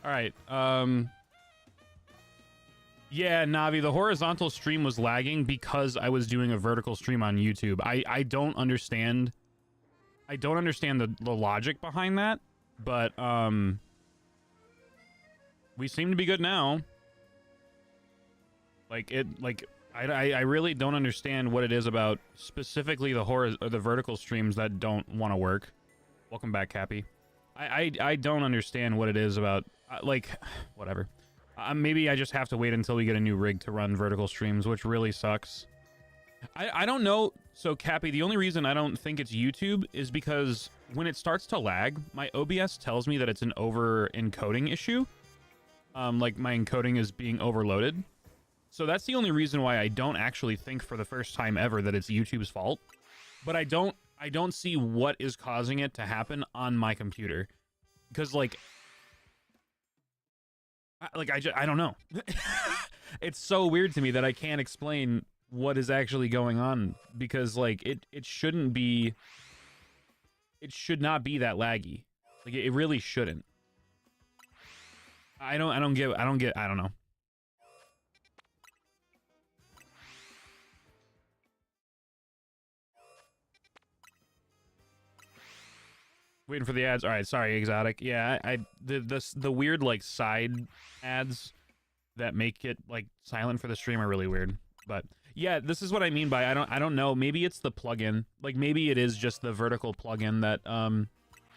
All right. Yeah, Navi, the horizontal stream was lagging because I was doing a vertical stream on YouTube. I don't understand. I don't understand the logic behind that, but we seem to be good now. I really don't understand what it is about specifically the vertical streams that don't want to work. Welcome back, Cappy. I don't understand what it is about whatever. Maybe I just have to wait until we get a new rig to run vertical streams, which really sucks. I don't know. So, Cappy, the only reason I don't think it's YouTube is because when it starts to lag, my OBS tells me that it's an over-encoding issue. Like, my encoding is being overloaded. So that's the only reason why I don't actually think for the first time ever that it's YouTube's fault. But I don't see what is causing it to happen on my computer. Because, I don't know. It's so weird to me that I can't explain what is actually going on, because it shouldn't be, it should not be that laggy. Like, it really shouldn't. I don't know. Waiting for the ads. All right, sorry, Exotic. Yeah, the weird side ads that make it silent for the stream are really weird. But yeah, this is what I mean by I don't know. Maybe it's the plugin. Maybe it is just the vertical plugin that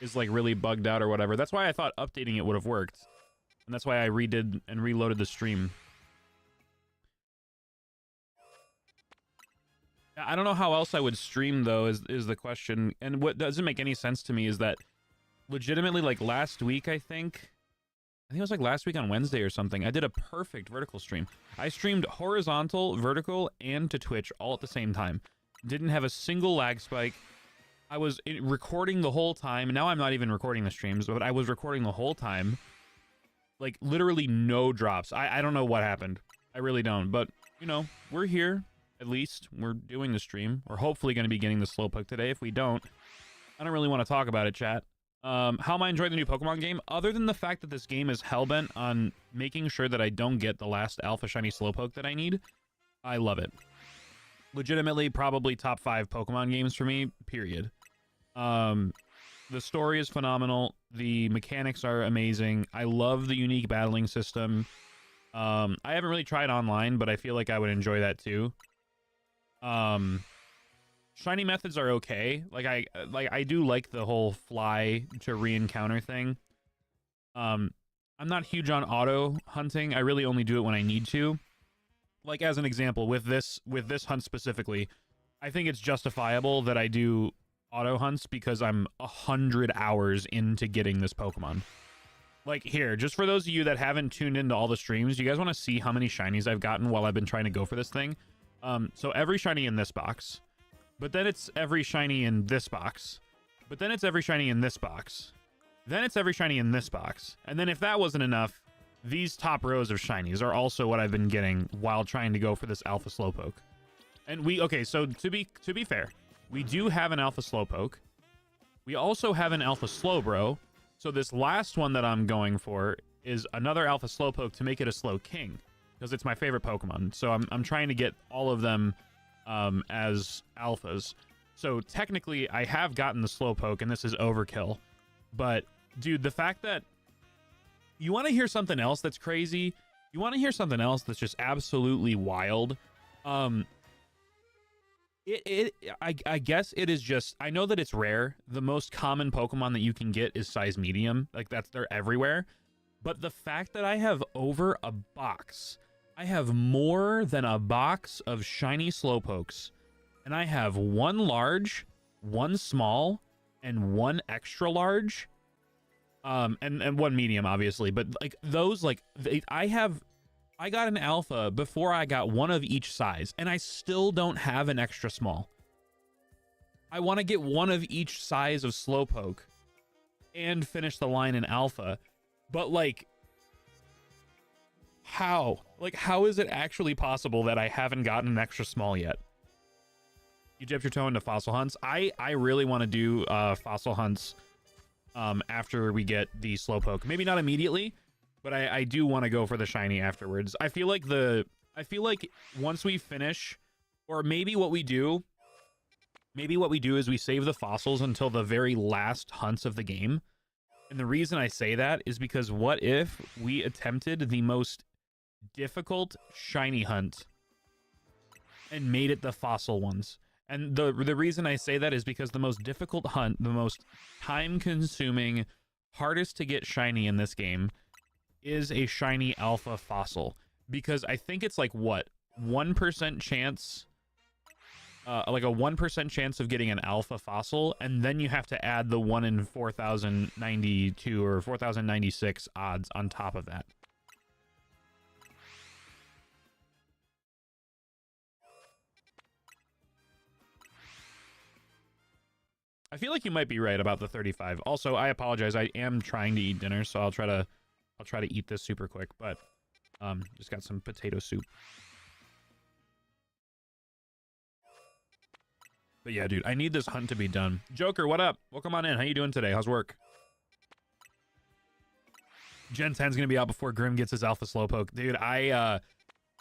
is really bugged out or whatever. That's why I thought updating it would have worked, and that's why I redid and reloaded the stream. I don't know how else I would stream, though, is the question. And what doesn't make any sense to me is that legitimately, last week, I think it was last week on Wednesday or something, I did a perfect vertical stream. I streamed horizontal, vertical, and to Twitch all at the same time. Didn't have a single lag spike. I was recording the whole time. Now I'm not even recording the streams, but I was recording the whole time. Literally no drops. I don't know what happened. I really don't. But, we're here. At least we're doing the stream. We're hopefully going to be getting the Slowpoke today. If we don't, I don't really want to talk about it, chat. How am I enjoying the new Pokemon game? Other than the fact that this game is hellbent on making sure that I don't get the last Alpha Shiny Slowpoke that I need, I love it. Legitimately, probably top 5 Pokemon games for me, period. The story is phenomenal. The mechanics are amazing. I love the unique battling system. I haven't really tried online, but I feel like I would enjoy that too. Shiny methods are okay. I do like the whole fly to re-encounter thing. I'm not huge on auto hunting. I really only do it when I need to. As an example, with this hunt specifically, I think it's justifiable that I do auto hunts because I'm 100 hours into getting this Pokemon. Here, just for those of you that haven't tuned into all the streams, you guys want to see how many shinies I've gotten while I've been trying to go for this thing? So every shiny in this box, but then it's every shiny in this box, but then it's every shiny in this box, then it's every shiny in this box, and then if that wasn't enough, these top rows of shinies are also what I've been getting while trying to go for this Alpha Slowpoke. And okay, so to be fair, we do have an Alpha Slowpoke. We also have an Alpha Slowbro. So this last one that I'm going for is another Alpha Slowpoke to make it a Slowking, because it's my favorite Pokemon. So I'm trying to get all of them as alphas. So technically, I have gotten the Slowpoke, and this is overkill. But, dude, the fact that... You want to hear something else that's crazy? You want to hear something else that's just absolutely wild? I guess it is just... I know that it's rare. The most common Pokemon that you can get is size medium. They're everywhere. But the fact that I have over a box... I have more than a box of shiny Slowpokes, and I have one large, one small, and one extra large, and one medium, obviously. But those, I got an alpha before I got one of each size, and I still don't have an extra small. I want to get one of each size of Slowpoke and finish the line in alpha, but how? How is it actually possible that I haven't gotten an extra small yet? You dipped your toe into fossil hunts. I really want to do fossil hunts after we get the Slowpoke. Maybe not immediately, but I do want to go for the shiny afterwards. I feel like once we finish, or maybe what we do is we save the fossils until the very last hunts of the game. And the reason I say that is because what if we attempted the most difficult shiny hunt and made it the fossil ones? And the reason I say that is because the most difficult hunt, the most time-consuming, hardest to get shiny in this game is a shiny alpha fossil. Because I think it's like, what, 1% chance... like a 1% chance of getting an alpha fossil, and then you have to add the 1 in 4,092 or 4,096 odds on top of that. I feel like you might be right about the 35. Also, I apologize. I am trying to eat dinner, so I'll try to eat this super quick, but just got some potato soup. But yeah, dude, I need this hunt to be done. Joker, what up? Welcome on in. How you doing today? How's work? Gen 10's gonna be out before Grim gets his alpha slowpoke. Dude, I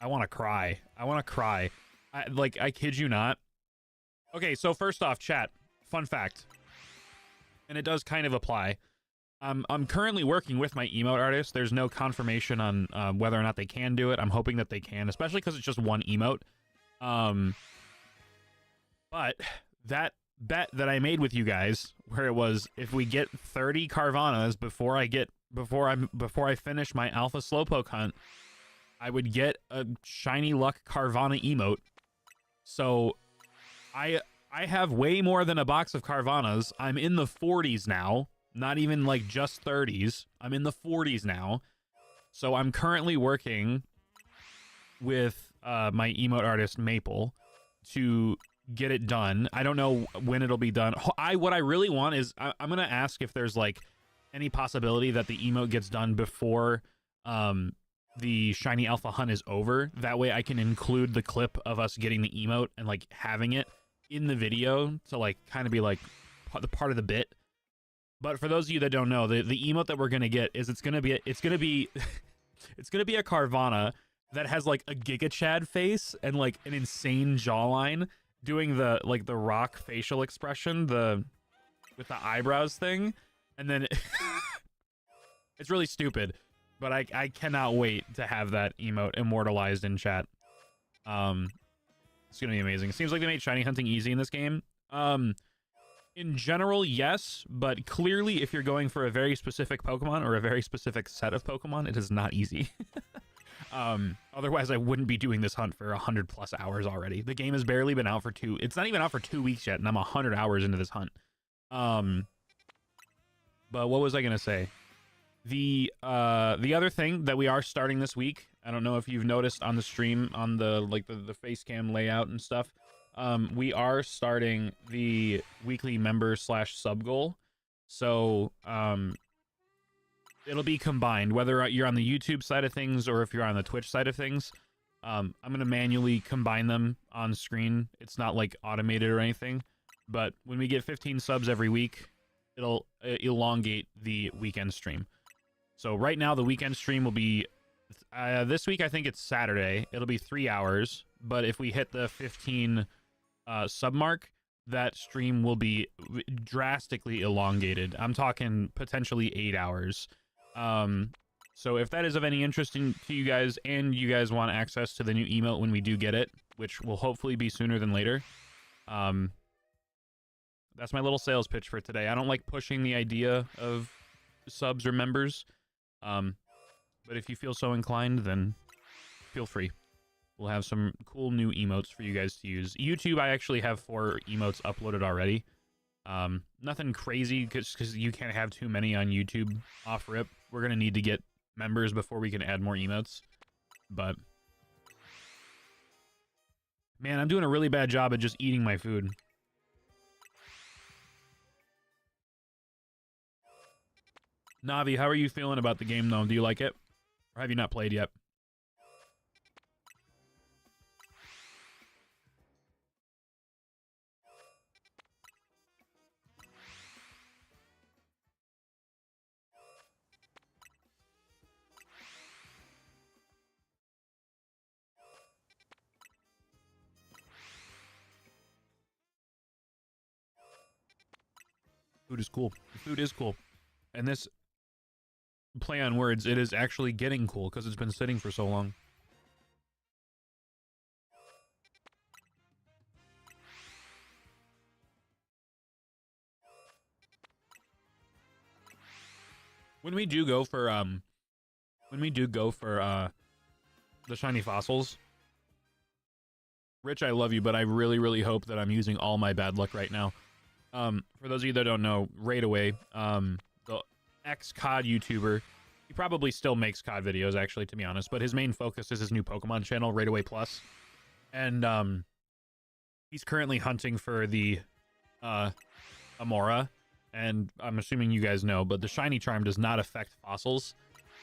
want to cry. I want to cry. I kid you not. Okay, so first off, chat. Fun fact, and it does kind of apply. I'm currently working with my emote artist. There's no confirmation on whether or not they can do it. I'm hoping that they can, especially because it's just one emote. But that bet that I made with you guys, where it was if we get 30 Carvanas before I finish my alpha slowpoke hunt, I would get a shiny luck Carvana emote. So I have way more than a box of Carvanas. I'm in the 40s now. Not even like just 30s. I'm in the 40s now. So I'm currently working with my emote artist Maple to get it done. I don't know when it'll be done. What I really want is I'm gonna ask if there's like any possibility that the emote gets done before the shiny alpha hunt is over. That way I can include the clip of us getting the emote and like having it in the video to like kind of be like the part of the bit. But for those of you that don't know, the emote that we're gonna get is it's gonna be a Carvana that has like a Giga Chad face and like an insane jawline, doing the like the rock facial expression, with the eyebrows thing, and then it's really stupid, but I cannot wait to have that emote immortalized in chat. It's gonna be amazing. It seems like they made shiny hunting easy in this game. In general, yes, but clearly if you're going for a very specific Pokemon or a very specific set of Pokemon, it is not easy. Otherwise I wouldn't be doing this hunt for 100+ hours already. The game has barely been out for it's not even out for 2 weeks yet, and I'm 100 hours into this hunt. But what was I gonna say? The other thing that we are starting this week, I don't know if you've noticed on the stream, on the face cam layout and stuff, we are starting the weekly member / sub goal. So it'll be combined, whether you're on the YouTube side of things or if you're on the Twitch side of things. I'm gonna manually combine them on screen. It's not like automated or anything, but when we get 15 subs every week, it'll elongate the weekend stream. So right now the weekend stream will be this week, I think it's Saturday. It'll be 3 hours, but if we hit the 15 sub mark, that stream will be drastically elongated. I'm talking potentially 8 hours. So if that is of any interest to you guys, and you guys want access to the new emote when we do get it, which will hopefully be sooner than later, that's my little sales pitch for today. I don't like pushing the idea of subs or members, but if you feel so inclined, then feel free. We'll have some cool new emotes for you guys to use. YouTube, I actually have 4 emotes uploaded already. Nothing crazy, because you can't have too many on YouTube off rip. We're gonna need to get members before we can add more emotes. But man, I'm doing a really bad job at just eating my food. Navi, how are you feeling about the game though? Do you like it? Or have you not played yet? Food is cool. Food is cool. And this play on words, it is actually getting cool because it's been sitting for so long. When we do go for the shiny fossils, Rich, I love you, but I really, really hope that I'm using all my bad luck right now. For those of you that don't know, Raid Away, the ex-COD YouTuber, he probably still makes COD videos, actually, to be honest, but his main focus is his new Pokemon channel, Raid Away Plus, and he's currently hunting for the Amora, and I'm assuming you guys know, but the shiny charm does not affect fossils.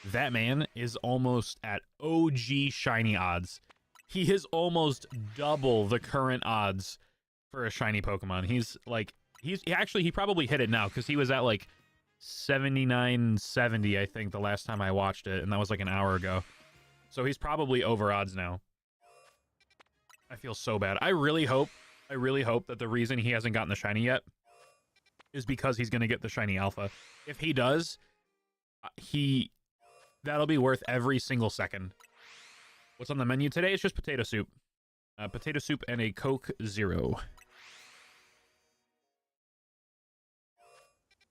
That man is almost at OG shiny odds. He is almost double the current odds for a shiny Pokemon. He's like, he probably hit it now because he was at like 79-70, I think, the last time I watched it, and that was like an hour ago. So he's probably over odds now. I feel so bad. I really hope that the reason he hasn't gotten the shiny yet is because he's going to get the shiny alpha. If he does, that'll be worth every single second. What's on the menu today? It's just potato soup. Potato soup and a Coke Zero.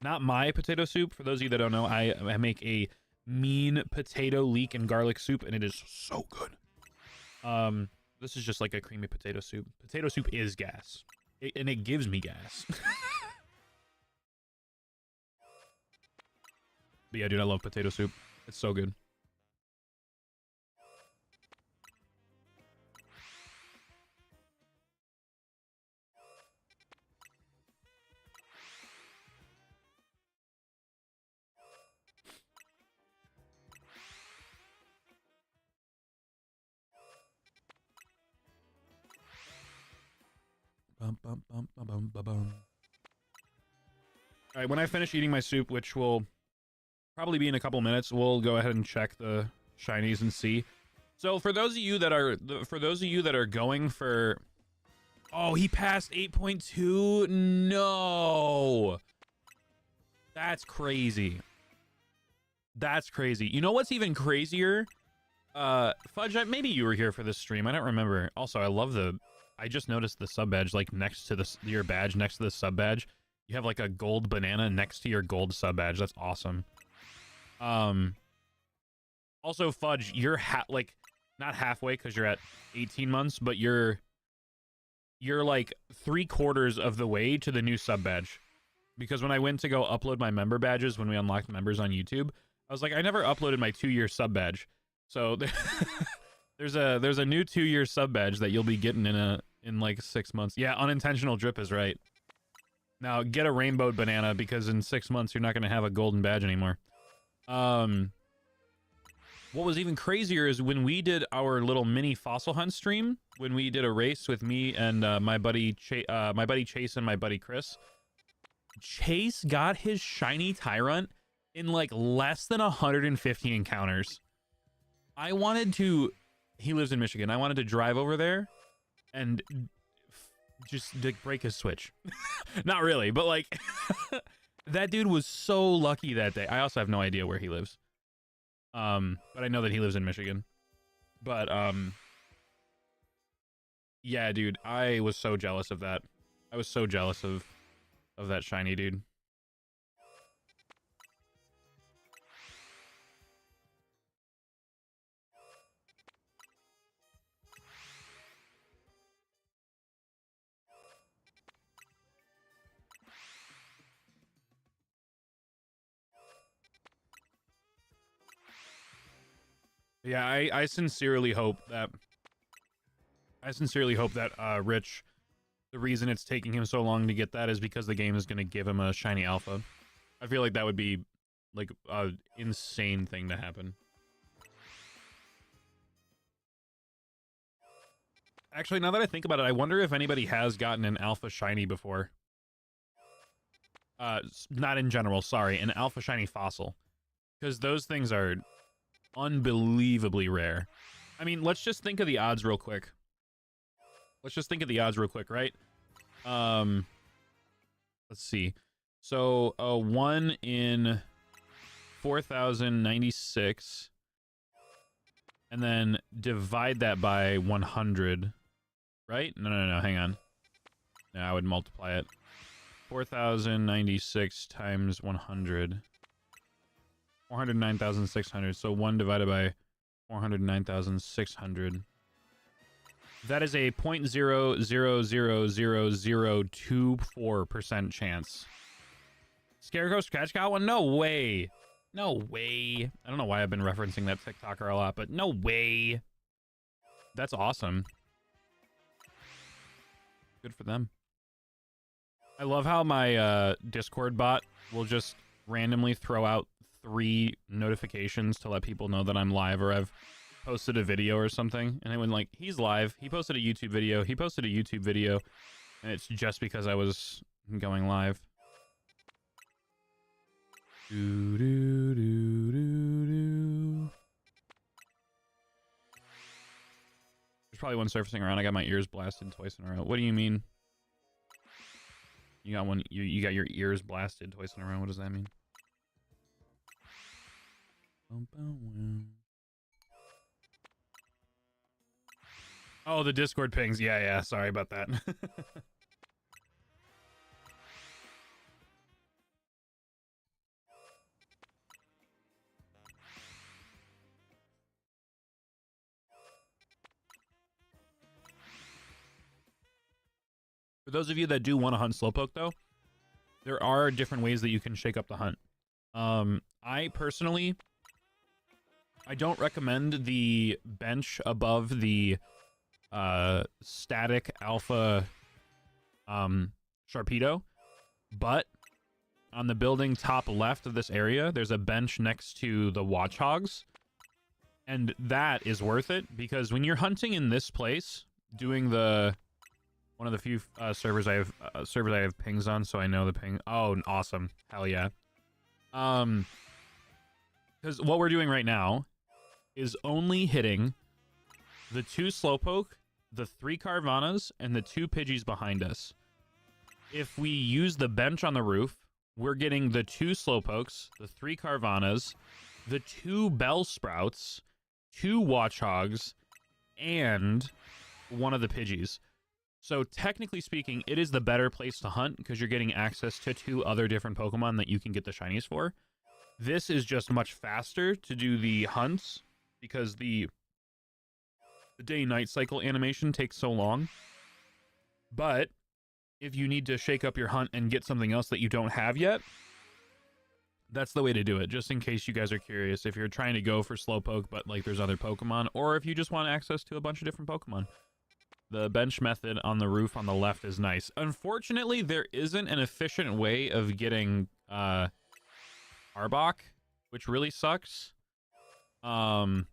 Not my potato soup. For those of you that don't know, I make a mean potato leek and garlic soup, and it is so good. This is just like a creamy potato soup. Potato soup is gas. And it gives me gas. But yeah, dude, I love potato soup. It's so good. Bum, bum, bum, bum, bum, bum, bum. All right, when I finish eating my soup, which will probably be in a couple minutes, we'll go ahead and check the shinies and see. So for those of you that are going for, oh, he passed 8.2. No, that's crazy. That's crazy. You know what's even crazier? Fudge, maybe you were here for this stream. I don't remember. Also, I just noticed the sub badge, like next to your badge, next to the sub badge, you have like a gold banana next to your gold sub badge. That's awesome. Also, Fudge, you're like not halfway because you're at 18 months, but you're like 3/4 of the way to the new sub badge. Because when I went to go upload my member badges when we unlocked members on YouTube, I was like, I never uploaded my 2-year sub badge. So there's a new 2-year sub badge that you'll be getting in like 6 months. Yeah, unintentional drip is right. Now get a rainbow banana because in 6 months you're not going to have a golden badge anymore. What was even crazier is when we did our little mini fossil hunt stream, when we did a race with me and my buddy Chase and my buddy Chris. Chase got his shiny Tyrant in like less than 150 encounters. I wanted to, he lives in Michigan, I wanted to drive over there and just break his switch. Not really, but like that dude was so lucky that day. I also have no idea where he lives. But I know that he lives in Michigan. But yeah, dude, I was so jealous of that. I was so jealous of that shiny dude. Yeah, I sincerely hope that Rich, the reason it's taking him so long to get that is because the game is going to give him a shiny alpha. I feel like that would be like an insane thing to happen. Actually, now that I think about it, I wonder if anybody has gotten an alpha shiny before. Not in general, sorry, an alpha shiny fossil. Because those things are unbelievably rare. I mean, let's just think of the odds real quick. Right? Let's see. So 1 in 4,096, and then divide that by 100, right? No, hang on. No, I would multiply it. 4,096 times 100. 409,600. So 1 divided by 409,600. That is a 0.000024% chance. Scarecrow Scratch got one? No way. No way. I don't know why I've been referencing that TikToker a lot, but no way. That's awesome. Good for them. I love how my Discord bot will just randomly throw out 3 notifications to let people know that I'm live or I've posted a video or something. And it went like, he's live. He posted a YouTube video. He posted a YouTube video. And it's just because I was going live. Do, do, do, do, do. There's probably one surfacing around. I got my ears blasted twice in a row. What do you mean? You got one. You got your ears blasted twice in a row. What does that mean? Oh, the Discord pings. Yeah. Sorry about that. For those of you that do want to hunt Slowpoke, though, there are different ways that you can shake up the hunt. I personally, I don't recommend the bench above the static alpha Sharpedo, but on the building top left of this area, there's a bench next to the Watchhogs, and that is worth it because when you're hunting in this place, doing the one of the few servers I have pings on, so I know the ping. Oh, awesome! Hell yeah! Because what we're doing right now is only hitting the 2 Slowpoke, the 3 Carvanas, and the 2 Pidgeys behind us. If we use the bench on the roof, we're getting the 2 Slowpokes, the 3 Carvanas, the 2 Bellsprouts, 2 Watchhogs, and one of the Pidgeys. So technically speaking, it is the better place to hunt because you're getting access to 2 other different Pokemon that you can get the shinies for. This is just much faster to do the hunts because the day-night cycle animation takes so long. But if you need to shake up your hunt and get something else that you don't have yet, that's the way to do it, just in case you guys are curious. If you're trying to go for Slowpoke, but like there's other Pokemon, or if you just want access to a bunch of different Pokemon. The bench method on the roof on the left is nice. Unfortunately, there isn't an efficient way of getting Arbok, which really sucks. But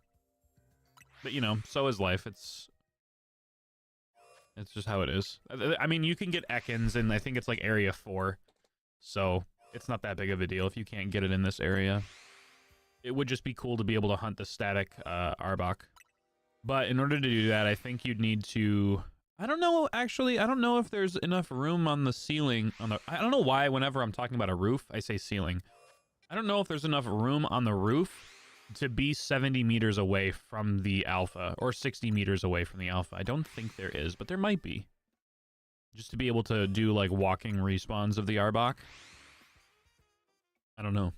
you know, so is life. It's just how it is. I mean, you can get Ekans, and I think it's like area 4, so it's not that big of a deal if you can't get it in this area. It would just be cool to be able to hunt the static Arbok. But in order to do that, I think you'd need to... I don't know, actually. I don't know if there's enough room on the ceiling. I don't know why whenever I'm talking about a roof, I say ceiling. I don't know if there's enough room on the roof to be 70 meters away from the alpha, or 60 meters away from the alpha. I don't think there is, but there might be. Just to be able to do, like, walking respawns of the Arbok. I don't know.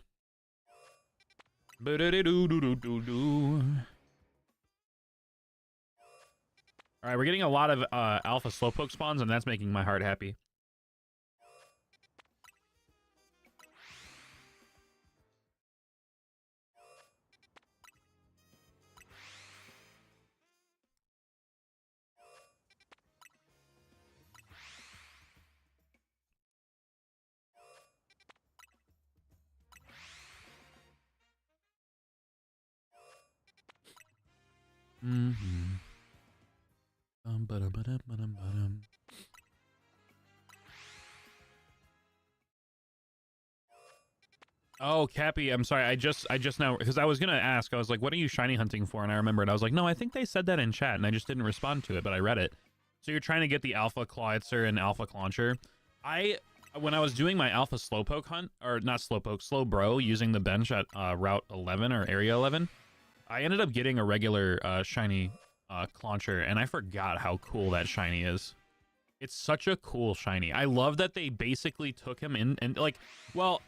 Alright, we're getting a lot of alpha Slowpoke spawns, and that's making my heart happy. Mm-hmm. Oh, Cappy, I'm sorry. I just now, because I was gonna ask, I was like, what are you shiny hunting for? And I remembered, I was like, no, I think they said that in chat, and I just didn't respond to it, but I read it. So you're trying to get the Alpha Clawitzer and Alpha Clauncher. I when I was doing my alpha slowpoke hunt, or not slowpoke, slow bro, using the bench at route 11 or area 11, I ended up getting a regular shiny Clauncher, and I forgot how cool that shiny is. It's such a cool shiny. I love that they basically took him in and like, well,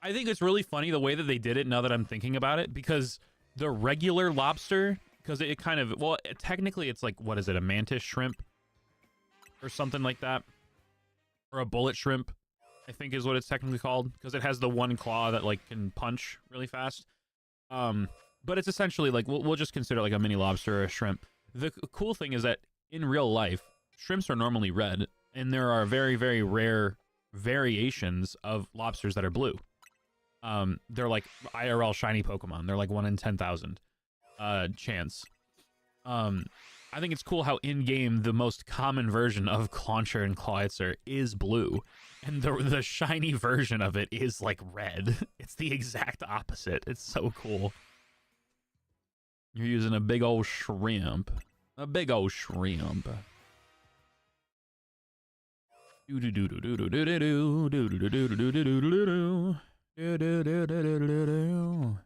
I think it's really funny the way that they did it now that I'm thinking about it, because the regular lobster, because it kind of, well, technically it's like, what is it, a mantis shrimp or something like that, or a bullet shrimp, I think is what it's technically called, because it has the one claw that like can punch really fast. But it's essentially like, we'll just consider it like a mini lobster or a shrimp. The cool thing is that in real life, shrimps are normally red, and there are very, very rare variations of lobsters that are blue. They're like IRL shiny Pokemon. They're like 1 in 10,000 chance. I think it's cool how in-game the most common version of Clauncher and Clawitzer is blue, and the shiny version of it is like red. It's the exact opposite. It's so cool. You're using a big old shrimp. A big old shrimp. Do do do do do do do do do do do do do do do do. Do do do do do do do.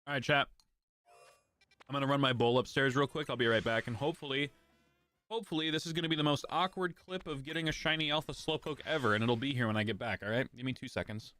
All right, chat. I'm gonna run my bowl upstairs real quick. I'll be right back, and hopefully this is gonna be the most awkward clip of getting a shiny alpha slowpoke ever, and it'll be here when I get back. All right, give me 2 seconds.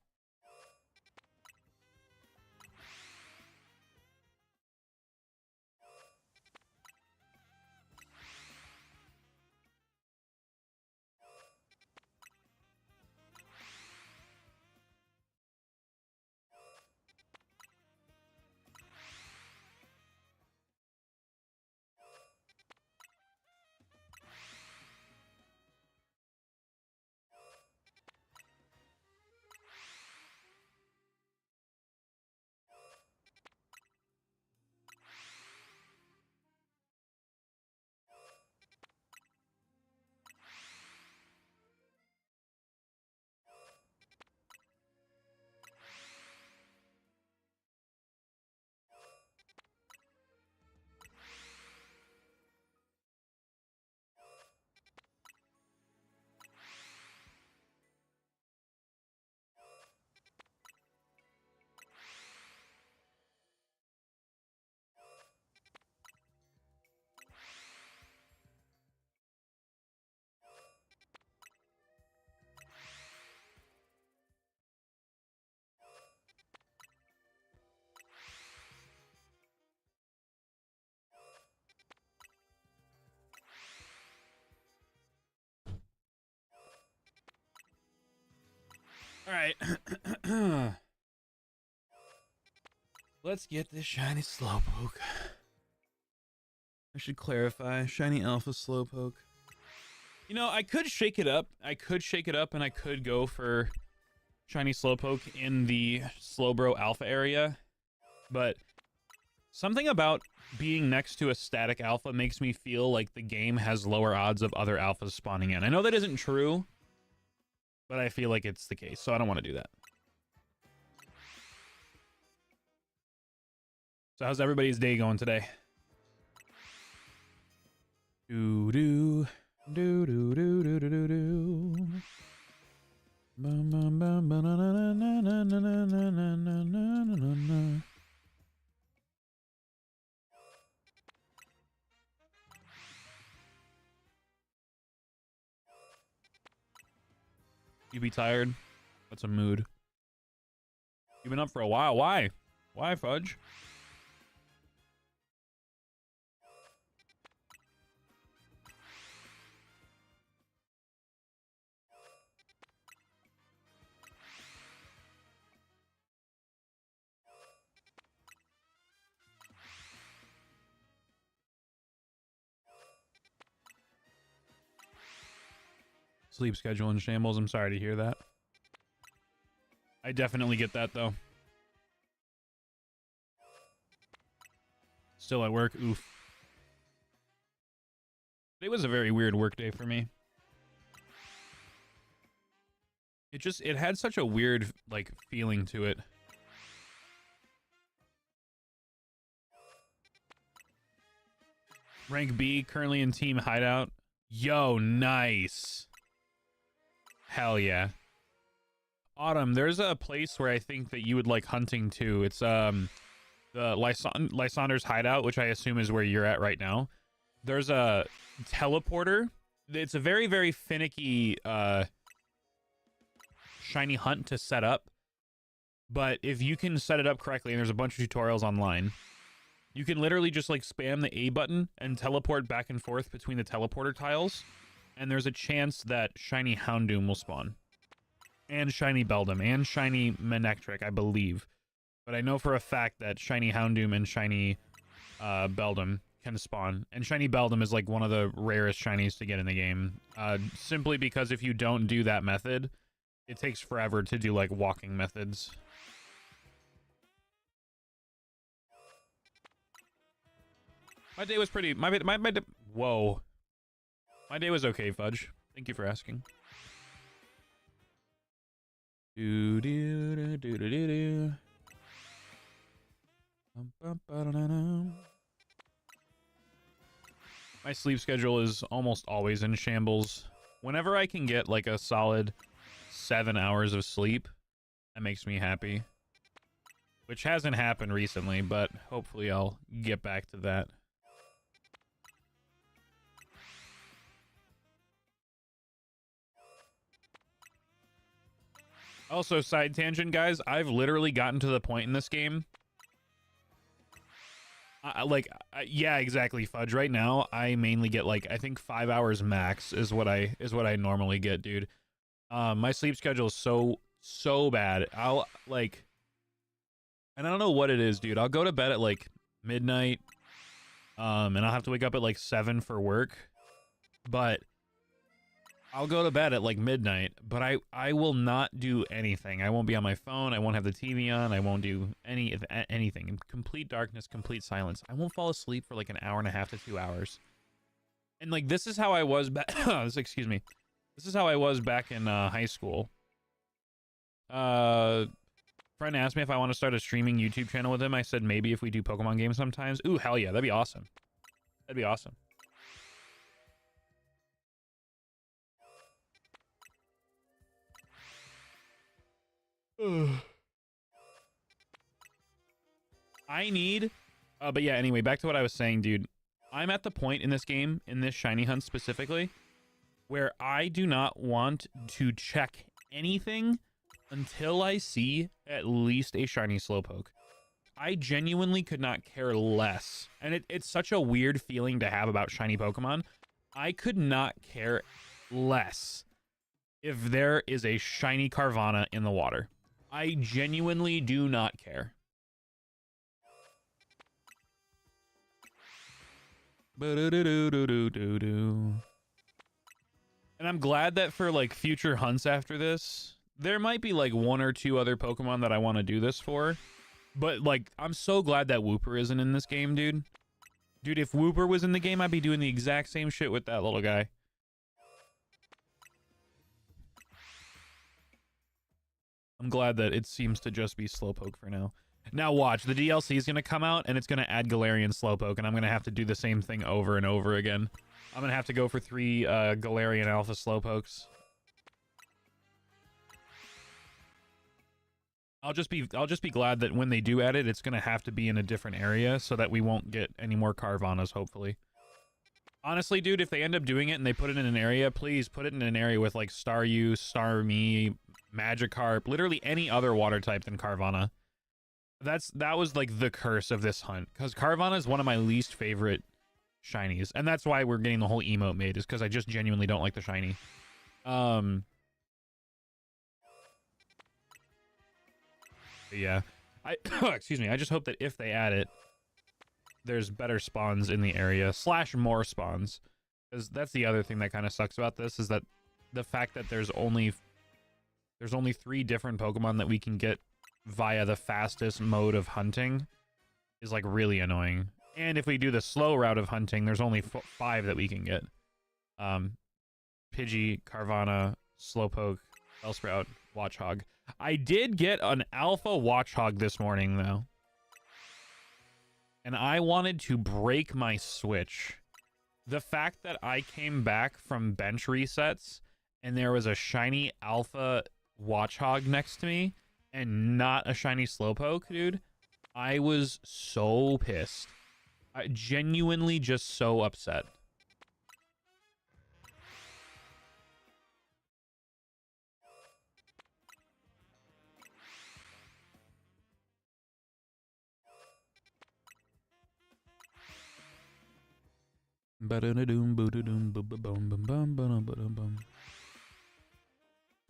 All right. Let's get this shiny Slowpoke. I should clarify, shiny alpha Slowpoke. You know, I could shake it up. I could shake it up, and I could go for shiny Slowpoke in the Slowbro alpha area. But something about being next to a static alpha makes me feel like the game has lower odds of other alphas spawning in. I know that isn't true, but I feel like it's the case, so I don't want to do that. So how's everybody's day going today? Do do do do do do do do. Bum bum bum ba na na na na na na na na na na na. You be tired? That's a mood. You've been up for a while. Why? Why, Fudge? Sleep schedule in shambles. I'm sorry to hear that. I definitely get that, though. Still at work. Oof. It was a very weird work day for me. It had such a weird, like, feeling to it. Rank B, currently in Team Hideout. Yo, nice. Hell yeah. Autumn, there's a place where I think that you would like hunting too. It's the Lysander's Hideout, which I assume is where you're at right now. There's a teleporter. It's a very, very finicky shiny hunt to set up. But if you can set it up correctly, and there's a bunch of tutorials online, you can literally just like spam the A button and teleport back and forth between the teleporter tiles. And there's a chance that shiny Houndoom will spawn. And shiny Beldum and shiny Manectric, I believe. But I know for a fact that shiny Houndoom and shiny Beldum can spawn. And shiny Beldum is like one of the rarest shinies to get in the game. Simply because if you don't do that method, it takes forever to do like walking methods. My day was pretty... Whoa. My day was okay, Fudge. Thank you for asking. My sleep schedule is almost always in shambles. Whenever I can get like a solid 7 hours of sleep, that makes me happy. Which hasn't happened recently, but hopefully I'll get back to that. Also, side tangent, guys, I've literally gotten to the point in this game. Yeah, exactly, Fudge. Right now, I mainly get like, I think 5 hours max is what I normally get, dude. My sleep schedule is so bad. I'll like, and I don't know what it is, dude. I'll go to bed at like midnight, and I'll have to wake up at like 7 for work, but I'll go to bed at like midnight, but I will not do anything. I won't be on my phone. I won't have the TV on. I won't do anything. In complete darkness, complete silence. I won't fall asleep for like an hour and a half to 2 hours. And like, this is how I was back. Excuse me. This is how I was back in high school. Friend asked me if I want to start a streaming YouTube channel with him. I said maybe if we do Pokemon games sometimes. Ooh, hell yeah, that'd be awesome. That'd be awesome. I need but yeah, anyway, back to what I was saying, dude. I'm at the point in this game, in this shiny hunt specifically, where I do not want to check anything until I see at least a shiny Slowpoke. I genuinely could not care less. And it's such a weird feeling to have about shiny Pokemon. I could not care less if there is a shiny Carvana in the water. I genuinely do not care. And I'm glad that for like future hunts after this, there might be like 1 or 2 other Pokemon that I want to do this for. But like, I'm so glad that Wooper isn't in this game, dude. Dude, if Wooper was in the game, I'd be doing the exact same shit with that little guy. I'm glad that it seems to just be Slowpoke for now. Now watch, the DLC is going to come out, and it's going to add Galarian Slowpoke, and I'm going to have to do the same thing over and over again. I'm going to have to go for 3 Galarian Alpha Slowpokes. I'll just be glad that when they do add it, it's going to have to be in a different area, so that we won't get any more Carvanas, hopefully. Honestly, dude, if they end up doing it and they put it in an area, please put it in an area with, like, Staryu, Starmie, Magikarp, literally any other water type than Carvana. That was, like, the curse of this hunt, because Carvana is one of my least favorite shinies, and that's why we're getting the whole emote made, is because I just genuinely don't like the shiny. Yeah. Excuse me, I just hope that if they add it, there's better spawns in the area, / more spawns. Because that's the other thing that kind of sucks about this, is that the fact that there's only 3 different Pokemon that we can get via the fastest mode of hunting is like really annoying. And if we do the slow route of hunting, there's only 5 that we can get. Pidgey, Carvana, Slowpoke, Bellsprout, Watchog. I did get an alpha Watchog this morning, though. And I wanted to break my Switch. The fact that I came back from bench resets and there was a shiny alpha Watchog next to me and not a shiny Slowpoke, dude, I was so pissed. I genuinely just so upset.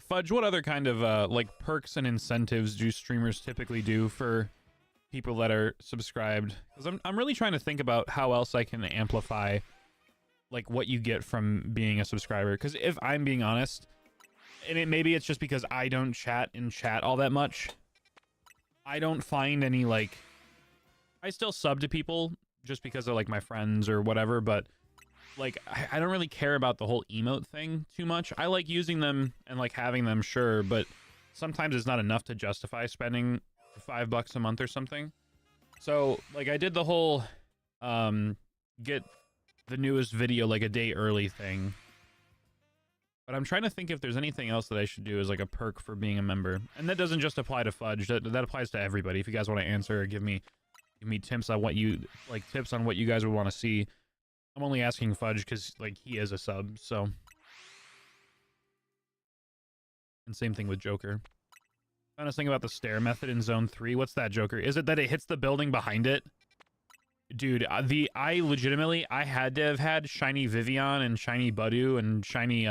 Fudge, what other kind of like perks and incentives do streamers typically do for people that are subscribed? Because I'm really trying to think about how else I can amplify like what you get from being a subscriber. Because if I'm being honest, and maybe it's just because I don't chat in chat all that much, I don't find any like, I still sub to people just because they're like my friends or whatever, but like I don't really care about the whole emote thing too much. I like using them and like having them, sure, but sometimes it's not enough to justify spending $5 a month or something. So like I did the whole get the newest video like a day early thing, but I'm trying to think if there's anything else that I should do as like a perk for being a member. And that doesn't just apply to Fudge, that applies to everybody. If you guys want to answer or give me tips on what you like, tips on what you guys would want to see. I'm only asking Fudge because like he is a sub, so. And same thing with Joker. Honest thing about the stair method in Zone 3. What's that, Joker? Is it that it hits the building behind it? Dude, I legitimately, I had to have had shiny Vivian and shiny Budu and shiny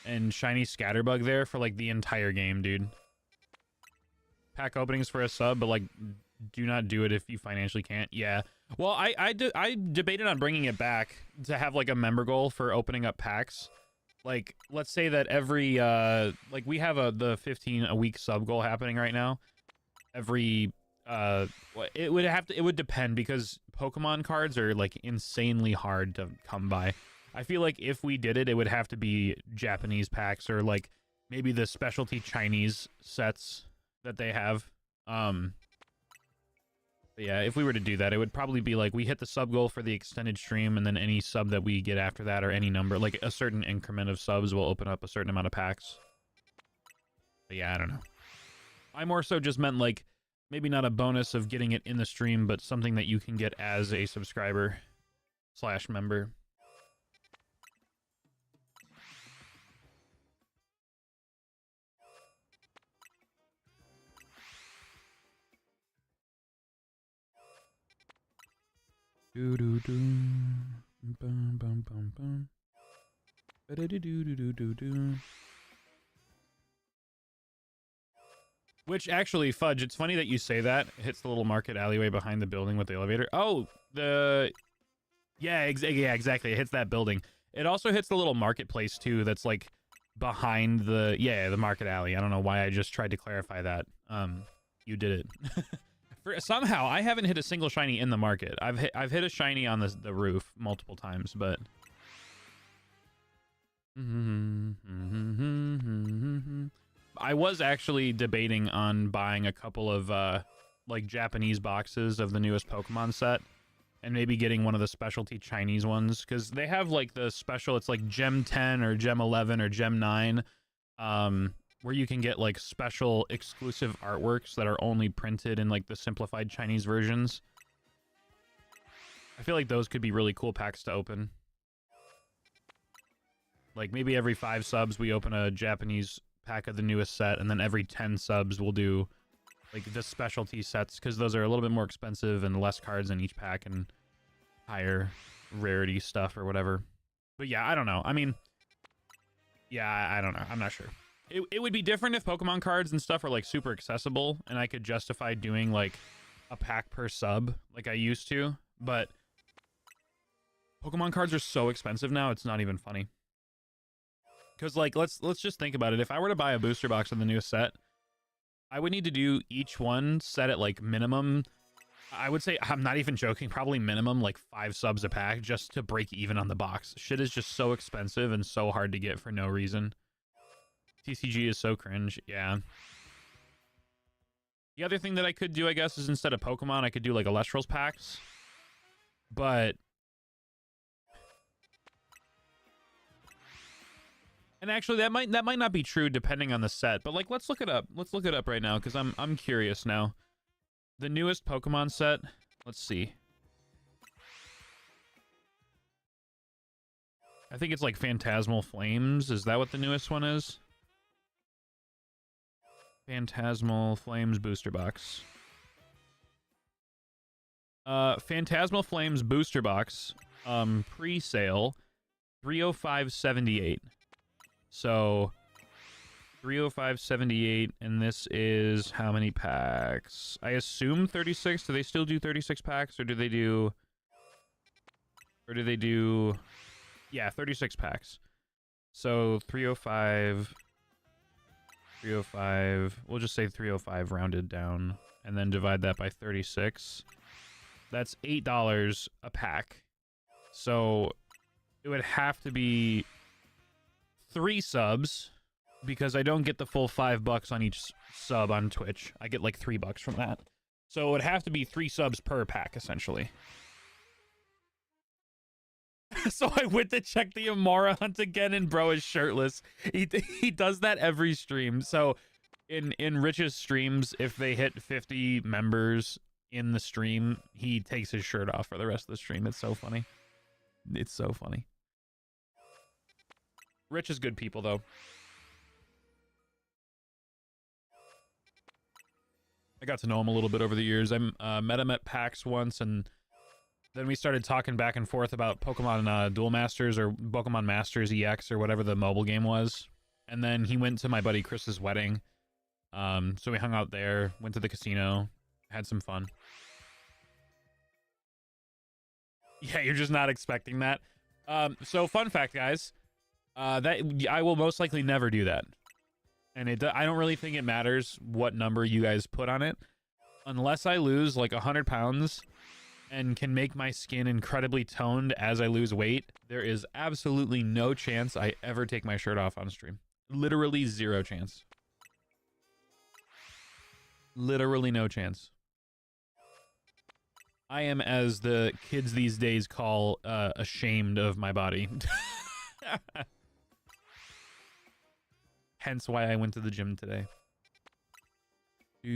Scatterbug there for like the entire game, dude. Pack openings for a sub, but like do not do it if you financially can't. Yeah. Well, I debated on bringing it back to have like a member goal for opening up packs. Like, let's say that every like we have the 15 a week sub goal happening right now. Every it would depend because Pokemon cards are like insanely hard to come by. I feel like if we did it, it would have to be Japanese packs or like maybe the specialty Chinese sets that they have. But yeah, if we were to do that, it would probably be like we hit the sub goal for the extended stream, and then any sub that we get after that or any number, like a certain increment of subs will open up a certain amount of packs. But yeah, I don't know. I more so just meant like maybe not a bonus of getting it in the stream, but something that you can get as a subscriber / member. Do do do, bum bum bum bum, do do do do do do. Which actually, Fudge, it's funny that you say that. It hits the little market alleyway behind the building with the elevator. Oh, yeah, exactly. It hits that building. It also hits the little marketplace too. That's like behind the market alley. I don't know why I just tried to clarify that. You did it. Somehow, I haven't hit a single shiny in the market. I've hit a shiny on the roof multiple times, but I was actually debating on buying a couple of like Japanese boxes of the newest Pokemon set, and maybe getting one of the specialty Chinese ones because they have like the special. It's like Gem 10 or Gem 11 or Gem 9. Where you can get like special exclusive artworks that are only printed in like the simplified Chinese versions. I feel like those could be really cool packs to open. Like maybe every 5 subs we open a Japanese pack of the newest set, and then every 10 subs we'll do like the specialty sets because those are a little bit more expensive and less cards in each pack and higher rarity stuff or whatever. But yeah, I don't know. I mean, yeah, I don't know. I'm not sure. It would be different if Pokemon cards and stuff are like super accessible and I could justify doing like a pack per sub like I used to, but Pokemon cards are so expensive now, it's not even funny. Because like let's just think about it. If I were to buy a booster box of the newest set, I would need to do each one set at like minimum I would say, I'm not even joking, probably minimum like 5 subs a pack just to break even on the box. Shit is just so expensive and so hard to get for no reason. TCG is so cringe. Yeah. The other thing that I could do, I guess, is instead of Pokemon, I could do like Elestrals packs. But... And actually, that might not be true depending on the set. But like, let's look it up. Let's look it up right now because I'm curious now. The newest Pokemon set. Let's see. I think it's like Phantasmal Flames. Is that what the newest one is? Phantasmal Flames booster box. Phantasmal Flames booster box. Pre-sale. 305.78. So 305.78, and this is how many packs? I assume 36. Do they still do 36 packs, or do they do... Yeah, 36 packs. So 305... 305... We'll just say 305 rounded down, and then divide that by 36. That's $8 a pack. So it would have to be 3 subs, because I don't get the full $5 on each sub on Twitch. I get like $3 from that. So it would have to be 3 subs per pack, essentially. So I went to check the Amara hunt again, and bro is shirtless. He does that every stream. So in Rich's streams, if they hit 50 members in the stream, he takes his shirt off for the rest of the stream. It's so funny. It's so funny. Rich is good people, though. I got to know him a little bit over the years. I met him at PAX once, and then we started talking back and forth about Pokemon Duel Masters, or Pokemon Masters EX, or whatever the mobile game was. And then he went to my buddy Chris's wedding. So we hung out there, went to the casino, had some fun. Yeah, you're just not expecting that. So fun fact, guys. That I will most likely never do that. And I don't really think it matters what number you guys put on it. Unless I lose like 100 pounds and can make my skin incredibly toned as I lose weight, there is absolutely no chance I ever take my shirt off on stream. Literally 0 chance. Literally no chance. I am, as the kids these days call, ashamed of my body. Hence why I went to the gym today. I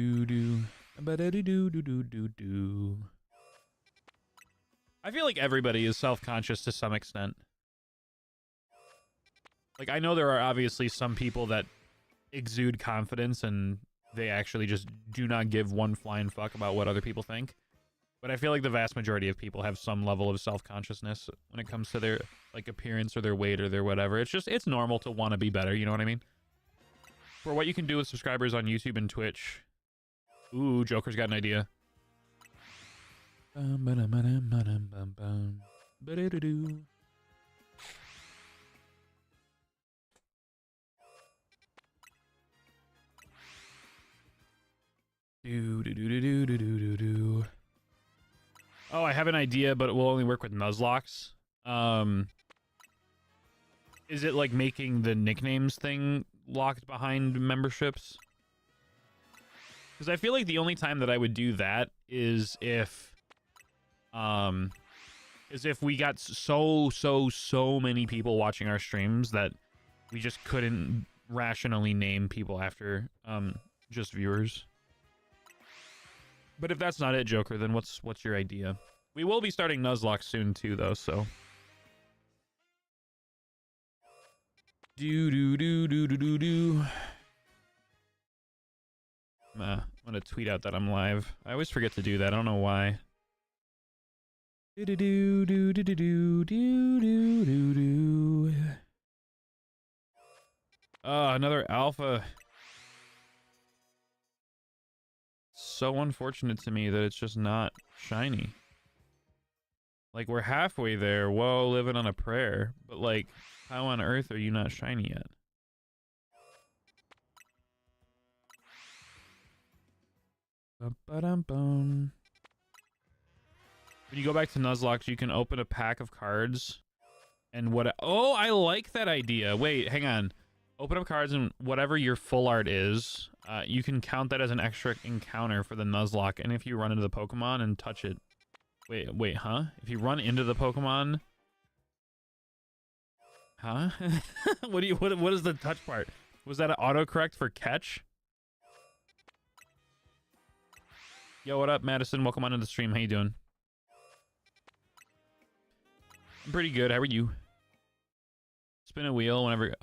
feel like everybody is self-conscious to some extent. Like, I know there are obviously some people that exude confidence and they actually just do not give one flying fuck about what other people think. But I feel like the vast majority of people have some level of self-consciousness when it comes to their, like, appearance or their weight or their whatever. It's normal to want to be better, you know what I mean? For what you can do with subscribers on YouTube and Twitch. Ooh, Joker's got an idea. Oh, I have an idea, but it will only work with Nuzlocke. Is it like making the nicknames thing locked behind memberships? Because I feel like the only time that I would do that is if we got so many people watching our streams that we just couldn't rationally name people after just viewers. But if that's not it, Joker, then what's your idea? We will be starting Nuzlocke soon too, though, so. I'm gonna tweet out that I'm live. I always forget to do that. I don't know why. Another alpha. So unfortunate to me that it's just not shiny. Like, we're halfway there. Whoa, living on a prayer. But, like, how on earth are you not shiny yet? Ba-ba-dum-bum. When you go back to Nuzlocke, you can open a pack of cards. And what... Oh, I like that idea. Wait, hang on. Open up cards and whatever your full art is, you can count that as an extra encounter for the Nuzlocke. And if you run into the Pokemon and touch it... Wait, huh? If you run into the Pokemon... Huh? What is the touch part? Was that an autocorrect for catch? Yo, what up, Madison? Welcome onto the stream. How you doing? I'm pretty good. How are you? Spin a wheel whenever,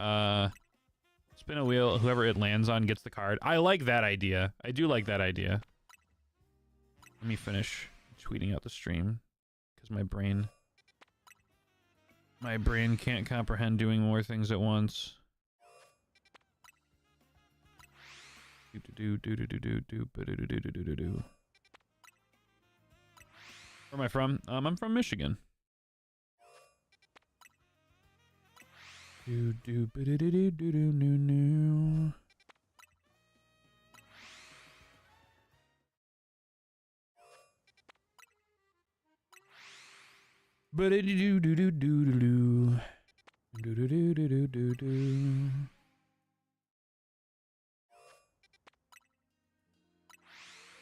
spin a wheel. Whoever it lands on gets the card. I like that idea. I do like that idea. Let me finish tweeting out the stream because my brain can't comprehend doing more things at once. Where am I from? I'm from Michigan.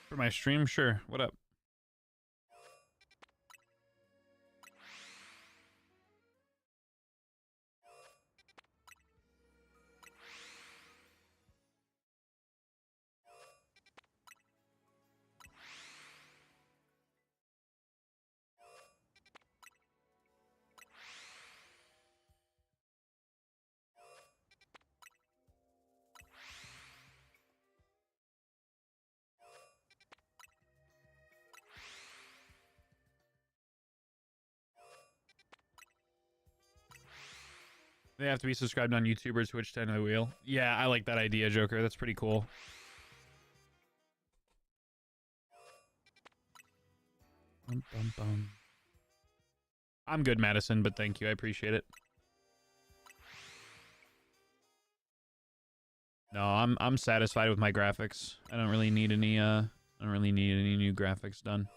For my stream, sure. What up? They have to be subscribed on YouTube or Twitch to enter the wheel. Yeah, I like that idea, Joker. That's pretty cool. I'm good, Madison, but thank you. I appreciate it. No, I'm satisfied with my graphics. I don't really need any new graphics done.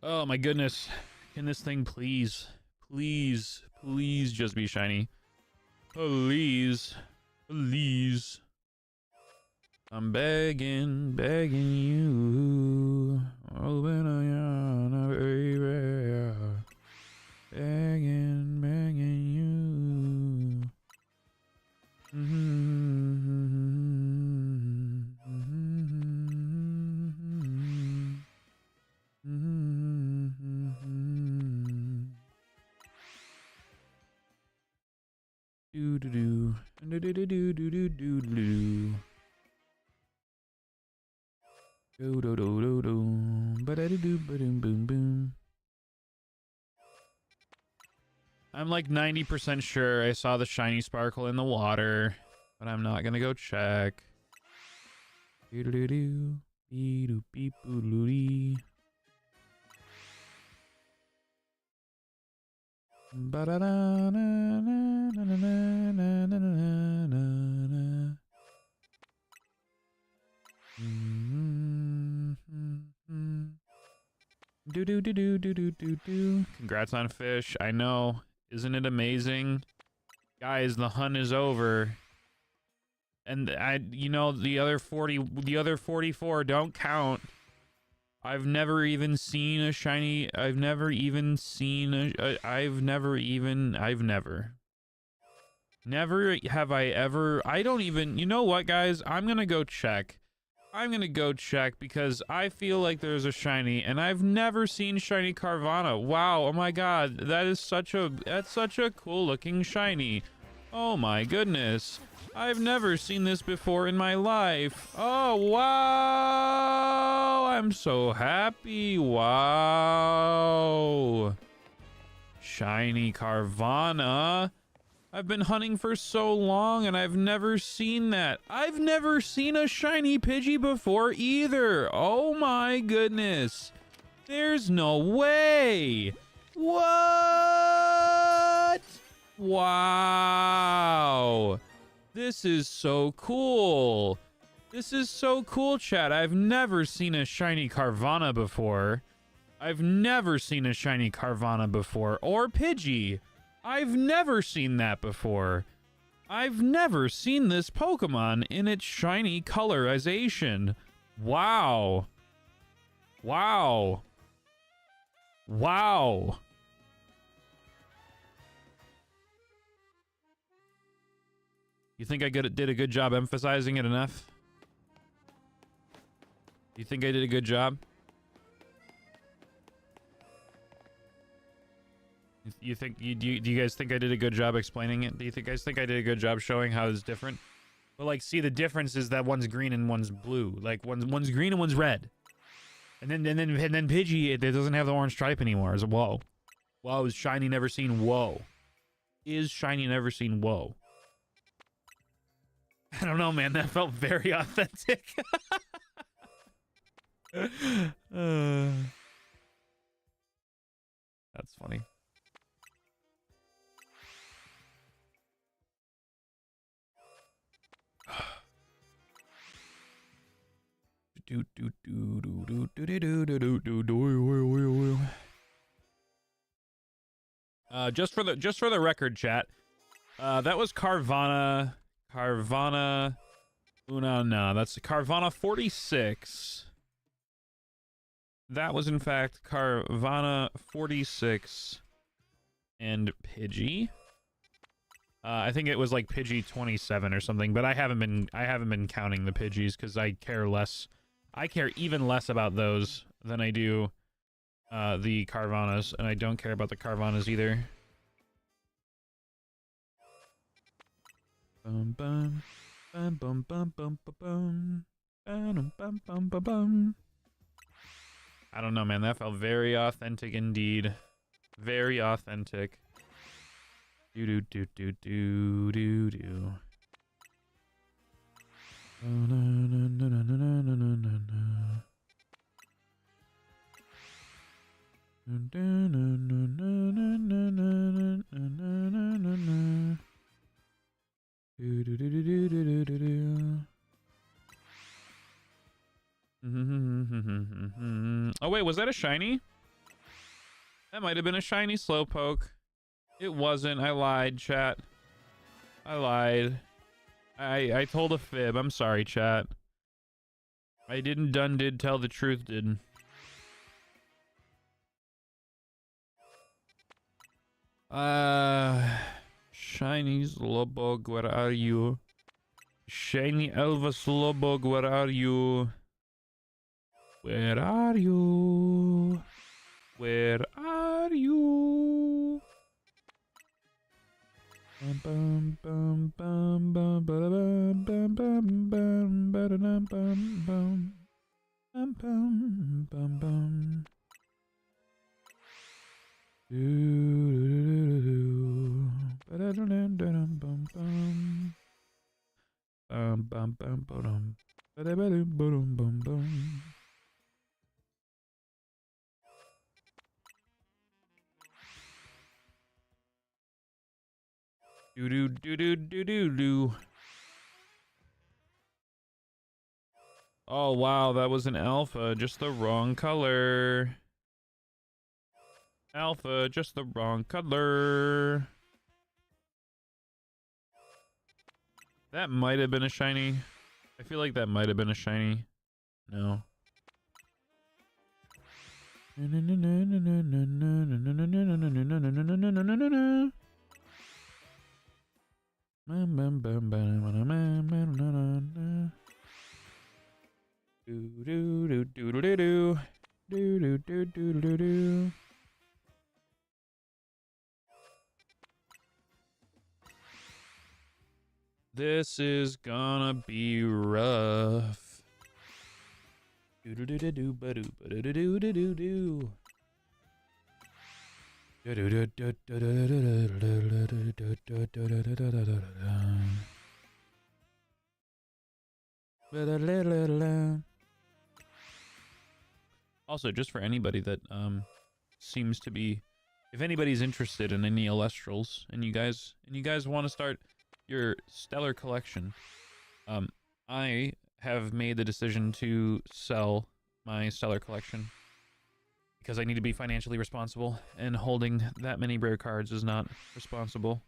Oh my goodness. Can this thing please just be shiny? Please. I'm begging you. Open up, baby. Begging you. I'm like 90% sure I saw the shiny sparkle in the water, but I'm not gonna go check. Congrats on fish. I know. Isn't it amazing? Guys, the hunt is over. And the other 44 don't count. I've never even seen a shiny. I've never. Never have I ever. I don't even. You know what, guys? I'm gonna go check. Because I feel like there's a shiny, and I've never seen shiny Carvana. Wow, oh my god, that's such a cool looking shiny. Oh my goodness. I've never seen this before in my life. Oh, wow. I'm so happy. Wow. Shiny Carvana. I've been hunting for so long and I've never seen that. I've never seen a shiny Pidgey before either. Oh my goodness. There's no way. What? Wow. This is so cool. This is so cool, chat. I've never seen a shiny Carvana before. I've never seen a shiny Carvana before. Or Pidgey. I've never seen that before. I've never seen this Pokemon in its shiny colorization. Wow. Wow. Wow. You think I did a good job emphasizing it enough? You think I did a good job? You think do you guys think I did a good job explaining it? Do you guys think I did a good job showing how it's different? But like, see, the difference is that one's green and one's blue. Like one's green and one's red. And then Pidgey, it doesn't have the orange stripe anymore. It's whoa. Whoa, is shiny never seen whoa. Is shiny never seen whoa. I don't know, man. That felt very authentic. That's funny. Just for the record, chat. That was Carvana no, that's Carvana 46. That was in fact Carvana 46 and Pidgey. I think it was like Pidgey 27 or something, but I haven't been counting the Pidgeys because I care less. I care even less about those than I do the Carvanas, and I don't care about the Carvanas either. Bum bum bum bum bum bum bum bum bum bum bum bum. I don't know, man. That felt very authentic indeed. Very authentic. Do do do do do do do. Na na na na na na na na na. Na na na na na na na na na na. Do do do do do do do do. Oh wait, was that a shiny? That might have been a shiny Slowpoke. It wasn't. I lied, chat. I lied. I told a fib. I'm sorry, chat. I didn't did tell the truth, did. Shiny Slowpoke, where are you? Shiny Elva Slowpoke, where are you? Where are you? Where are you? Bum bum bum bum bum bum bum bum bum bum bum bum bum bum bum. Do do do do do do do. Oh wow, that was an alpha, just the wrong color. Alpha, just the wrong color. That might have been a shiny. I feel like that might have been a shiny. No. This is gonna be rough. Do do do do do ba do ba do do do do do do. Also, just for anybody that seems to be, if anybody's interested in any Elestrals and you guys want to start your stellar collection, I have made the decision to sell my stellar collection because I need to be financially responsible, and holding that many rare cards is not responsible.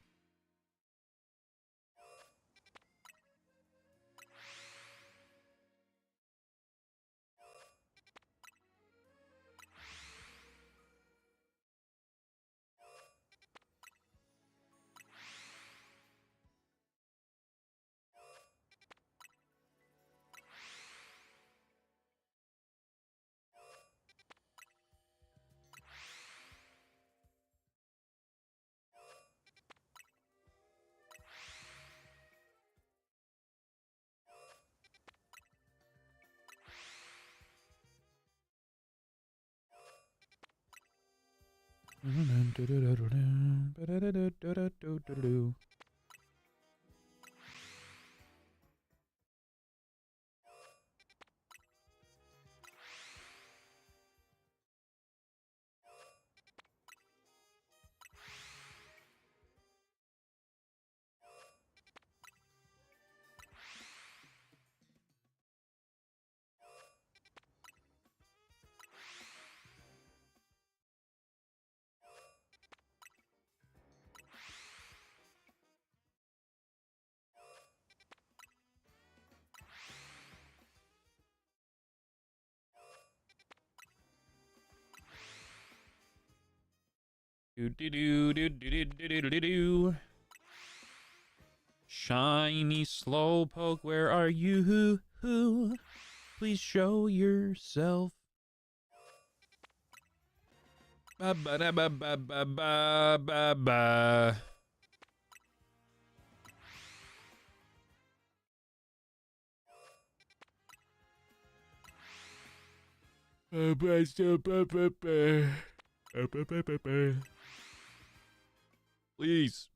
Shiny Slowpoke, where are you? Please show yourself. Ba ba da ba ba ba ba ba ba. Please.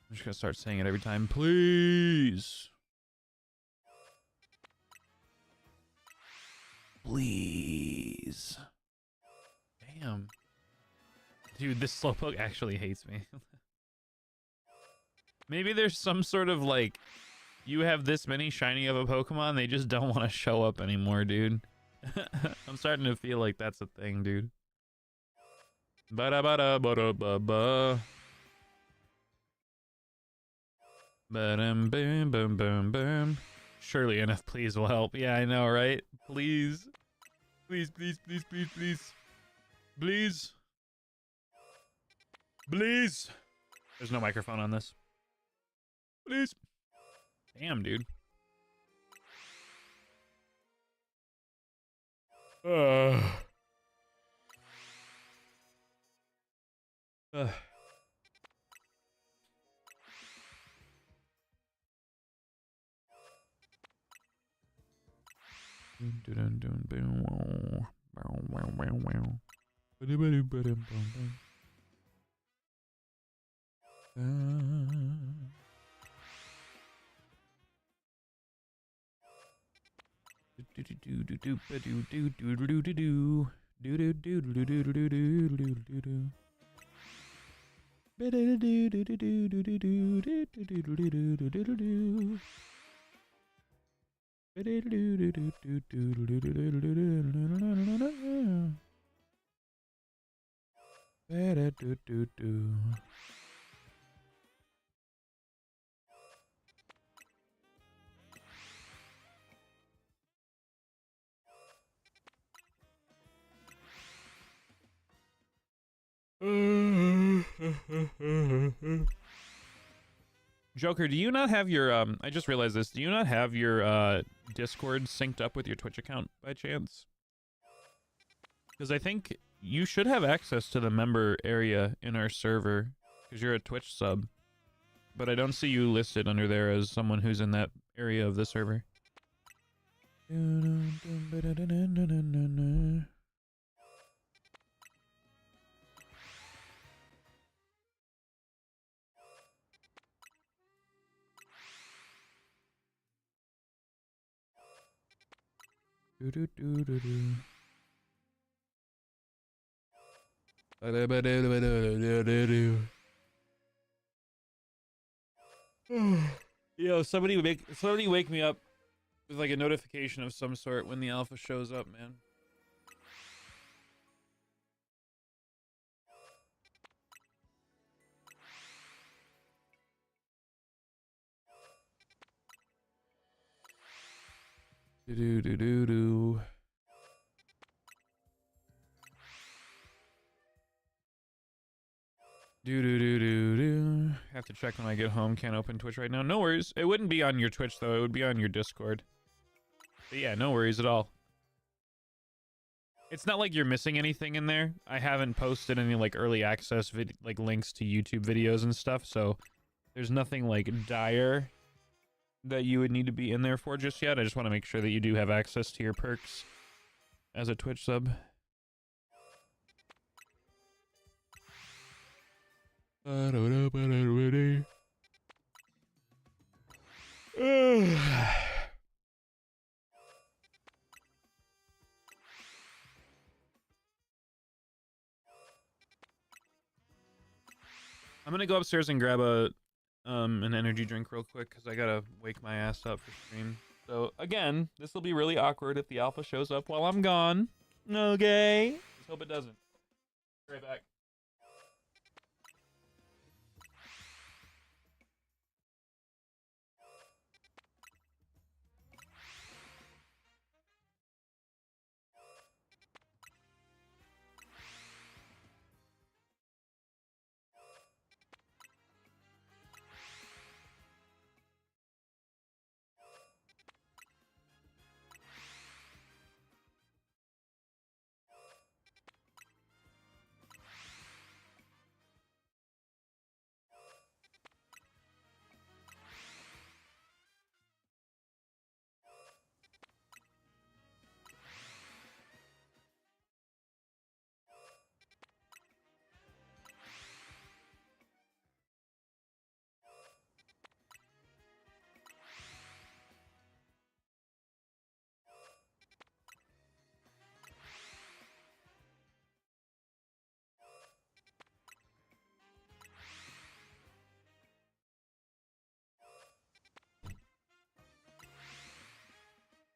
I'm just gonna start saying it every time. Please. Please. Damn. Dude, this Slowpoke actually hates me. Maybe there's some sort of like, you have this many shiny of a Pokemon, they just don't want to show up anymore, dude. I'm starting to feel like that's a thing, dude. Ba-da-ba-da-ba-da-ba-ba. Ba-dum, boom, boom, boom, boom. Surely NF please will help. Yeah, I know, right? Please. Please, please, please, please, please. Please. Please. There's no microphone on this. Please. Damn, dude. Uh. Joker, do you not have your I just realized this. Do you not have your Discord synced up with your Twitch account by chance? Because I think you should have access to the member area in our server because you're a Twitch sub. but I don't see you listed under there as someone who's in that area of the server. Yo, somebody wake me up with like a notification of some sort when the alpha shows up, man. Do do do do. Do do do do do. Have to check when I get home. Can't open Twitch right now. No worries. It wouldn't be on your Twitch though. It would be on your Discord. But yeah, no worries at all. It's not like you're missing anything in there. I haven't posted any like early access like links to YouTube videos and stuff, so there's nothing like dire that you would need to be in there for just yet. I just want to make sure that you do have access to your perks as a Twitch sub. I'm gonna go upstairs and grab an energy drink real quick because I gotta wake my ass up for stream. So again, this will be really awkward if the alpha shows up while I'm gone. Okay. Let's hope it doesn't. Be right back.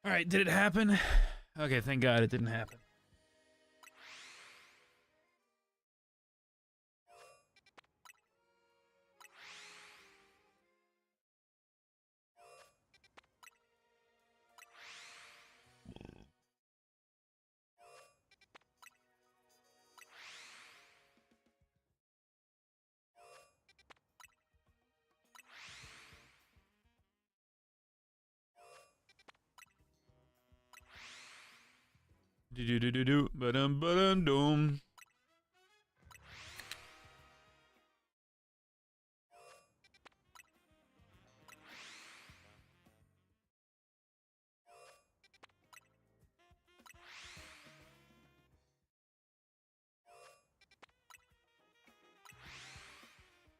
All right, did it happen? Okay, thank God it didn't happen. Do do do do do ba-dum ba-dum dum.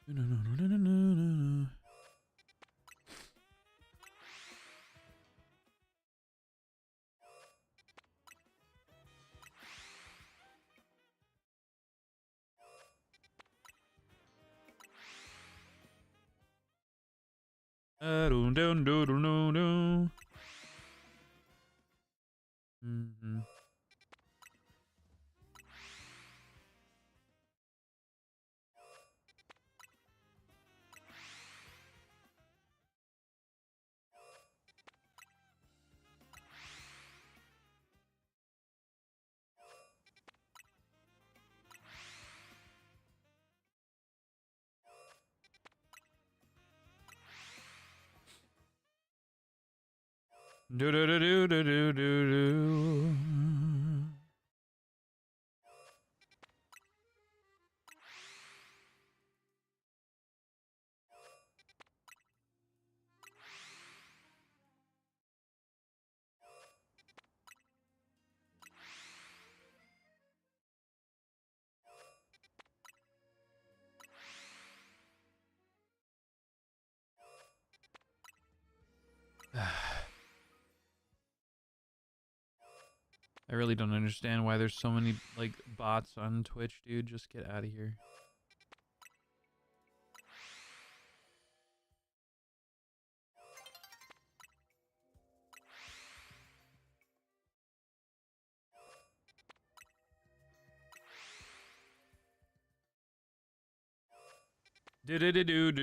No no no no no no no. Dun dun dun dun dun dun. Mm-hmm. Do do do do do do do do. I really don't understand why there's so many, like, bots on Twitch, dude. Just get out of here. Do. Do.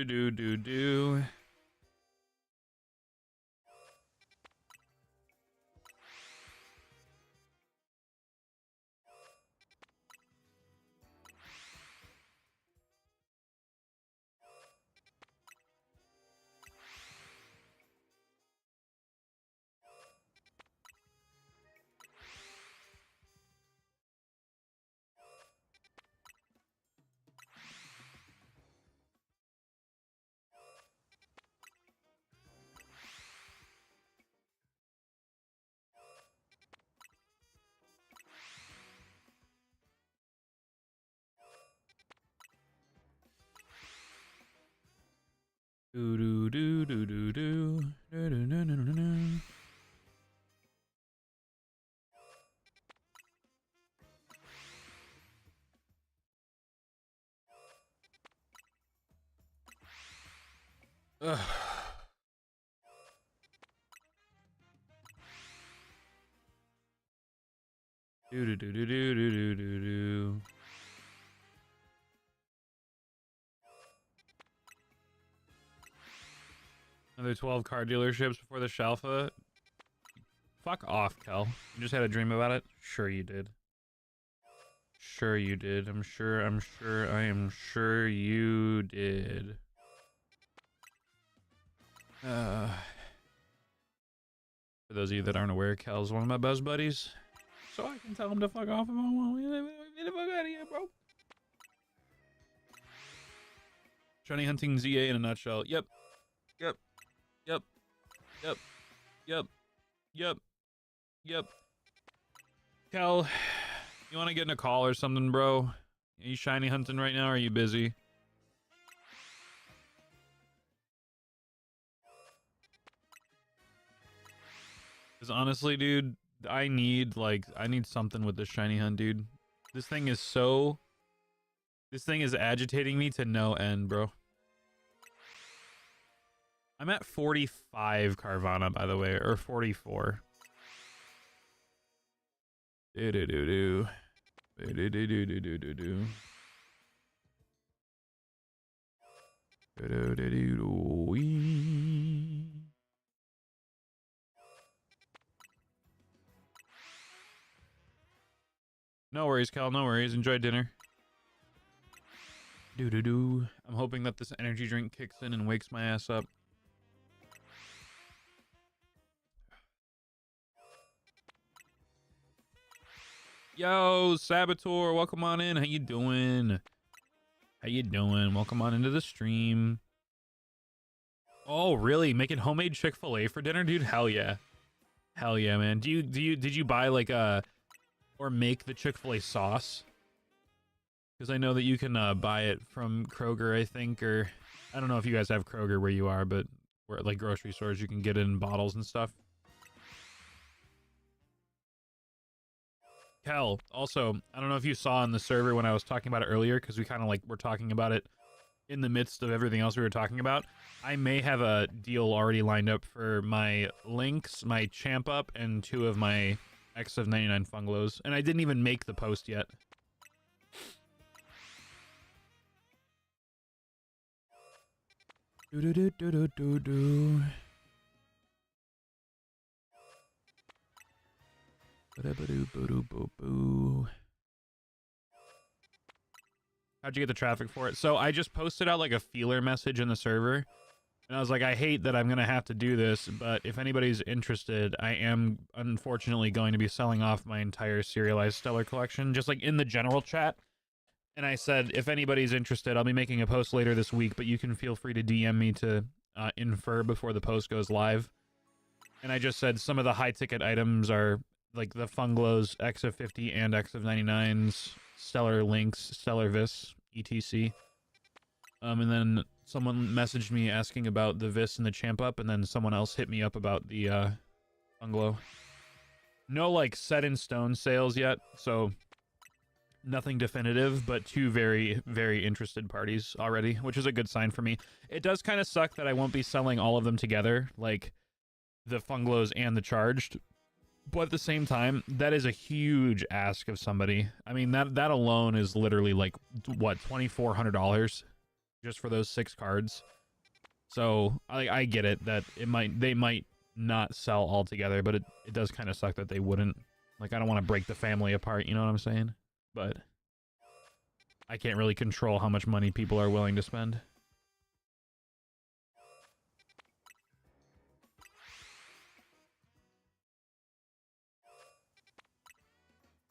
Ugh. Do. Another 12 car dealerships before the Shalfa. Fuck off, Kel. You just had a dream about it? Sure you did. Sure you did. I am sure you did. For those of you that aren't aware, Kel's one of my best buddies. So I can tell him to fuck off if I want. Get the fuck out of here, bro. Shiny hunting ZA in a nutshell. Yep. Kel, you want to get in a call or something, bro? Are you shiny hunting right now, or are you busy? Because honestly, dude, I need something with this shiny hunt, dude. This thing is agitating me to no end, bro. I'm at 45 Carvana, by the way, or 44. Do. No worries, Cal. No worries. Enjoy dinner. I'm hoping that this energy drink kicks in and wakes my ass up. Yo, Saboteur, welcome on in. How you doing? Welcome on into the stream. Oh, really? Making homemade Chick-fil-A for dinner, dude? Hell yeah. Hell yeah, man. Did you buy like or make the Chick-fil-A sauce? Because I know that you can buy it from Kroger, I think, or I don't know if you guys have Kroger where you are, but where like grocery stores you can get it in bottles and stuff. Kel, also, I don't know if you saw on the server when I was talking about it earlier, because we kind of like were talking about it in the midst of everything else we were talking about. I may have a deal already lined up for my Lynx, my Champ Up, and 2 of my X of 99 Funglos, and I didn't even make the post yet. Do. How'd you get the traffic for it? So I just posted out like a feeler message in the server, and I was like, I hate that I'm gonna have to do this, but if anybody's interested, I am unfortunately going to be selling off my entire serialized Stellar collection, just like in the general chat. And I said, if anybody's interested, I'll be making a post later this week, but you can feel free to DM me to infer before the post goes live. And I just said some of the high ticket items are like the Funglos, X of 50 and X of 99s, Stellar Lynx, Stellar Vis, etc. And then someone messaged me asking about the Vis and the Champ Up, and then someone else hit me up about the Funglo. No, like, set in stone sales yet, so nothing definitive, but two very, very interested parties already, which is a good sign for me. It does kind of suck that I won't be selling all of them together, like the Funglos and the Charged, but at the same time, that is a huge ask of somebody. I mean, that alone is literally like, what, $2,400 just for those 6 cards. So I get it that they might not sell all together, but it does kind of suck that they wouldn't. Like, I don't want to break the family apart, you know what I'm saying? But I can't really control how much money people are willing to spend.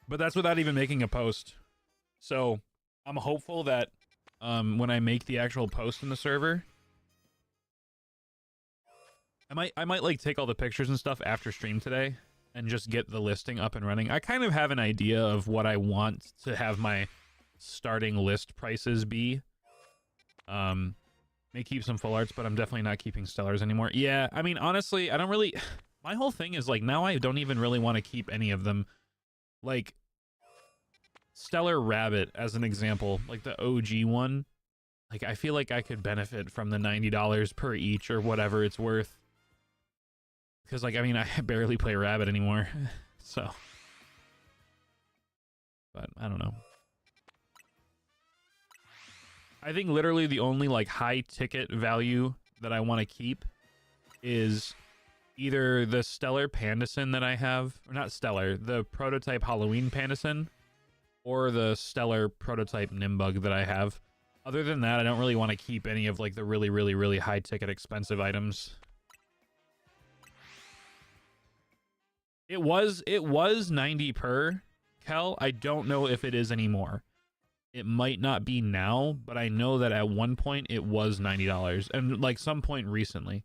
But that's without even making a post. So I'm hopeful that when I make the actual post in the server, I might like take all the pictures and stuff after stream today and just get the listing up and running. I kind of have an idea of what I want to have my starting list prices be. May keep some full arts, but I'm definitely not keeping stellars anymore. Yeah, I mean, honestly, I don't really... My whole thing is, like, now I don't even really want to keep any of them. Like, Stellar Rabbit, as an example, like the OG one, like, I feel like I could benefit from the $90 per each or whatever it's worth. Because, like, I mean, I barely play Rabbit anymore, so... But, I don't know. I think literally the only, like, high-ticket value that I want to keep is either the Stellar Pandasin that I have, or not Stellar, the Prototype Halloween Pandasin, or the Stellar Prototype Nimbug that I have. Other than that, I don't really want to keep any of, like, the really, really, really high-ticket expensive items. It was 90 per, Kel. I don't know if it is anymore. It might not be now, but I know that at one point it was $90, and like some point recently.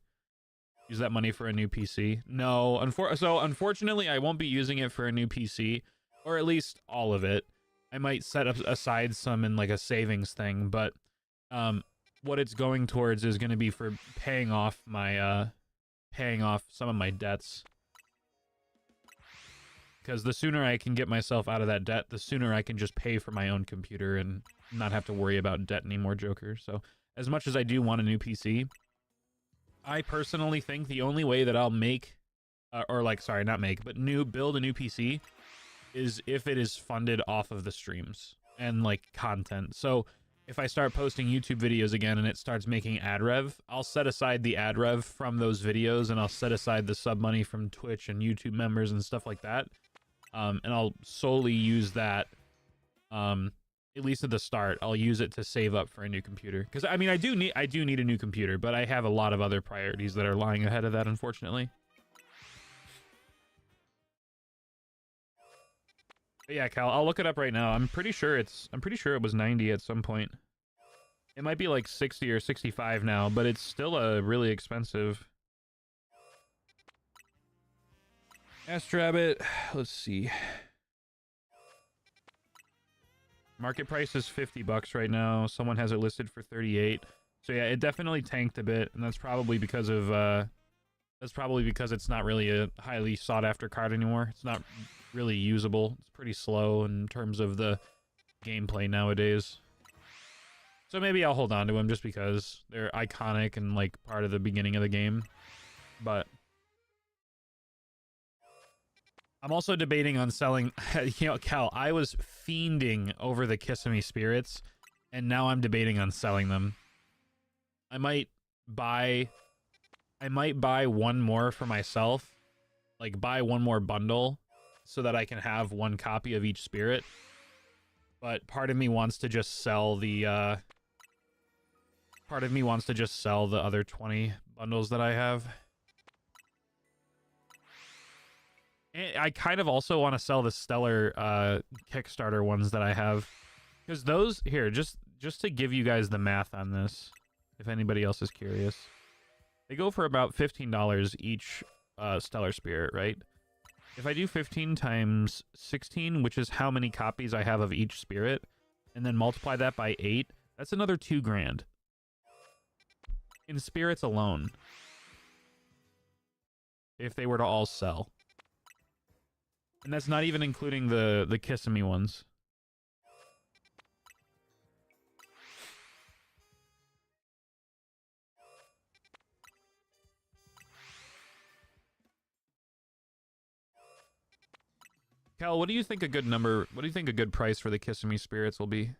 Use that money for a new PC? No, so unfortunately I won't be using it for a new PC, or at least all of it. I might set up aside some in like a savings thing, but what it's going towards is going to be for paying off my paying off some of my debts. Because the sooner I can get myself out of that debt, the sooner I can just pay for my own computer and not have to worry about debt anymore, Joker. So, as much as I do want a new PC, I personally think the only way that I'll make, build a new PC is if it is funded off of the streams and, like, content. So, if I start posting YouTube videos again and it starts making ad rev, I'll set aside the ad rev from those videos and I'll set aside the sub money from Twitch and YouTube members and stuff like that. And I'll solely use that, at least at the start, I'll use it to save up for a new computer. Because, I mean, I do need a new computer, but I have a lot of other priorities that are lying ahead of that, unfortunately. But yeah, Cal, I'll look it up right now. I'm pretty sure it was 90 at some point. It might be like 60 or 65 now, but it's still a really expensive... Astrabbit, let's see. Market price is $50 right now. Someone has it listed for 38. So yeah, it definitely tanked a bit, and that's probably because of it's not really a highly sought after card anymore. It's not really usable. It's pretty slow in terms of the gameplay nowadays. So maybe I'll hold on to them just because they're iconic and like part of the beginning of the game. But I'm also debating on selling, you know, Cal, I was fiending over the Kissimmee Spirits, and now I'm debating on selling them. I might buy one more for myself, like buy one more bundle, so that I can have one copy of each spirit. But part of me wants to just sell the, other 20 bundles that I have. I kind of also want to sell the Stellar Kickstarter ones that I have. Because those... Here, just to give you guys the math on this, if anybody else is curious. They go for about $15 each Stellar Spirit, right? If I do 15 times 16, which is how many copies I have of each spirit, and then multiply that by 8, that's another $2 grand. In spirits alone. If they were to all sell. And that's not even including the Kissimmee ones. Cal, what do you think a good number, what do you think a good price for the Kissimmee spirits will be?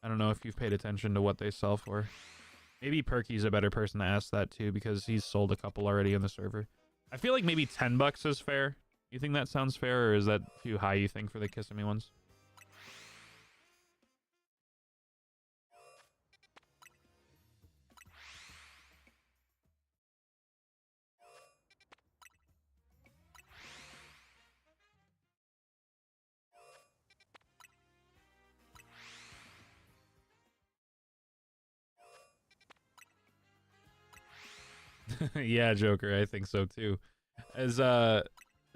I don't know if you've paid attention to what they sell for. Maybe Perky's a better person to ask that too, because he's sold a couple already on the server. I feel like maybe $10 is fair. You think that sounds fair, or is that too high, you think, for the Kissimmee ones? Yeah, Joker, I think so too. As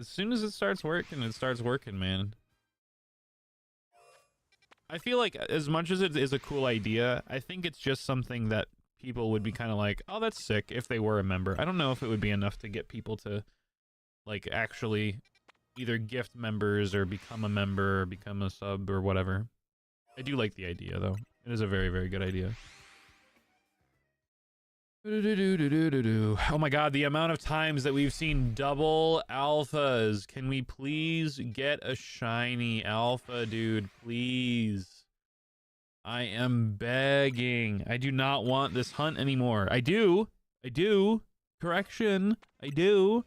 soon as it starts working, man. I feel like as much as it is a cool idea, I think it's just something that people would be kind of like, oh, that's sick, if they were a member. I don't know if it would be enough to get people to, like, actually either gift members or become a member or become a sub or whatever. I do like the idea, though. It is a very, very good idea. Oh my god, the amount of times that we've seen double alphas. Can we please get a shiny alpha, dude? Please. I am begging. I do not want this hunt anymore. I do. Correction. I do.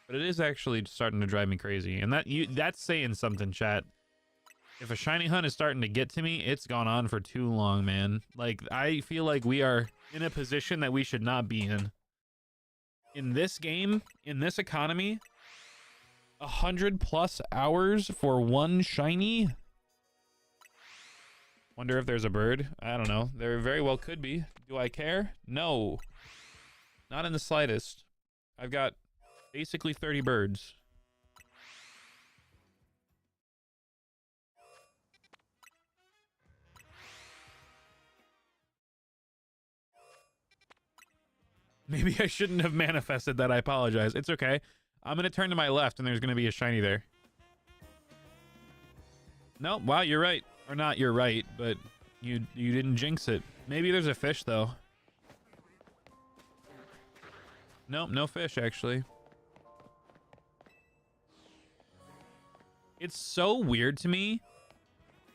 But it is actually starting to drive me crazy. And that's saying something, chat. If a shiny hunt is starting to get to me, it's gone on for too long, man. Like, I feel like we are in a position that we should not be in. In this game, in this economy, 100+ hours for one shiny? Wonder if there's a bird. I don't know. There very well could be. Do I care? No. Not in the slightest. I've got basically 30 birds. Maybe I shouldn't have manifested that. I apologize. It's okay. I'm going to turn to my left and there's going to be a shiny there. No, wow, you're right. Or not, you're right, but you didn't jinx it. Maybe there's a fish, though. Nope, no fish, actually. It's so weird to me.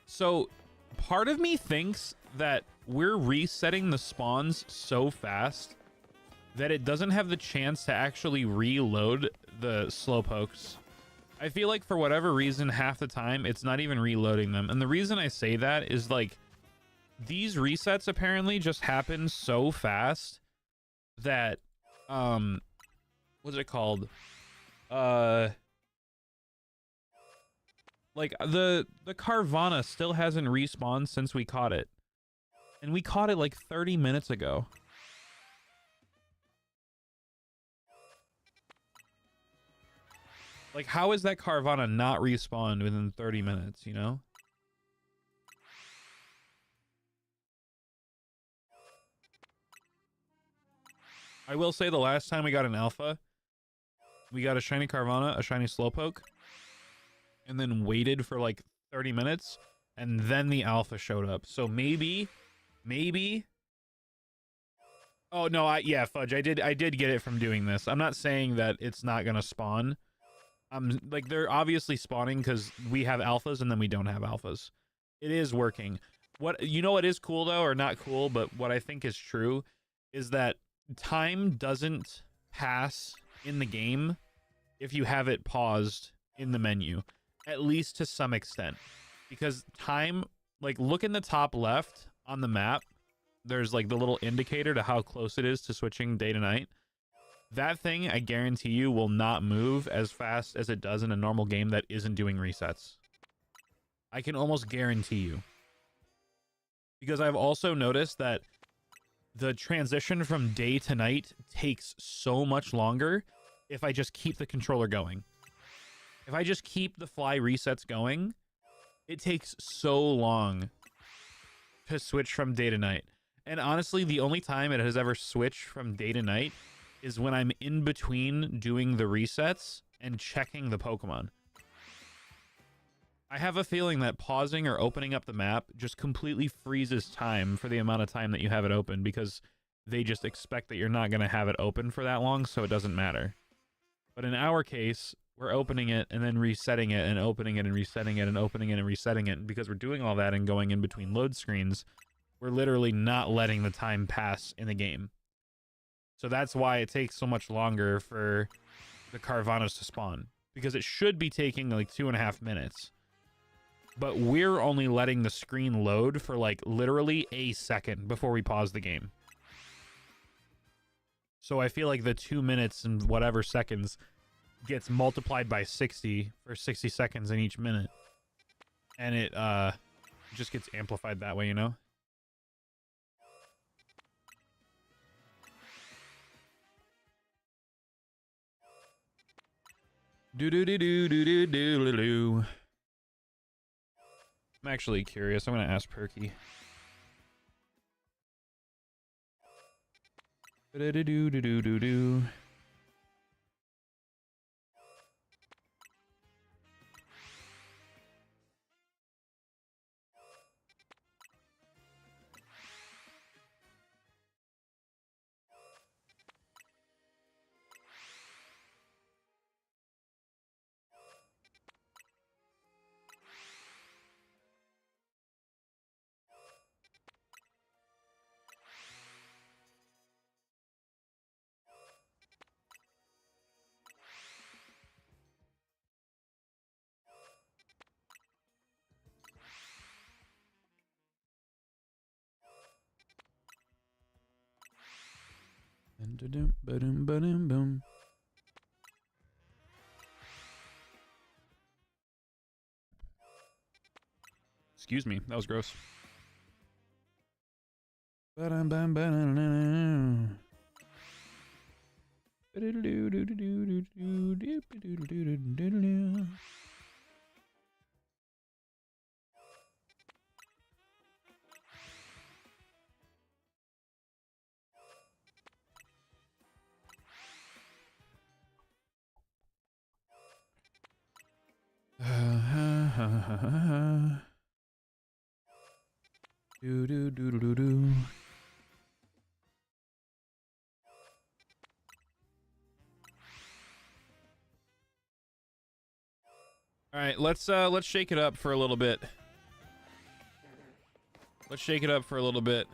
So, part of me thinks that we're resetting the spawns so fast that it doesn't have the chance to actually reload the Slowpokes. I feel like for whatever reason, half the time, it's not even reloading them. And the reason I say that is, like, these resets apparently just happen so fast that, what's it called? Like, the Carvana still hasn't respawned since we caught it. And we caught it, like, 30 minutes ago. Like, how is that Carvana not respawned within 30 minutes, you know? I will say the last time we got an alpha, we got a shiny Carvana, a shiny Slowpoke, and then waited for like 30 minutes, and then the alpha showed up. So maybe... Oh, no, yeah, Fudge, I did get it from doing this. I'm not saying that it's not gonna spawn. Like, they're obviously spawning because we have alphas and then we don't have alphas. It is working. What, you know what is cool, though, or not cool, but what I think is true, is that time doesn't pass in the game if you have it paused in the menu, at least to some extent. Because time, like, look in the top left on the map, there's, like, the little indicator to how close it is to switching day to night. That thing, I guarantee you, will not move as fast as it does in a normal game that isn't doing resets. I can almost guarantee you. Because I've also noticed that the transition from day to night takes so much longer if I just keep the controller going. If I just keep the fly resets going, it takes so long to switch from day to night. And honestly, the only time it has ever switched from day to night is when I'm in between doing the resets and checking the Pokemon. I have a feeling that pausing or opening up the map just completely freezes time for the amount of time that you have it open, because they just expect that you're not going to have it open for that long, so it doesn't matter. But in our case, we're opening it and then resetting it and opening it and resetting it and opening it and resetting it. And because we're doing all that and going in between load screens, we're literally not letting the time pass in the game. So that's why it takes so much longer for the Carvanas to spawn, because it should be taking like 2.5 minutes. But we're only letting the screen load for like literally a second before we pause the game. So I feel like the 2 minutes and whatever seconds gets multiplied by 60 for 60 seconds in each minute. And it just gets amplified that way, you know? Do-do-do-do-do-do-do-do. I'm actually curious. I'm going to ask Perky. Do-do-do-do-do-do. Boom. Excuse me, that was gross. All right, let's shake it up for a little bit. Let's shake it up for a little bit.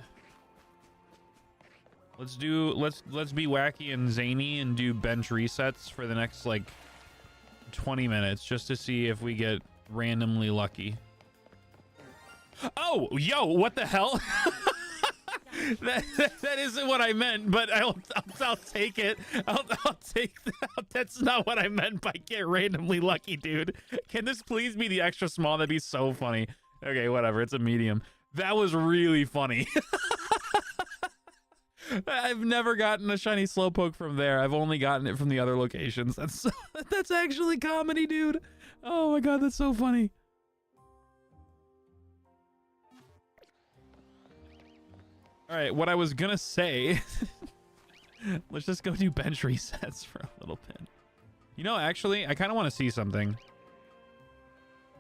Let's be wacky and zany and do bench resets for the next like 20 minutes just to see if we get randomly lucky. Oh, yo, what the hell? that isn't what I meant, but I'll take it. I'll take that. That's not what I meant by get randomly lucky, dude. Can this please be the extra small? That'd be so funny. Okay, whatever. It's a medium. That was really funny. I've never gotten a shiny Slowpoke from there. I've only gotten it from the other locations. That's actually comedy, dude. Oh my god, that's so funny. All right, what I was gonna say, let's just go do bench resets for a little bit. You know, actually, I kind of want to see something.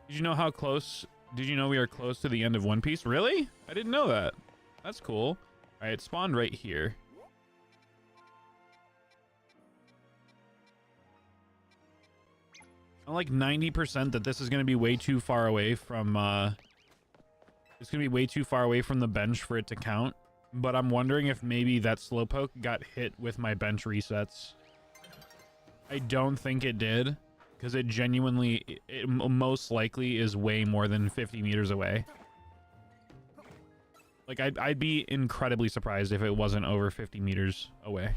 Did you know how close? Did you know we are close to the end of One Piece? Really? I didn't know that. That's cool. All right, it spawned right here. I'm like 90% that this is going to be way too far away from, it's going to be way too far away from the bench for it to count. But I'm wondering if maybe that Slowpoke got hit with my bench resets. I don't think it did, because it genuinely, it most likely is way more than 50 meters away. Like, I'd be incredibly surprised if it wasn't over 50 meters away.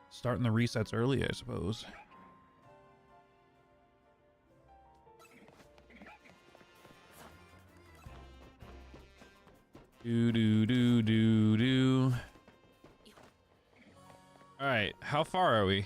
Starting the resets early, I suppose. Do. All right, how far are we?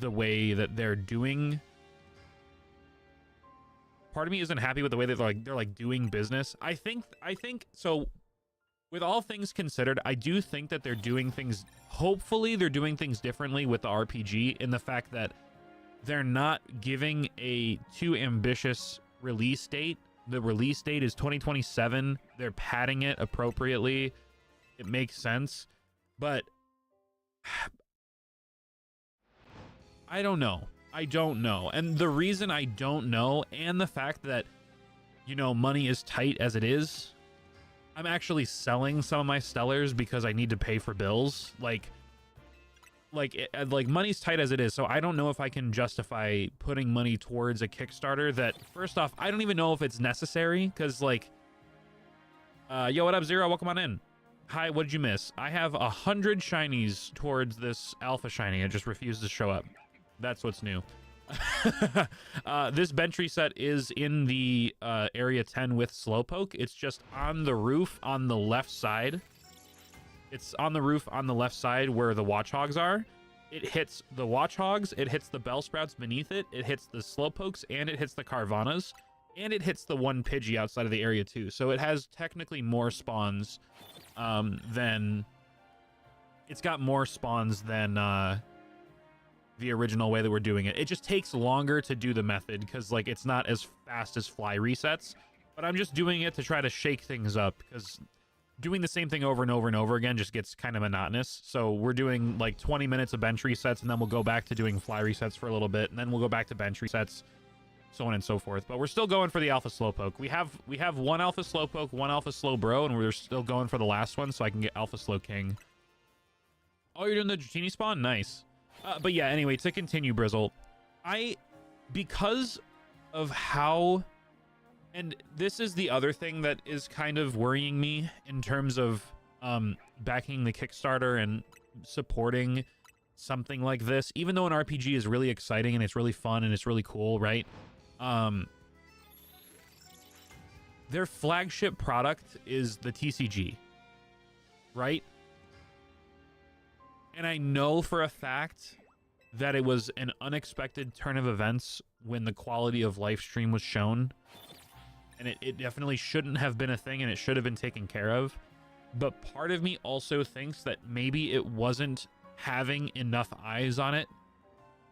the way that they're doing. Part of me isn't happy with the way that they're like doing business. I think so. With all things considered, I do think that they're doing things. Hopefully, they're doing things differently with the RPG in the fact that they're not giving a too ambitious release date. The release date is 2027. They're padding it appropriately. It makes sense, but I don't know. I don't know. And the reason I don't know, and the fact that, you know, money is tight as it is, I'm actually selling some of my stellars because I need to pay for bills. Like money's tight as it is, so I don't know if I can justify putting money towards a Kickstarter that, first off, I don't even know if it's necessary, because, like, yo, what up, Zero? Welcome on in. Hi, what did you miss? I have 100 shinies towards this alpha shiny. It just refused to show up. That's what's new. This bench reset is in the area 10 with Slowpoke. It's just on the roof on the left side. It's on the roof on the left side where the Watchhogs are. It hits the Watchhogs, it hits the Bellsprouts beneath it, it hits the Slowpokes, and it hits the Carvanas, and it hits the one Pidgey outside of the area too. So it has technically more spawns than... It's got more spawns than the original way that we're doing it. It just takes longer to do the method because, like, it's not as fast as fly resets. But I'm just doing it to try to shake things up because doing the same thing over and over and over again just gets kind of monotonous. So we're doing like 20 minutes of bench resets, and then we'll go back to doing fly resets for a little bit, and then we'll go back to bench resets, so on and so forth. But we're still going for the Alpha Slowpoke. We have one Alpha Slowpoke, one Alpha Slowbro, and we're still going for the last one so I can get Alpha Slowking. Oh, you're doing the Dratini spawn? Nice. But yeah, anyway, to continue, Brizzle, because of how... And this is the other thing that is kind of worrying me in terms of backing the Kickstarter and supporting something like this. Even though an RPG is really exciting and it's really fun and it's really cool, right? Their flagship product is the TCG, right? And I know for a fact that it was an unexpected turn of events when the quality of live stream was shown. And it definitely shouldn't have been a thing, and it should have been taken care of. But part of me also thinks that maybe it wasn't having enough eyes on it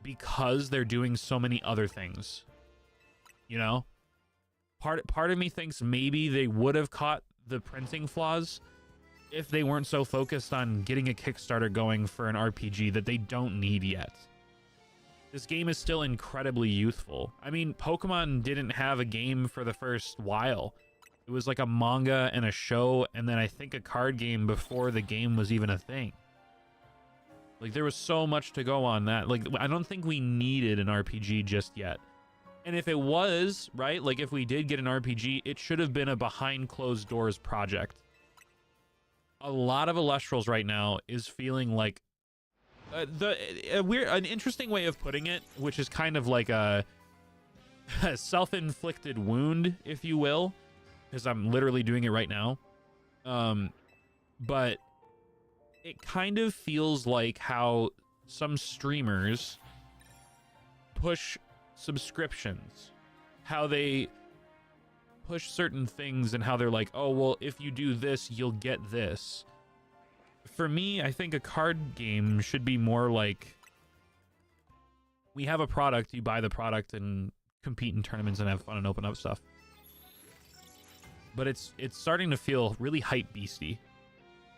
because they're doing so many other things. You know? Part of me thinks maybe they would have caught the printing flaws if they weren't so focused on getting a Kickstarter going for an RPG that they don't need yet. This game is still incredibly youthful. I mean, Pokemon didn't have a game for the first while. It was like a manga and a show, and then I think a card game before the game was even a thing. Like, there was so much to go on that. Like, I don't think we needed an RPG just yet. And if it was, right, like if we did get an RPG, it should have been a behind closed doors project. A lot of Illustrals right now is feeling like an interesting way of putting it, which is kind of like a self-inflicted wound, if you will, because I'm literally doing it right now. But it kind of feels like how some streamers push subscriptions, how they push certain things, and how they're like, oh, well, if you do this, you'll get this. For me, I think a card game should be more like, we have a product, you buy the product and compete in tournaments and have fun and open up stuff. But it's starting to feel really hype beasty,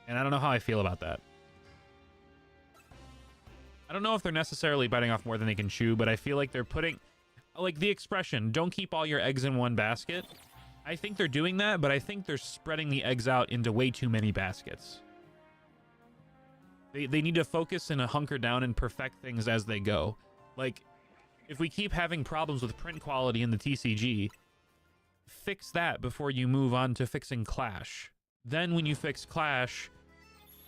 and I don't know how I feel about that. I don't know if they're necessarily biting off more than they can chew, but I feel like they're putting, like the expression, don't keep all your eggs in one basket. I think they're doing that, but I think they're spreading the eggs out into way too many baskets. They need to focus and hunker down and perfect things as they go. Like, if we keep having problems with print quality in the TCG, fix that before you move on to fixing Clash. Then when you fix Clash,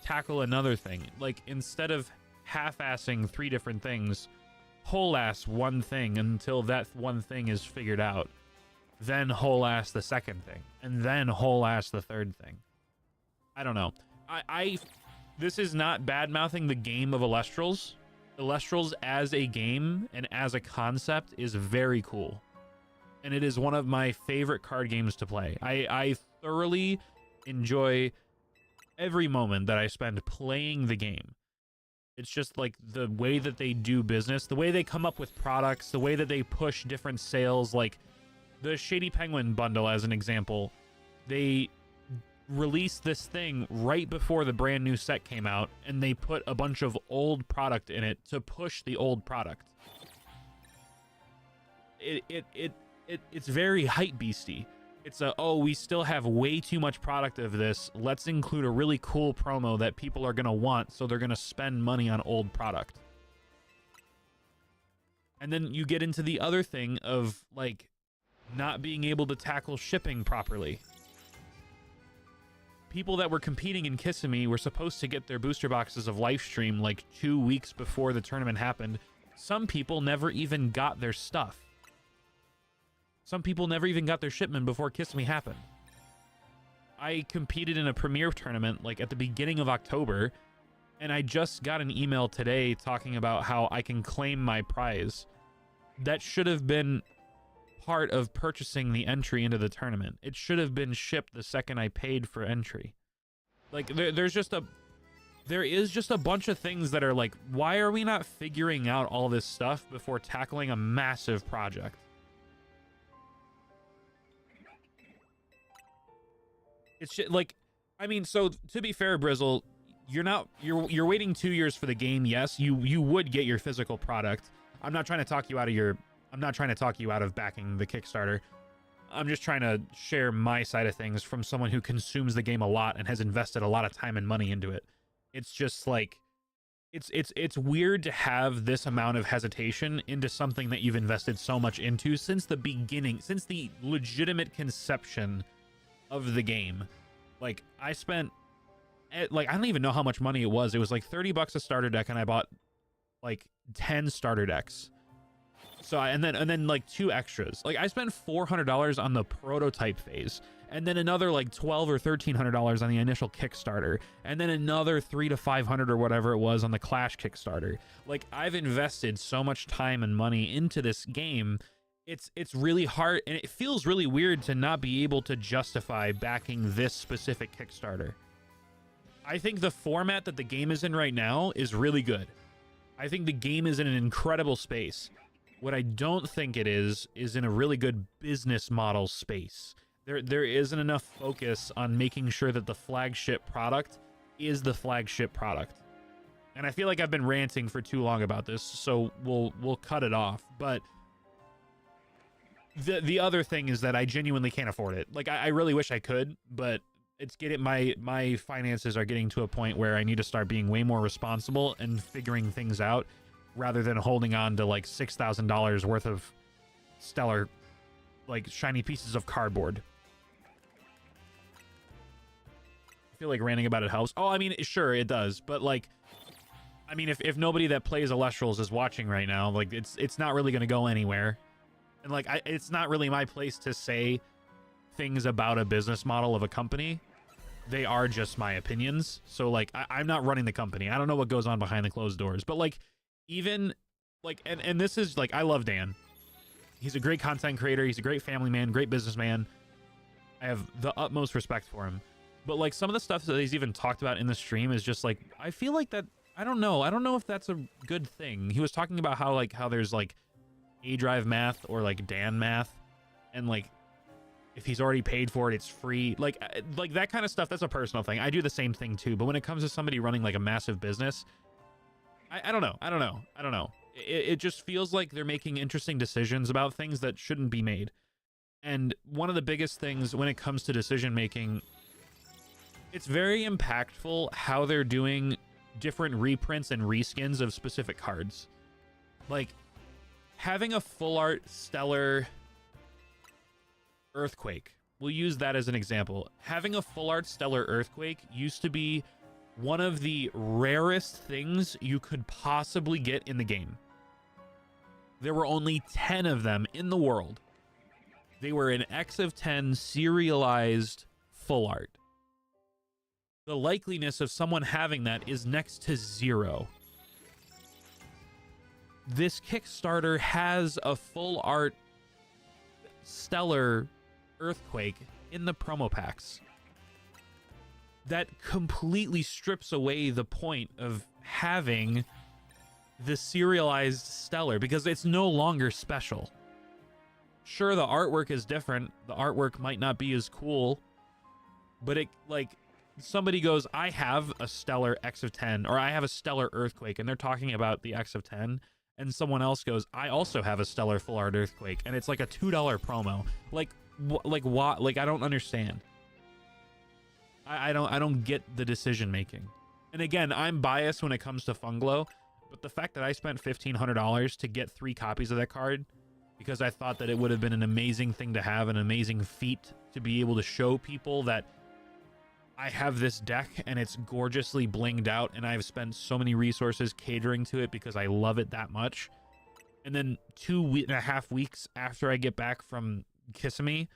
tackle another thing. Like, instead of half-assing 3 different things, whole-ass one thing until that one thing is figured out. Then whole-ass the second thing. And then whole-ass the third thing. I don't know. This is not bad-mouthing the game of Illustrals. Illustrals as a game and as a concept is very cool. And it is one of my favorite card games to play. I thoroughly enjoy every moment that I spend playing the game. It's just like the way that they do business, the way they come up with products, the way that they push different sales, like the Shady Penguin bundle as an example. They released this thing right before the brand new set came out, and they put a bunch of old product in it to push the old product. It's very hype beasty. It's a, oh, we still have way too much product of this, let's include a really cool promo that people are gonna want, so they're gonna spend money on old product. And then you get into the other thing of like not being able to tackle shipping properly. People that were competing in Kissimmee were supposed to get their booster boxes of Lifestream like 2 weeks before the tournament happened. Some people never even got their stuff. Some people never even got their shipment before Kissimmee happened. I competed in a Premier tournament like at the beginning of October, and I just got an email today talking about how I can claim my prize. That should have been part of purchasing the entry into the tournament. It should have been shipped the second I paid for entry. Like there is just a bunch of things that are like, why are we not figuring out all this stuff before tackling a massive project? It's just, like, I mean, so to be fair, Brizzle, you're waiting 2 years for the game. Yes, you would get your physical product. I'm not trying to talk you out of backing the Kickstarter. I'm just trying to share my side of things from someone who consumes the game a lot and has invested a lot of time and money into it. It's just like, it's weird to have this amount of hesitation into something that you've invested so much into since the beginning, since the legitimate conception of the game. Like, I spent, like, I don't even know how much money it was. It was like $30 a starter deck, and I bought like 10 starter decks. So and then like 2 extras. Like, I spent $400 on the prototype phase, and then another like $1,200 or $1,300 on the initial Kickstarter, and then another $300 to $500 or whatever it was on the Clash Kickstarter. Like, I've invested so much time and money into this game. It's really hard, and it feels really weird to not be able to justify backing this specific Kickstarter. I think the format that the game is in right now is really good. I think the game is in an incredible space. What I don't think it is in a really good business model space. There isn't enough focus on making sure that the flagship product is the flagship product. And I feel like I've been ranting for too long about this, so we'll cut it off. But the other thing is that I genuinely can't afford it. Like, I really wish I could, but it's getting, my finances are getting to a point where I need to start being way more responsible and figuring things out rather than holding on to like $6,000 worth of stellar, like, shiny pieces of cardboard. I feel like ranting about it helps. Oh, I mean, sure, it does, but like, I mean, if nobody that plays Illustrals is watching right now, like, it's not really going to go anywhere. And like, it's not really my place to say things about a business model of a company. They are just my opinions. So like, I'm not running the company. I don't know what goes on behind the closed doors, but like, even like, and this is like, I love Dan. He's a great content creator. He's a great family man, great businessman. I have the utmost respect for him. But like, some of the stuff that he's even talked about in the stream is just like, I feel like that, I don't know if that's a good thing. He was talking about how there's like A-Drive math or like Dan math, and like, if he's already paid for it, it's free. Like that kind of stuff, that's a personal thing. I do the same thing too. But when it comes to somebody running like a massive business, I don't know. It just feels like they're making interesting decisions about things that shouldn't be made. And one of the biggest things when it comes to decision making, it's very impactful how they're doing different reprints and reskins of specific cards. Like, having a full art stellar Earthquake, we'll use that as an example. Having a full art stellar Earthquake used to be one of the rarest things you could possibly get in the game. There were only 10 of them in the world. They were an X of 10 serialized full art. The likeliness of someone having that is next to 0. this Kickstarter has a full art stellar earthquake in the promo packs. That completely strips away the point of having the serialized stellar because it's no longer special. Sure, the artwork is different. The artwork might not be as cool, but it, like, somebody goes, I have a stellar X of 10, or I have a stellar earthquake, and they're talking about the X of 10, and someone else goes, I also have a stellar full art earthquake, and it's like a $2 promo. Like what? Like, I don't understand. I don't get the decision making. And again, I'm biased when it comes to Funglo, but the fact that I spent $1,500 to get 3 copies of that card because I thought that it would have been an amazing thing to have, an amazing feat to be able to show people that I have this deck and it's gorgeously blinged out and I've spent so many resources catering to it because I love it that much. And then 2.5 weeks after I get back from Kissimmee,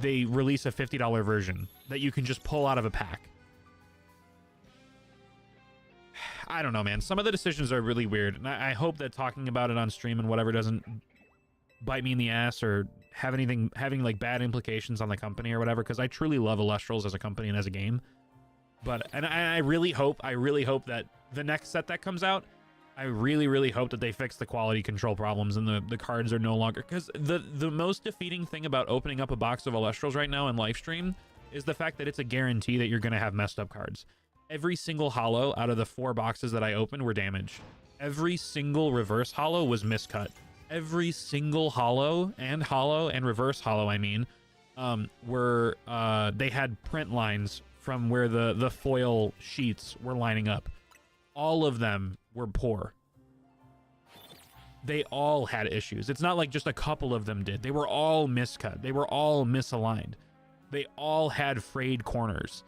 they release a $50 version that you can just pull out of a pack. I don't know, man. Some of the decisions are really weird, and I hope that talking about it on stream and whatever doesn't bite me in the ass or have anything having like bad implications on the company or whatever, because I truly love Illustrals as a company and as a game. But and I really hope that the next set that comes out, I really hope that they fix the quality control problems and the cards are no longer, because the most defeating thing about opening up a box of Illustrals right now in live stream is the fact that it's a guarantee that you're going to have messed up cards. Every single holo out of the 4 boxes that I opened were damaged. Every single reverse holo was miscut. Every single holo and reverse holo, I mean, were they had print lines from where the foil sheets were lining up. All of them were poor. They all had issues. It's not like just a couple of them did. They were all miscut. They were all misaligned. They all had frayed corners.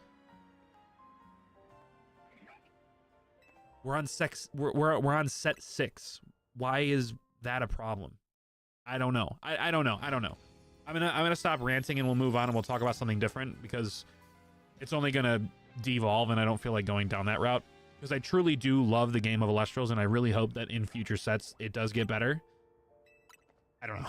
We're on set 6. Why is that a problem? I don't know. I don't know. I'm gonna stop ranting and we'll move on and we'll talk about something different because it's only gonna devolve and I don't feel like going down that route. Because I truly do love the game of Illustrals and I really hope that in future sets it does get better. I don't know.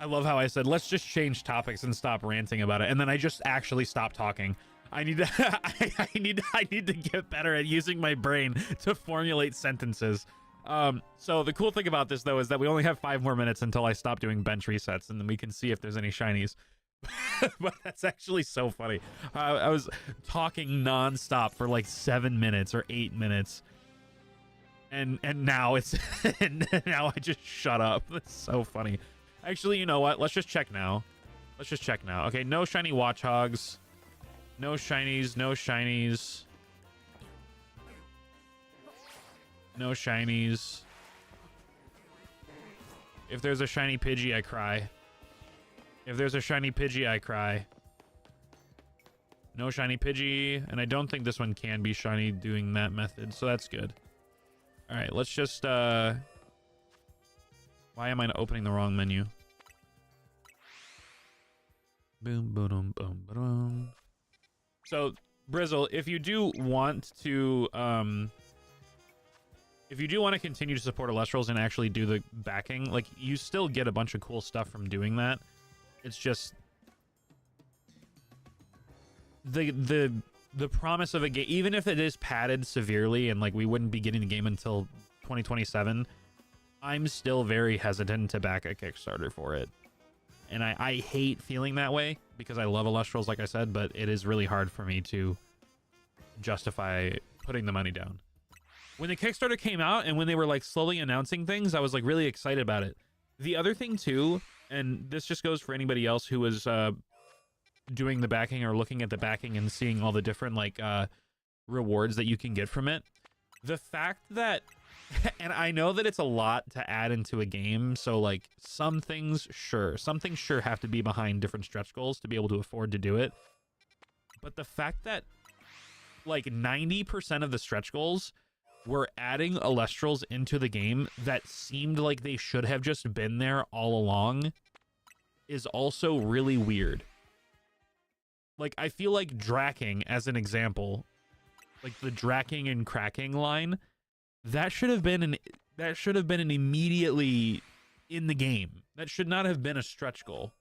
I love how I said, let's just change topics and stop ranting about it. And then I just actually stopped talking. I need to, I need to get better at using my brain to formulate sentences. So the cool thing about this though, is that we only have 5 more minutes until I stop doing bench resets and then we can see if there's any shinies. But that's actually so funny. I was talking nonstop for like 7 minutes or 8 minutes. And now it's, and now I just shut up. That's so funny. Actually, you know what? Let's just check now. Okay, no shiny Watchhogs. No shinies, no shinies. No shinies. If there's a shiny Pidgey, I cry. No shiny Pidgey, and I don't think this one can be shiny doing that method, so that's good. Alright, let's just, why am I opening the wrong menu? Boom, boom, boom, boom. So, Brizzle, if you do want to, if you do want to continue to support Elestrals and actually do the backing, like, you still get a bunch of cool stuff from doing that. It's just the promise of a game, even if it is padded severely and like we wouldn't be getting the game until 2027, I'm still very hesitant to back a Kickstarter for it. And I hate feeling that way because I love Elestrals, like I said, but it is really hard for me to justify putting the money down. When the Kickstarter came out and when they were like slowly announcing things, I was like really excited about it. The other thing too, and this just goes for anybody else who was doing the backing or looking at the backing and seeing all the different like rewards that you can get from it. The fact that, and I know that it's a lot to add into a game, so like some things sure have to be behind different stretch goals to be able to afford to do it. But the fact that like 90% of the stretch goals were adding Elestrals into the game that seemed like they should have just been there all along is also really weird. Like, I feel like Dracking, as an example, like the Dracking and Cracking line, that should have been an immediately in the game. That should not have been a stretch goal.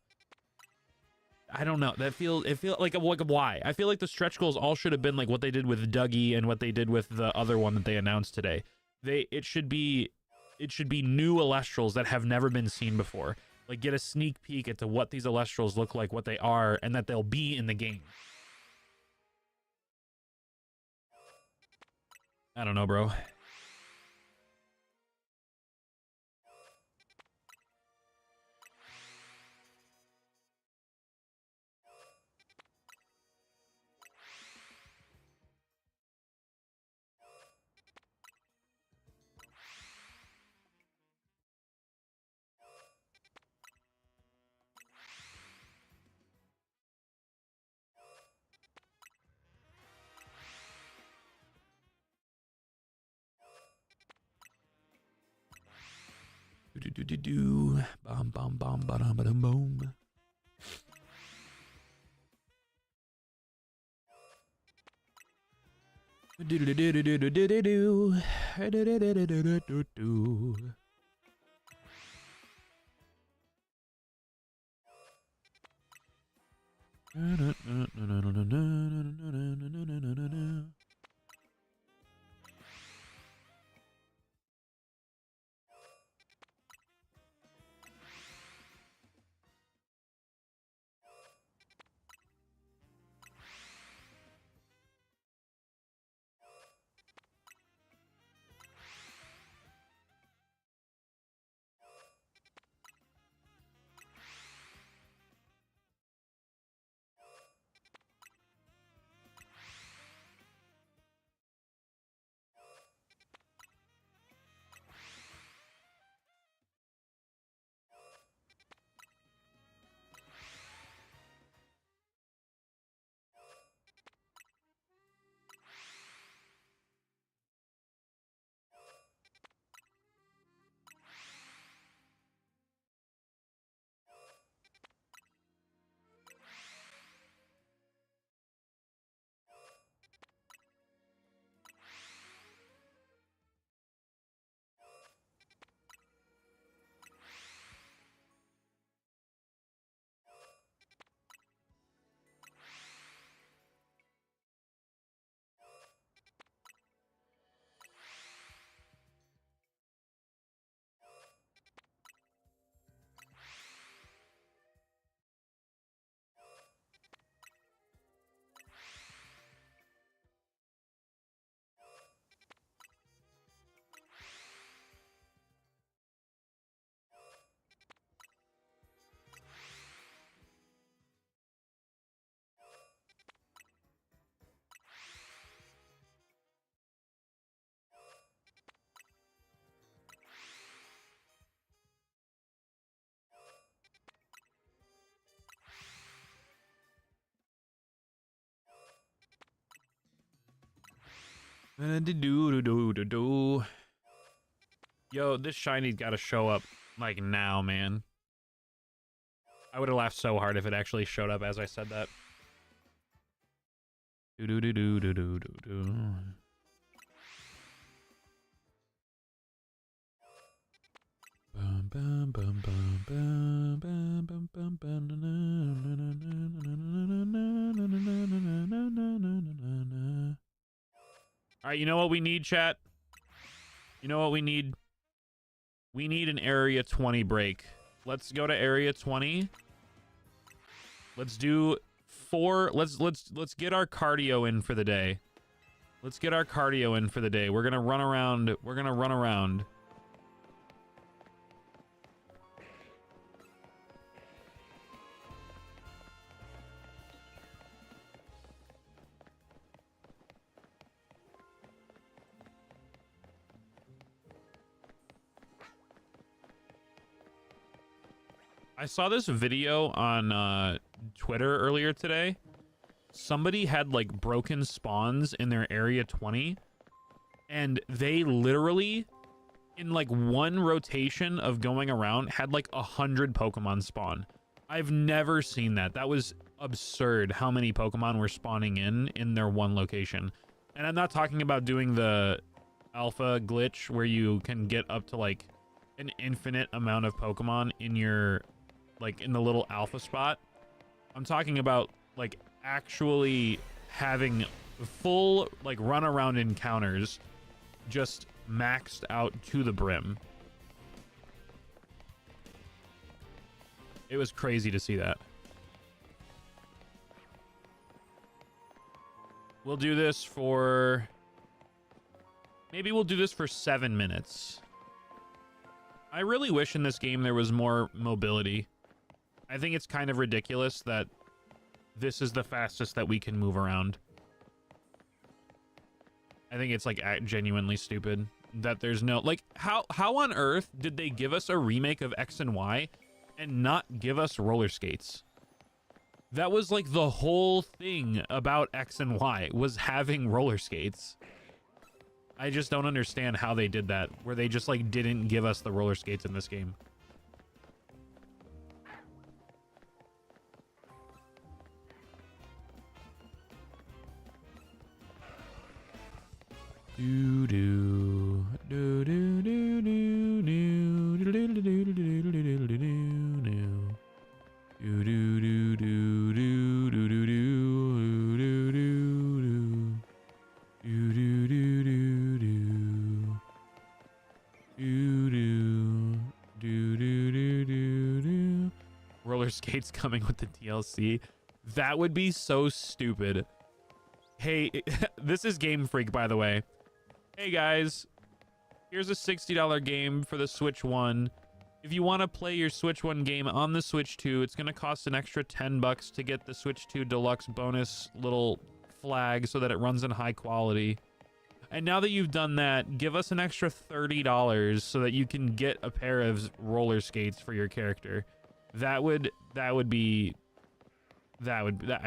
I don't know. It feels like why? I feel like the stretch goals all should have been like what they did with Dougie and what they did with the other one that they announced today. It should be new Elestrals that have never been seen before. Like, get a sneak peek into what these Elestrals look like, what they are, and that they'll be in the game. I don't know, bro. Do bum bum bum ba-dum ba-dum boom. Do do do do do do do do do do. Yo, this shiny got to show up like now, man. I would have laughed so hard if it actually showed up as I said that. All right, you know what we need, chat? You know what we need? We need an area 20 break. Let's go to area 20. Let's do 4. Let's get our cardio in for the day. Let's get our cardio in for the day. We're gonna run around. We're gonna run around. I saw this video on Twitter earlier today. Somebody had like broken spawns in their area 20, and they literally, in like one rotation of going around, had like 100 Pokemon spawn. I've never seen that. That was absurd how many Pokemon were spawning in their one location. And I'm not talking about doing the alpha glitch where you can get up to like an infinite amount of Pokemon in your, like in the little alpha spot. I'm talking about like actually having full like run around encounters just maxed out to the brim. It was crazy to see that. We'll do this for... Maybe we'll do this for 7 minutes. I really wish in this game there was more mobility. I think it's kind of ridiculous that this is the fastest that we can move around. I think it's like genuinely stupid that there's no... Like, how on earth did they give us a remake of X and Y and not give us roller skates? That was like the whole thing about X and Y, was having roller skates. I just don't understand how they did that, where they just like didn't give us the roller skates in this game. Do do do do do do do do do do do do do do do roller skates coming with the DLC. That would be so stupid. Hey, this is Game Freak, by the way. Hey guys, here's a $60 game for the Switch 1. If you want to play your Switch 1 game on the Switch 2, it's going to cost an extra $10 to get the Switch 2 Deluxe bonus little flag so that it runs in high quality. And now that you've done that, give us an extra $30 so that you can get a pair of roller skates for your character. I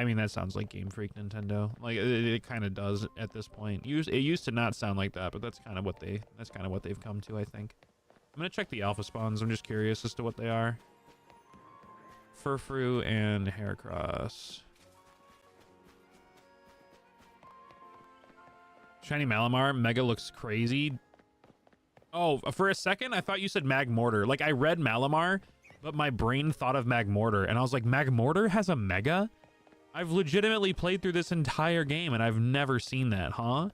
mean, that sounds like Game Freak Nintendo. Like it kind of does at this point. It used to not sound like that, but that's kind of what they've come to, I think. I'm gonna check the alpha spawns. I'm just curious as to what they are. Furfrou and Heracross. Shiny Malamar. Mega looks crazy. Oh, for a second, I thought you said Magmortar. Like, I read Malamar, but my brain thought of Magmortar, and I was like, Magmortar has a Mega? I've legitimately played through this entire game, and I've never seen that, huh?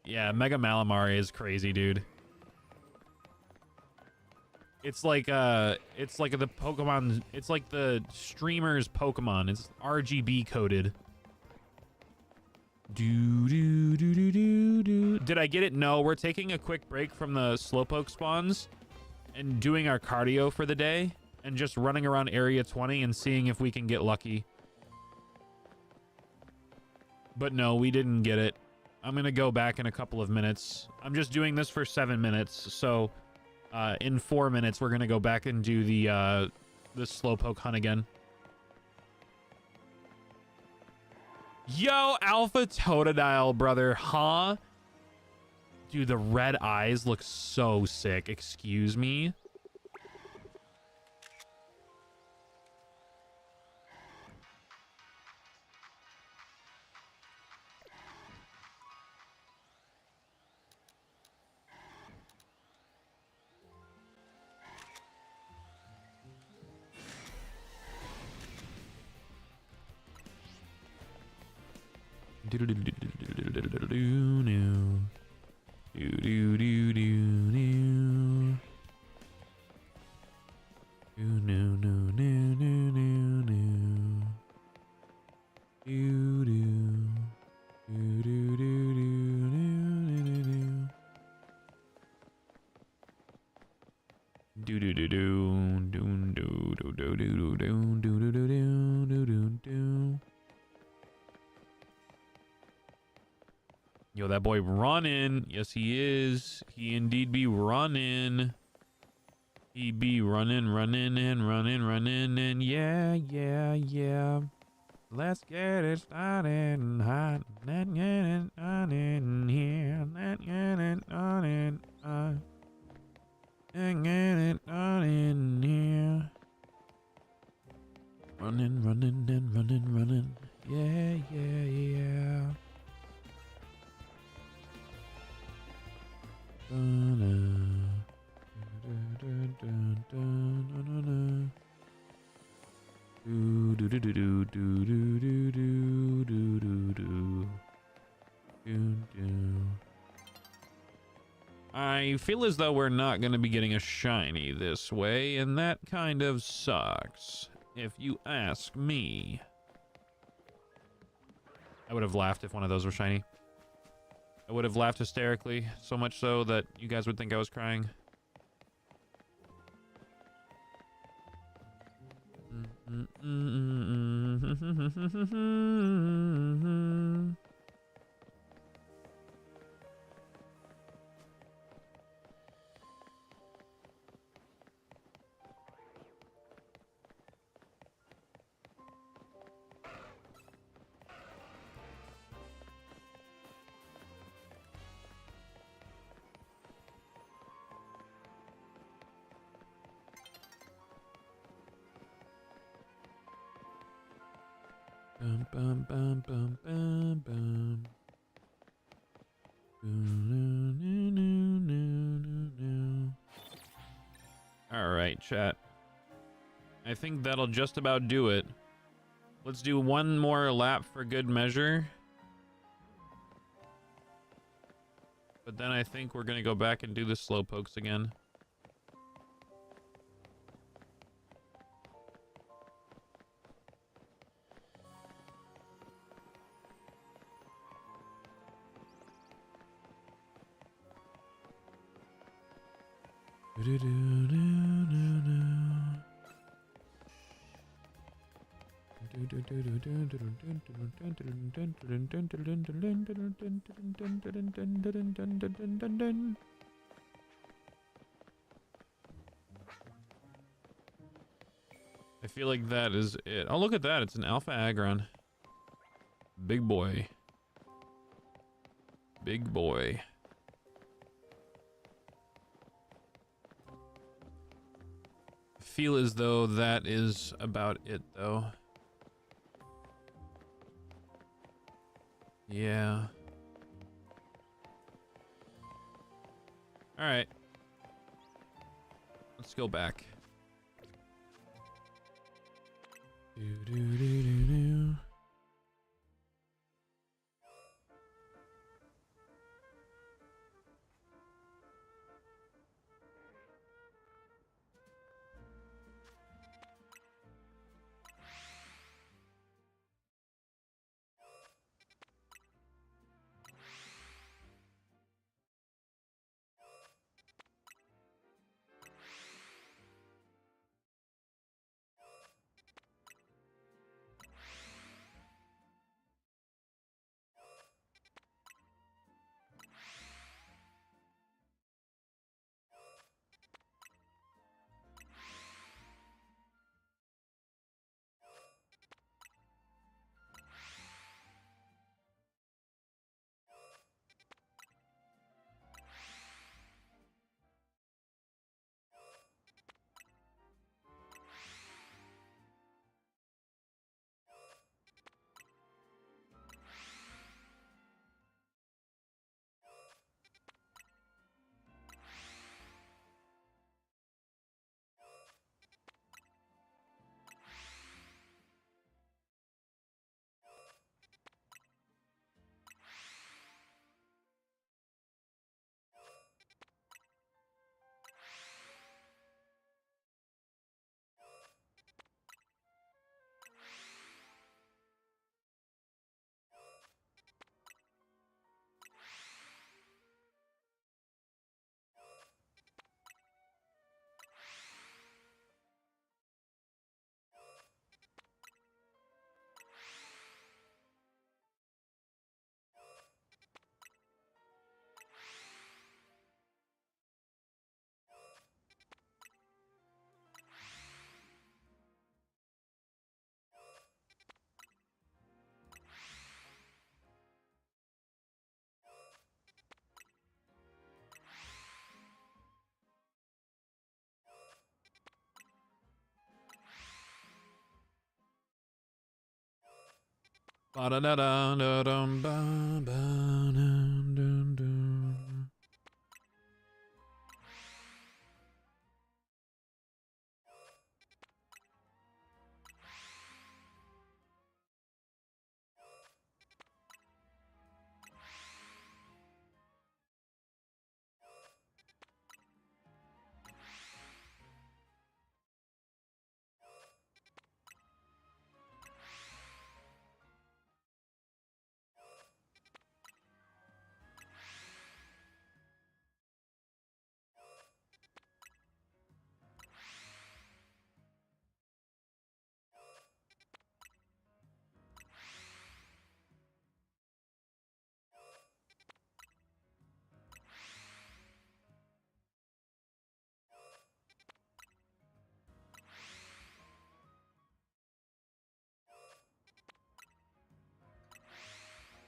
Yeah, Mega Malamar is crazy, dude. It's like the Pokemon, it's like the streamer's Pokemon. It's RGB coded. Did I get it? No, we're taking a quick break from the Slowpoke spawns and doing our cardio for the day and just running around area 20 and seeing if we can get lucky. But no, we didn't get it. I'm gonna go back in a couple of minutes. I'm just doing this for 7 minutes, so in 4 minutes we're gonna go back and do the Slowpoke hunt again. Yo, Alpha Totodile, brother, huh? Dude, the red eyes look so sick. Excuse me. Yo, that boy running. Yes, he is. He indeed be running. He be running, running, and yeah. Let's get it started. Hot. Let's get it started here. Let's get it started. Let's get it started here. Running. Yeah. I feel as though we're not going to be getting a shiny this way, and that kind of sucks, if you ask me. I would have laughed if one of those were shiny. I would have laughed hysterically, so much so that you guys would think I was crying. Alright, chat. I think that'll just about do it. Let's do one more lap for good measure. But then I think we're gonna go back and do the Slowpokes again. I feel like that is it. Oh, look at that. It's an Alpha Aggron. Big boy. Big boy. Feel as though that is about it, though. Yeah. All right. Let's go back.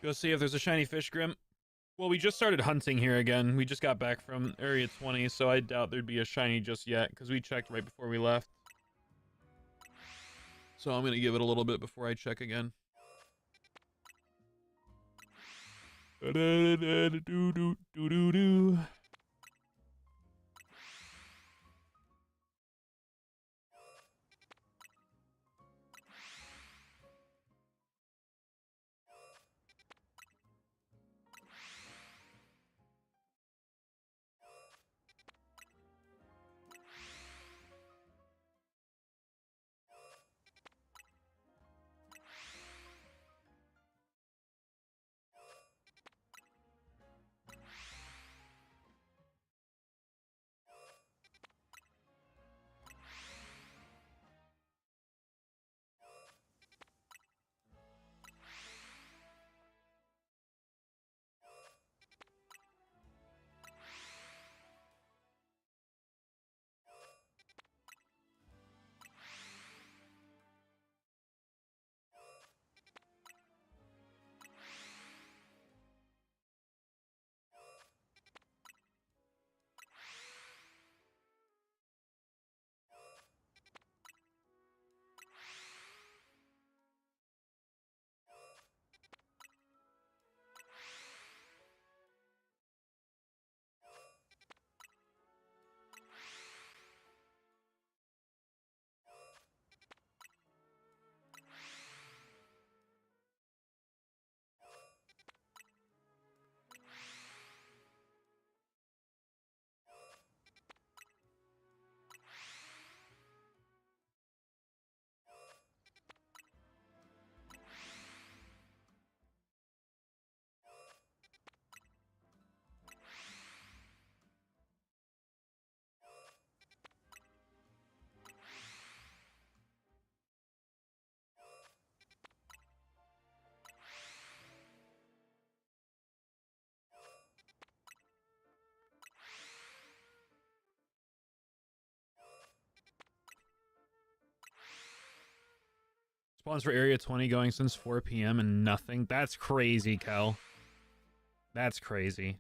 Go see if there's a shiny fish, Grim. Well, we just started hunting here again. We just got back from Area 20, so I doubt there'd be a shiny just yet, because we checked right before we left. So I'm going to give it a little bit before I check again. Spawns for Area 20 going since 4 p.m. and nothing. That's crazy, Kel. That's crazy.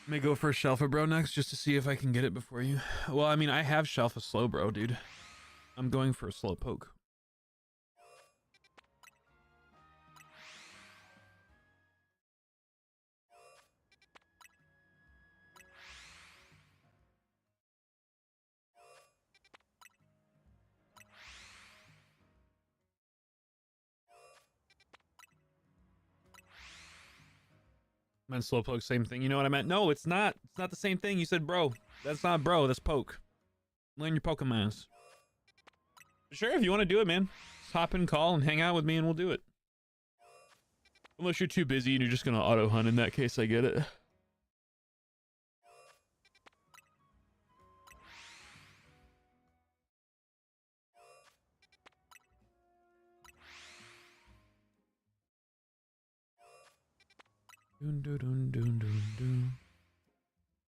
May go for a Shelfa Bro next just to see if I can get it before you. Well, I mean, I have Shelfa Slow Bro, dude. I'm going for a Slowpoke. I meant Slowpoke, same thing. You know what I meant? No, it's not. It's not the same thing. You said bro. That's not bro. That's poke. Learn your Pokemons. Sure, if you want to do it, man. Just hop in, call, and hang out with me, and we'll do it. Unless you're too busy and you're just gonna auto hunt. In that case, I get it. Dun, dun, dun, dun, dun, dun.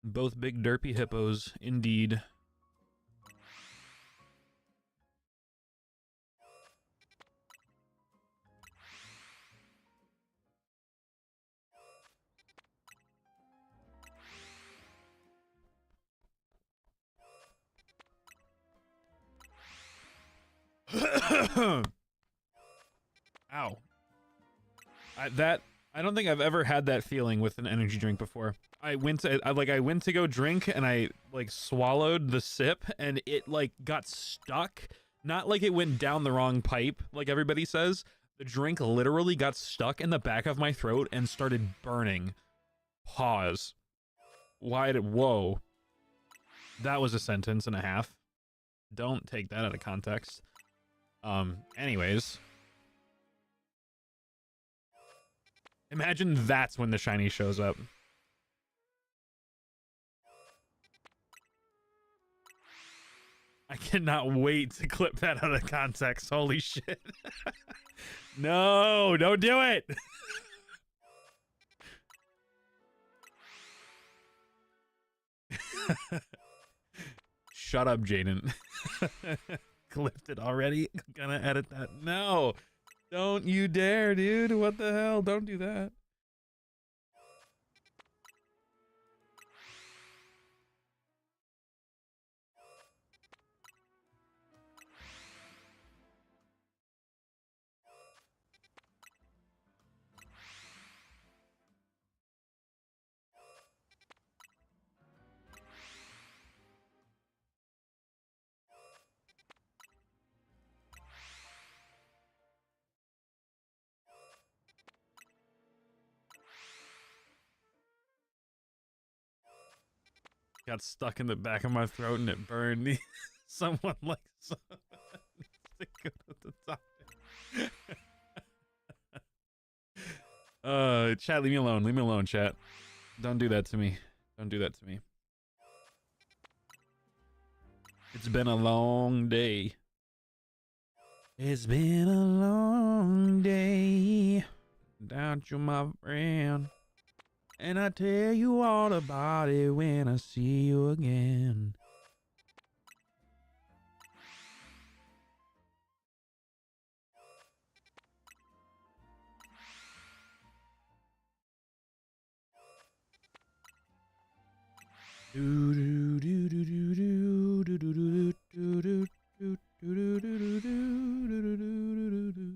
Both big derpy hippos, indeed. Ow. I don't think I've ever had that feeling with an energy drink before. I went to go drink and I like swallowed the sip and it like got stuck. Not like it went down the wrong pipe like everybody says. The drink literally got stuck in the back of my throat and started burning. Pause. Whoa. That was a sentence and a half. Don't take that out of context. Anyways. Imagine that's when the shiny shows up. I cannot wait to clip that out of context. Holy shit. No, don't do it. Shut up, Jaden. Clipped it already? Gonna edit that. No. Don't you dare, dude. What the hell? Don't do that. Got stuck in the back of my throat and it burned me. Someone like to go to the top. Chat, leave me alone. Leave me alone, chat. Don't do that to me. Don't do that to me. It's been a long day. It's been a long day without you, my friend. And I tell you all about it when I see you again. Do do do do do do do do do do do do do do do do do.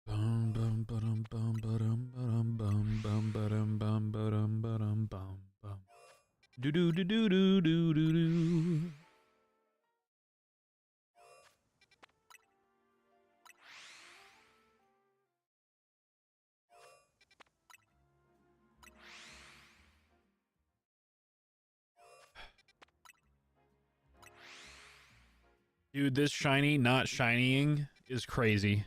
Bum bum bum bum bum bum bum bum bum bum bum bum bum. Do do do do do do do do. Dude, this shiny not shinying is crazy.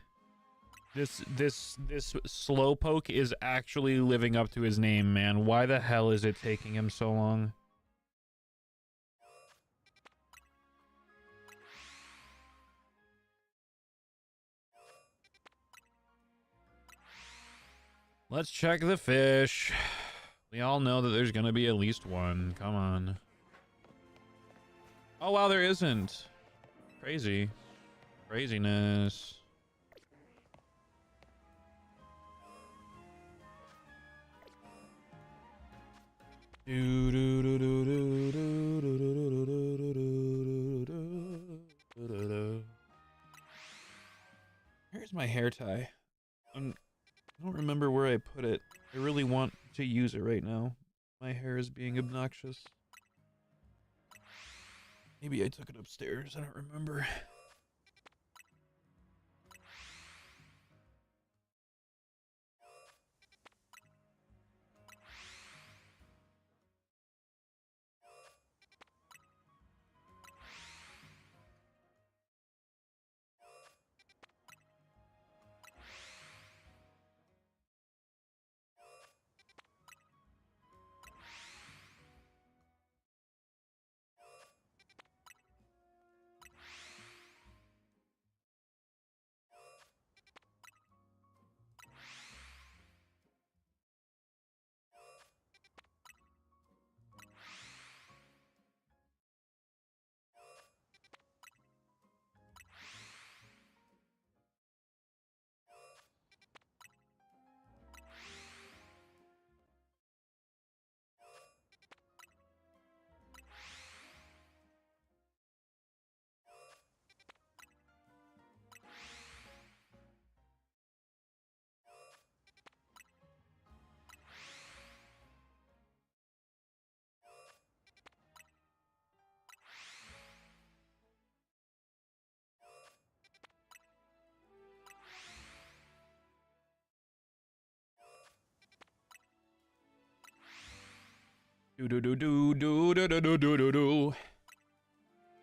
This Slowpoke is actually living up to his name, man. Why the hell is it taking him so long? Let's check the fish. We all know that there's gonna be at least one. Come on. Oh wow, there isn't. Crazy. Craziness. Here's my hair tie. I don't remember where I put it. I really want to use it right now. My hair is being obnoxious. Maybe I took it upstairs. I don't remember.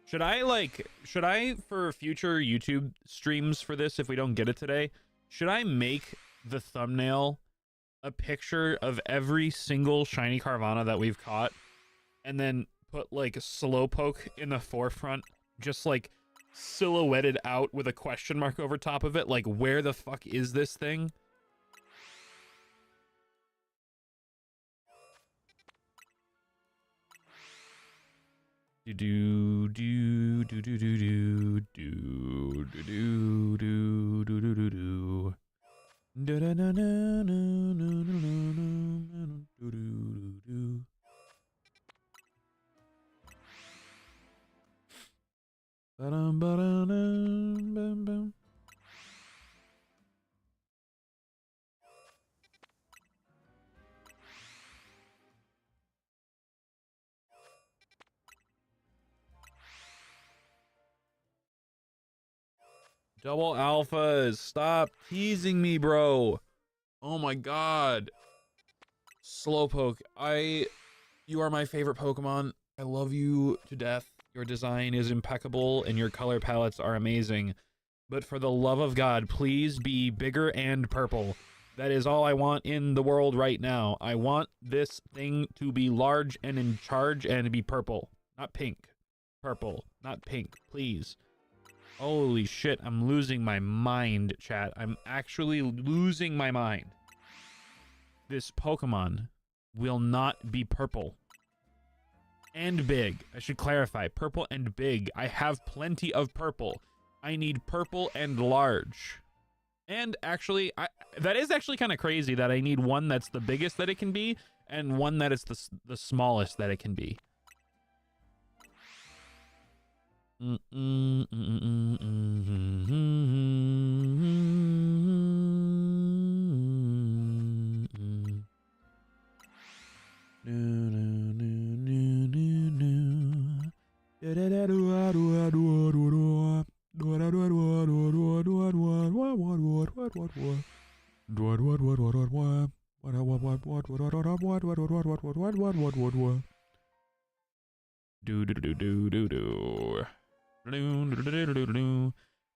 Should I for future YouTube streams for this, if we don't get it today, should I make the thumbnail a picture of every single shiny Carvana that we've caught and then put like Slowpoke in the forefront, just like silhouetted out with a question mark over top of it, like where the fuck is this thing? Do do do do do do do do do do do do do do. Da da da da do do do. Ba-dum ba-dum bam bam. Double alphas, stop teasing me, bro. Oh my god. Slowpoke, you are my favorite Pokemon. I love you to death. Your design is impeccable and your color palettes are amazing. But for the love of God, please be bigger and purple. That is all I want in the world right now. I want this thing to be large and in charge and be purple. Not pink. Purple, not pink, please. Holy shit, I'm losing my mind, chat. I'm actually losing my mind. This Pokemon will not be purple. And big. I should clarify. Purple and big. I have plenty of purple. I need purple and large. And actually, that is actually kind of crazy that I need one that's the biggest that it can be and one that is the smallest that it can be. Do.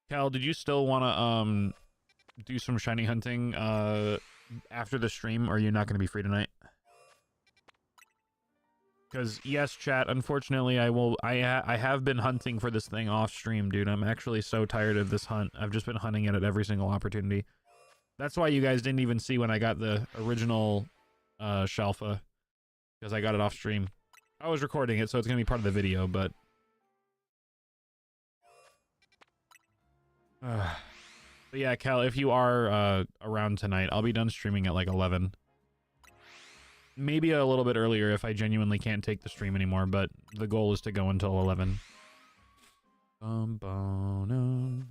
Cal, did you still want to do some shiny hunting after the stream, or are you not going to be free tonight? Because yes, chat, unfortunately I have been hunting for this thing off stream, dude. I'm actually so tired of this hunt. I've just been hunting it at every single opportunity. That's why you guys didn't even see when I got the original Shalfa, because I got it off stream. I was recording it, so it's gonna be part of the video, but but yeah, Cal, if you are around tonight, I'll be done streaming at like 11. Maybe a little bit earlier if I genuinely can't take the stream anymore, but the goal is to go until 11. And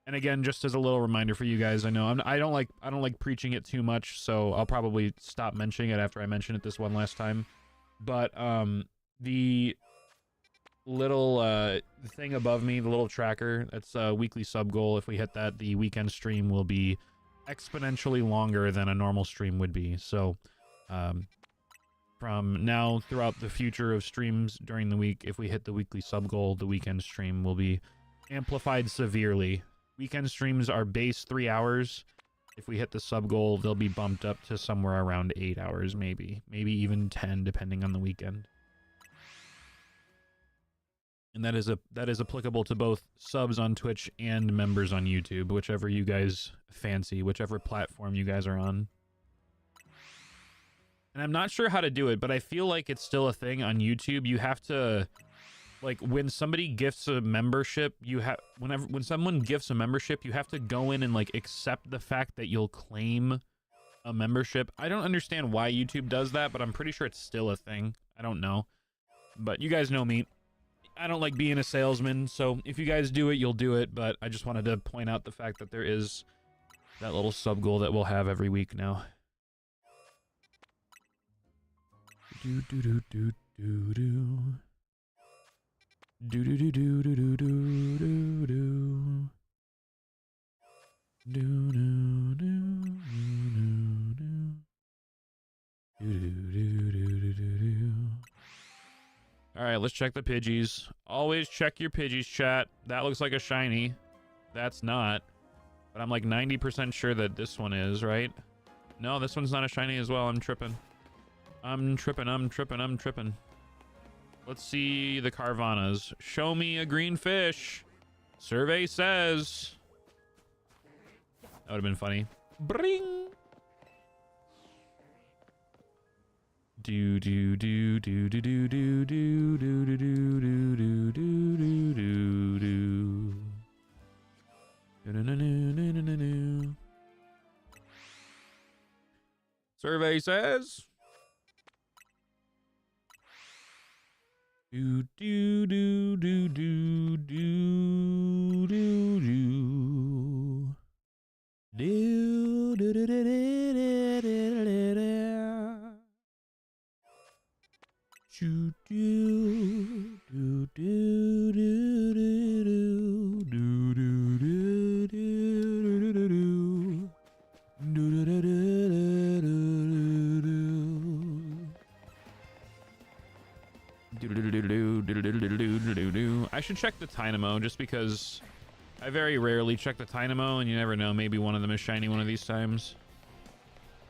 again, just as a little reminder for you guys, I know I don't like preaching it too much, so I'll probably stop mentioning it after I mention it this one last time. But the little thing above me, the little tracker, that's a weekly sub goal. If we hit that, the weekend stream will be exponentially longer than a normal stream would be. So from now throughout the future of streams during the week, if we hit the weekly sub goal, the weekend stream will be amplified severely. Weekend streams are base 3 hours. If we hit the sub goal, they'll be bumped up to somewhere around 8 hours, maybe even 10, depending on the weekend. And that is applicable to both subs on Twitch and members on YouTube, whichever you guys fancy, whichever platform you guys are on. And I'm not sure how to do it, but I feel like it's still a thing on YouTube. You have to, like, when somebody gifts a membership, when someone gifts a membership, you have to go in and like accept the fact that you'll claim a membership. I don't understand why YouTube does that, but I'm pretty sure it's still a thing. I don't know, but you guys know me. I don't like being a salesman, so if you guys do it, you'll do it. But I just wanted to point out the fact that there is that little sub goal that we'll have every week now. Do do do do do do. Do do do do do do do do do. Do do do do do do. All right, let's check the Pidgeys. Always check your Pidgeys, chat. That looks like a shiny. That's not. But I'm like 90% sure that this one is, right? No, this one's not a shiny as well. I'm tripping. I'm tripping. Let's see the Carvanas. Show me a green fish. Survey says. That would have been funny. Bring. Do do do do do do do do do do do do do do do do. Survey says. Do do do do do do do do do do do do do do I should check the Dynamo just because I very rarely check the Dynamo, and you never know, maybe one of them is shiny one of these times.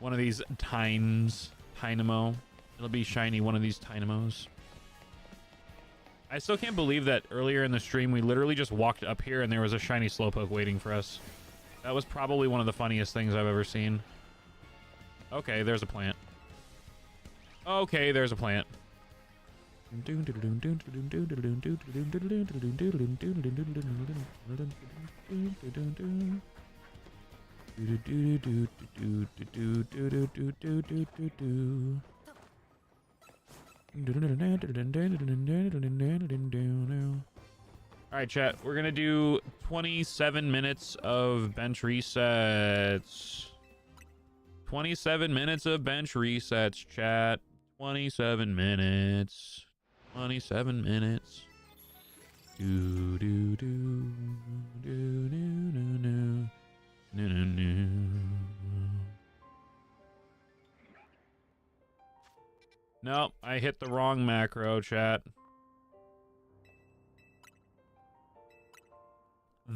One of these times. Dynamo. It'll be shiny one of these Dynamos. I still can't believe that earlier in the stream we literally just walked up here and there was a shiny Slowpoke waiting for us. That was probably one of the funniest things I've ever seen. Okay, there's a plant. Okay, there's a plant. Alright, chat. We're gonna do 27 minutes of bench resets. 27 minutes of bench resets, chat. 27 minutes. 27 minutes. Do do do do do do do do do. Nope, I hit the wrong macro, chat.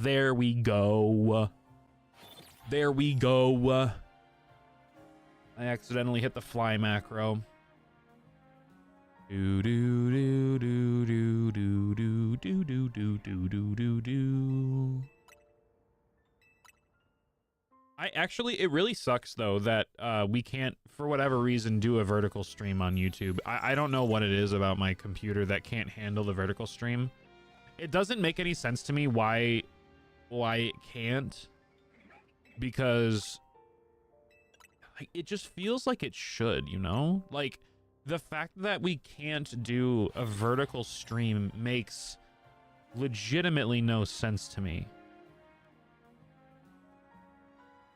There we go. There we go. I accidentally hit the fly macro. Do do do do do do do do do do do do do do. It really sucks though that we can't, for whatever reason, do a vertical stream on YouTube. I don't know what it is about my computer that can't handle the vertical stream. It doesn't make any sense to me why it can't, because it just feels like it should, you know? Like, the fact that we can't do a vertical stream makes legitimately no sense to me.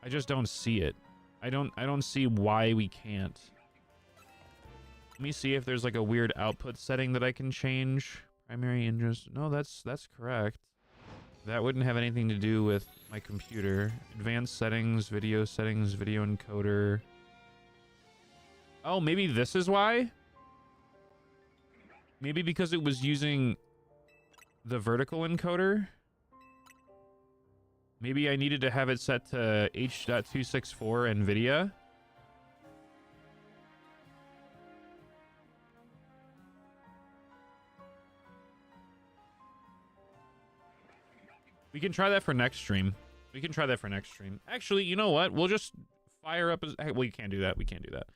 I just don't see it. I don't see why we can't. Let me see if there's like a weird output setting that I can change. Primary interest. No, that's correct. That wouldn't have anything to do with my computer. Advanced settings, video encoder. Oh, maybe this is why? Maybe because it was using the vertical encoder? Maybe I needed to have it set to H.264 NVIDIA? We can try that for next stream. Actually, you know what? We'll just fire up... Well, you can't do that. We can't do that.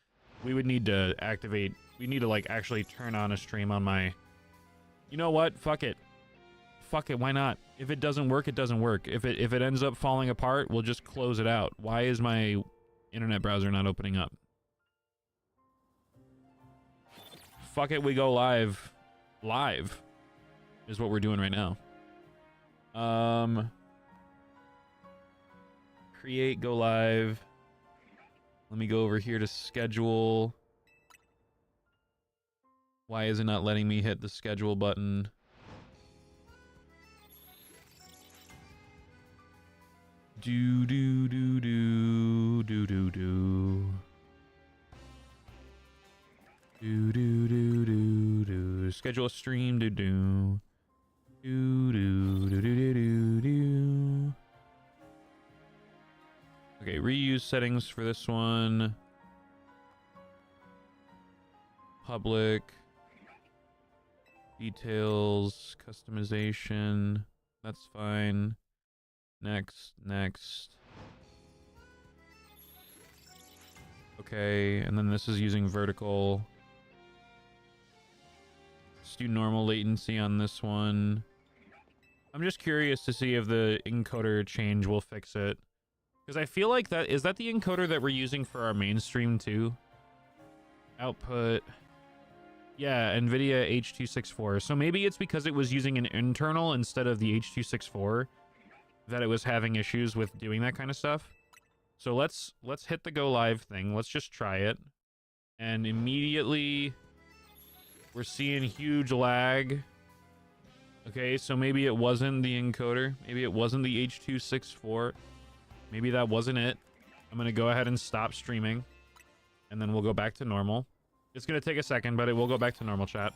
We would need to activate... We need to, like, actually turn on a stream on my... You know what? Fuck it. Fuck it. Why not? If it doesn't work, it doesn't work. If it ends up falling apart, we'll just close it out. Why is my internet browser not opening up? Fuck it. We go live. Live is what we're doing right now. Create, go live. Let me go over here to schedule. Why is it not letting me hit the schedule button? Do do do do do do do. Do do do do do. Schedule a stream. Do do. Do do do do do do. Okay, reuse settings for this one. Public. Details. Customization. That's fine. Next. Okay, and then this is using vertical. Let's do normal latency on this one. I'm just curious to see if the encoder change will fix it. Because I feel like is that the encoder that we're using for our mainstream too? Output. Yeah, NVIDIA H.264. So maybe it's because it was using an internal instead of the H.264 that it was having issues with doing that kind of stuff. So let's hit the go live thing. Let's just try it. And immediately we're seeing huge lag. Okay, so maybe it wasn't the encoder. Maybe it wasn't the H.264. Maybe that wasn't it. I'm going to go ahead and stop streaming. And then we'll go back to normal. It's going to take a second, but it will go back to normal, chat.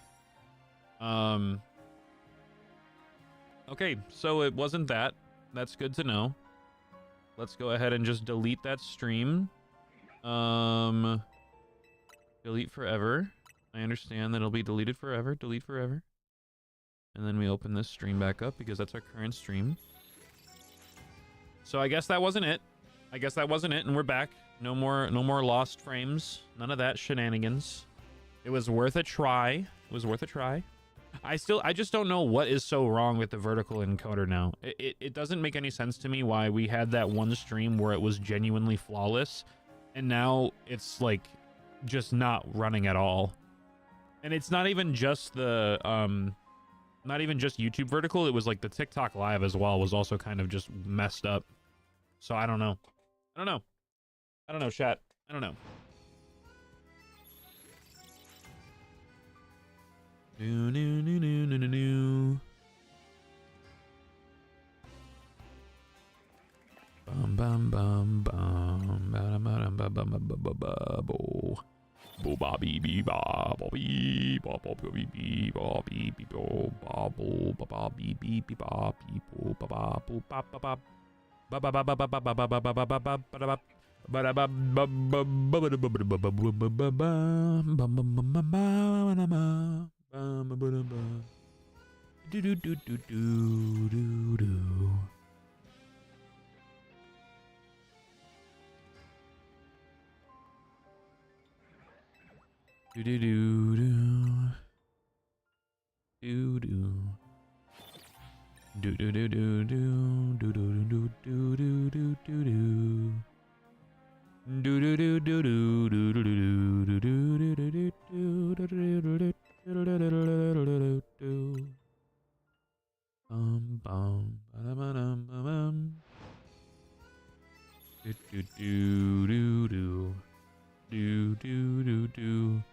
Okay, so it wasn't that. That's good to know. Let's go ahead and just delete that stream. Delete forever. I understand that it'll be deleted forever. Delete forever. And then we open this stream back up because that's our current stream. So I guess that wasn't it. And we're back. No more lost frames. None of that shenanigans. It was worth a try. I just don't know what is so wrong with the vertical encoder now. It doesn't make any sense to me why we had that one stream where it was genuinely flawless, and now it's like just not running at all. And it's not even just the not even just YouTube vertical. It was like the TikTok live as well was also kind of just messed up. So I don't know. Chat. I don't know. Bum bum bum bum bum bum bum bum bum bum bum. Booba bee bee ba ba bee ba ba bee bee ba bee bee bo ba bo ba ba bee bee bee ba bee bo ba ba boo ba ba ba ba ba ba ba ba ba ba ba ba ba ba ba ba ba do do do do do do do. Do do do do do do. Do do do do do do do do do do do do do. Do do do do do do do do do do do do. Bum bum bum bum. Do do do do do. Do do do do.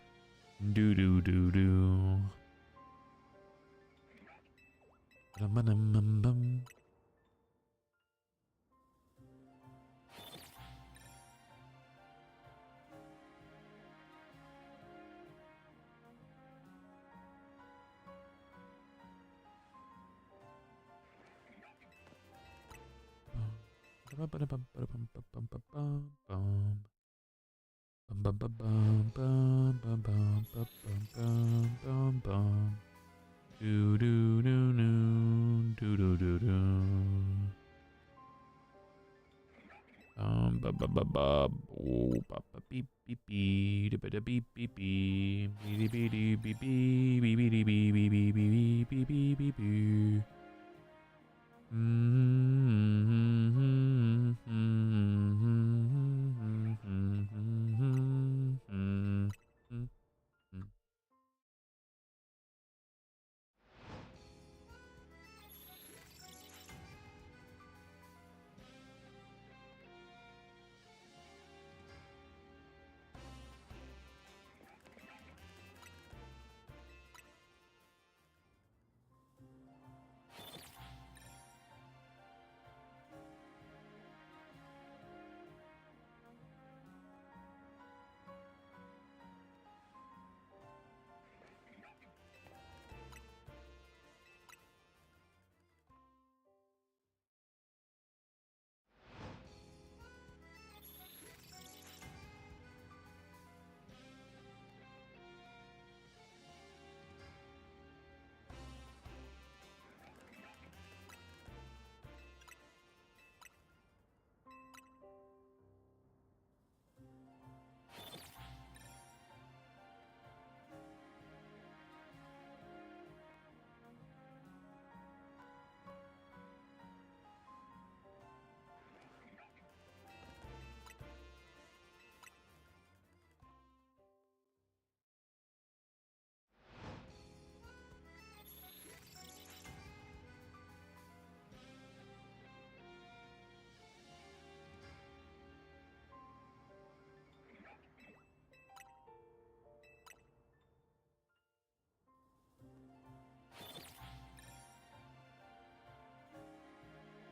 Do do do do. Bum bum bum bum. Do do do do do do do do. Ba ba ba ba ba ba beep beep beep da ba da beep beep beep beep beep beep beep beep beep beep beep beep beep beep beep beep beep.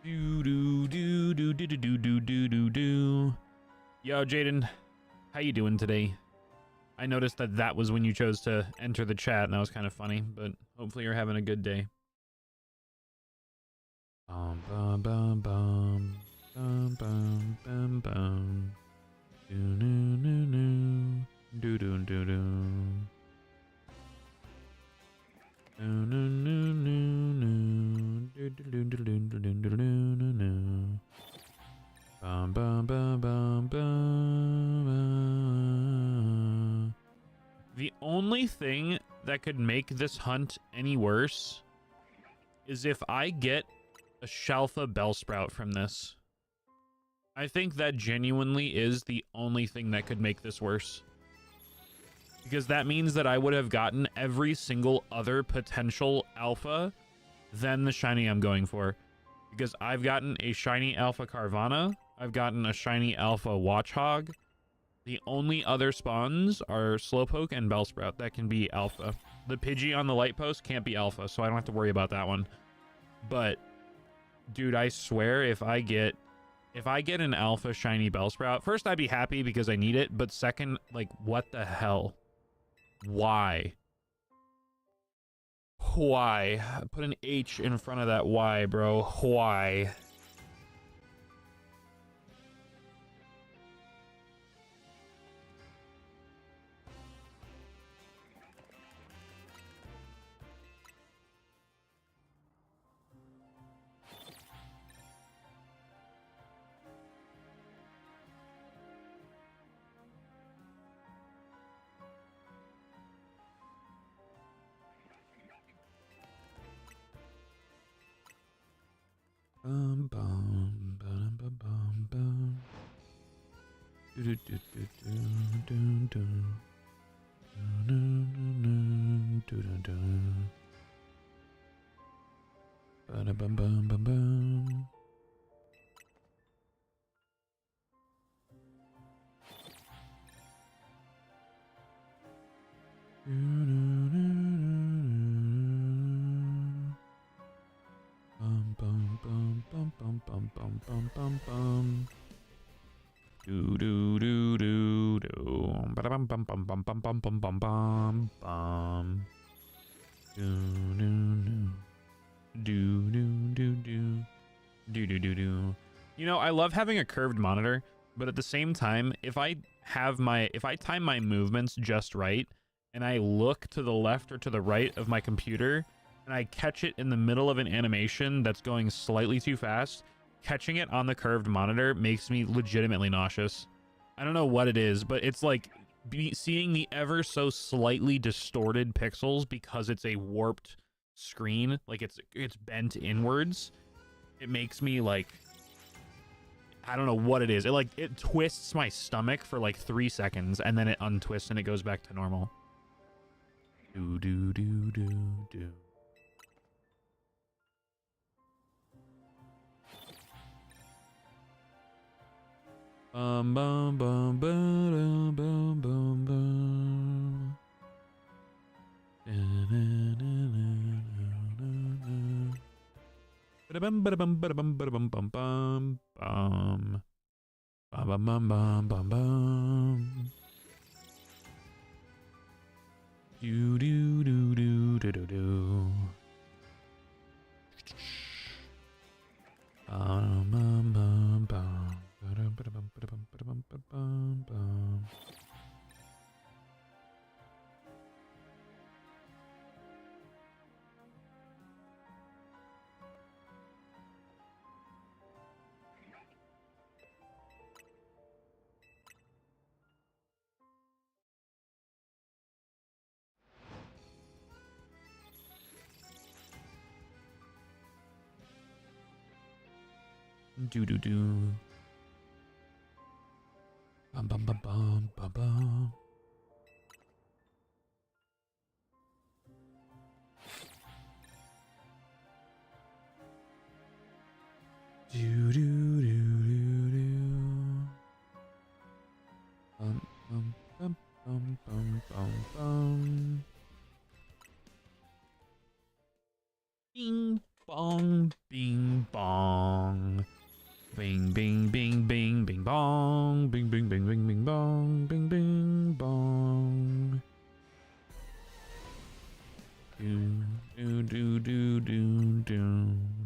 Do do do do do do do do do do. Yo, Jaden, how you doing today? I noticed that that was when you chose to enter the chat, and that was kind of funny. But hopefully, you're having a good day. Bum bum bum bum bum bum bum bum. Do do do do do do do do. No no no no no. Do do do do do do do do do do. Bum bum bum bum bum. The only thing that could make this hunt any worse is if I get a Shalfa Bellsprout from this. I think that genuinely is the only thing that could make this worse. Because that means that I would have gotten every single other potential alpha than the shiny I'm going for. Because I've gotten a shiny alpha Carvana. I've gotten a shiny alpha Watchhog. The only other spawns are Slowpoke and Bellsprout that can be alpha. The Pidgey on the light post can't be alpha, so I don't have to worry about that one. But, dude, I swear if I get If I get an alpha shiny Bellsprout, first I'd be happy because I need it, but second, like, what the hell? Why? Why? Put an H in front of that Y, bro. Why? Bum bum bum bum bum bum. Do do do do do do do do do do. Bum bum bum bum bum. Bum bum bum bum bum bum bum bum bum bum. Do do do do do. Bum bum bum bum bum bum bum bum bum bum bum. Do do do do do do do do do do. You know, I love having a curved monitor, but at the same time, if I time my movements just right, and I look to the left or to the right of my computer, and I catch it in the middle of an animation that's going slightly too fast, catching it on the curved monitor makes me legitimately nauseous. I don't know what it is, but it's like seeing the ever so slightly distorted pixels because it's a warped screen, like it's bent inwards. It makes me like, I don't know what it is. It twists my stomach for like 3 seconds and then it untwists and it goes back to normal. Do do do do do. Bum bum bum bum bum bum bum. Bum bum bum bum bum bum bum bum. Bum bum bum bum bum. Do do do do do do do. Bum bum bum bum. Do do do. Bum bum bum bum bum bum. Do do do do do. Bum bum bum bum bum bum bum. Bing bong, bing bong. Bing bing bing bing bing bong. Bing bing bing bing bing bong. Bing bing bong. Do do do do do do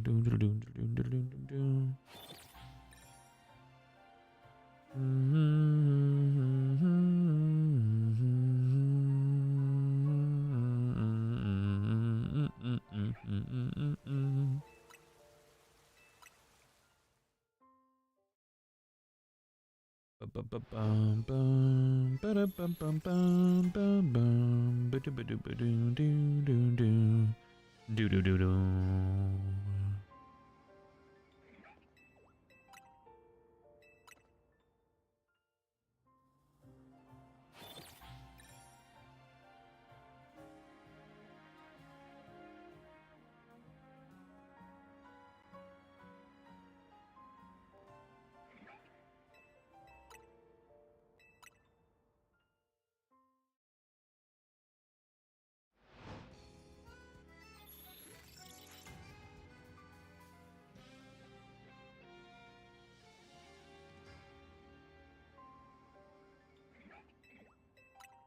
do do do do do do do. Do do do do.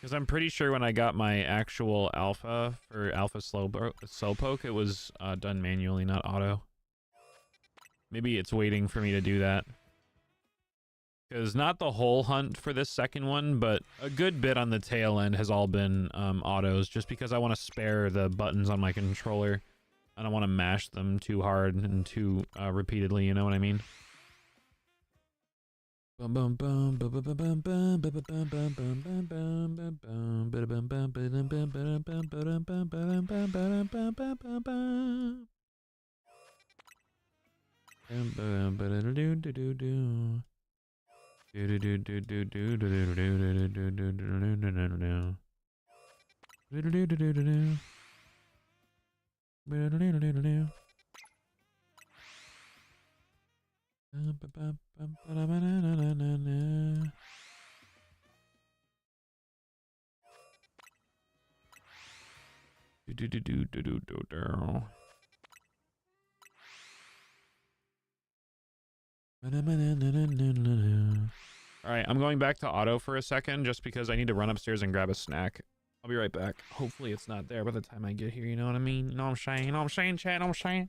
Because I'm pretty sure when I got my actual alpha for Alpha Slowpoke, it was done manually, not auto. Maybe it's waiting for me to do that. Because not the whole hunt for this second one, but a good bit on the tail end has all been autos, just because I want to spare the buttons on my controller. I don't want to mash them too hard and too repeatedly, you know what I mean? Bum bum bum bum bum bum bum bum bum bum bum bum Alright, I'm going back to auto for a second just because I need to run upstairs and grab a snack. I'll be right back. Hopefully it's not there by the time I get here, you know what I mean? You know what I'm saying? You know what I'm saying, chat? You know what I'm saying?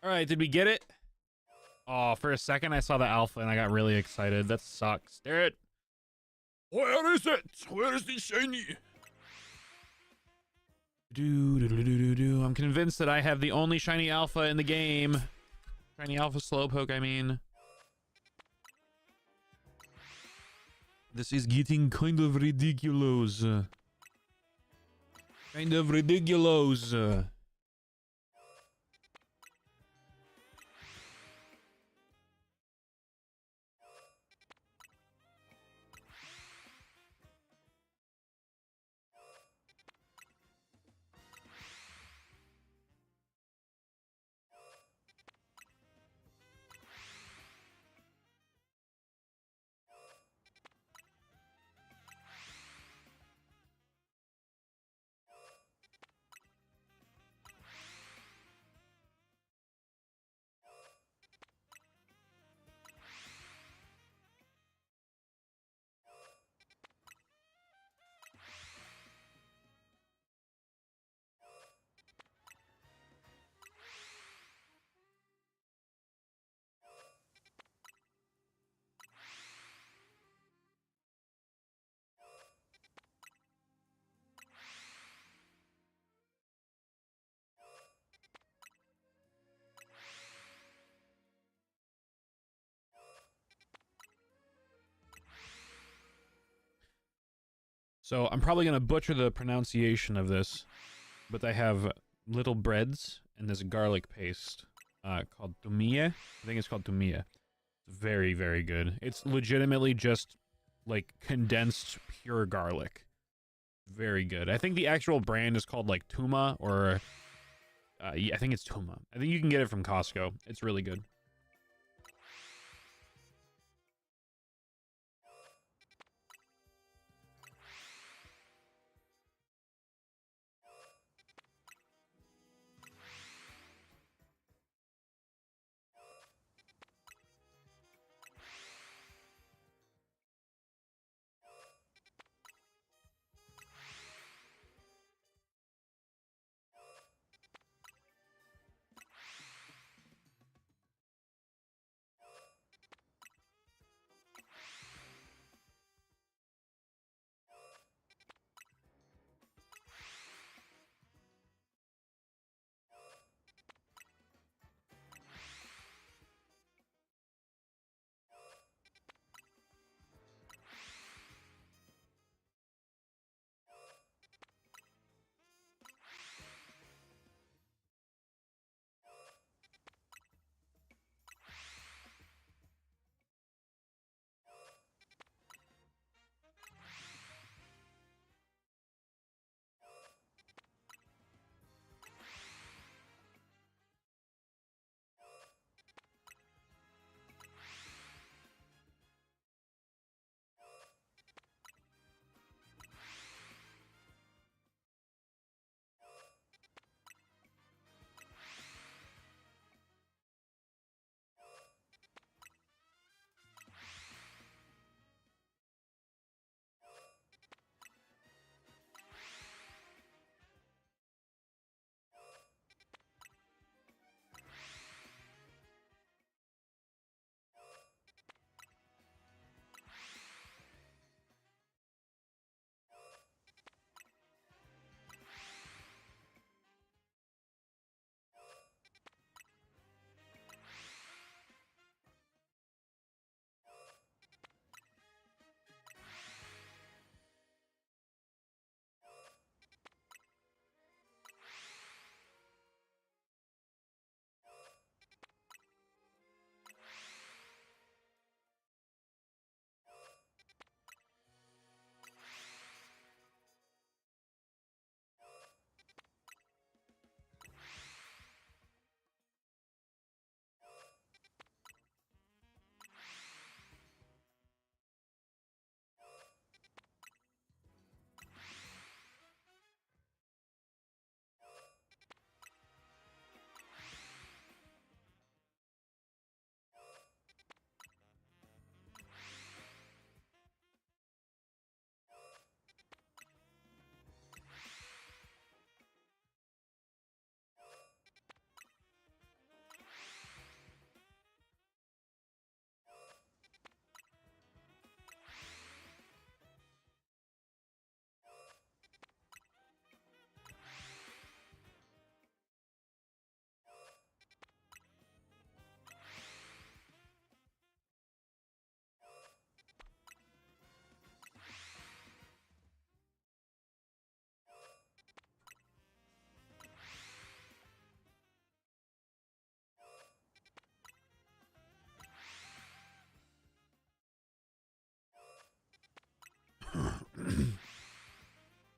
Alright, did we get it? Oh, for a second I saw the alpha and I got really excited. That sucks. Dude. Where is it? Where is the shiny? I'm convinced that I have the only shiny alpha in the game. Shiny alpha Slowpoke, I mean. This is getting kind of ridiculous. Kind of ridiculous. So I'm probably gonna butcher the pronunciation of this, but they have little breads and this garlic paste called tumia. I think it's called tumia. It's very, very good. It's legitimately just like condensed pure garlic. Very good. I think the actual brand is called like Tuma or yeah, I think it's Tuma. I think you can get it from Costco. It's really good.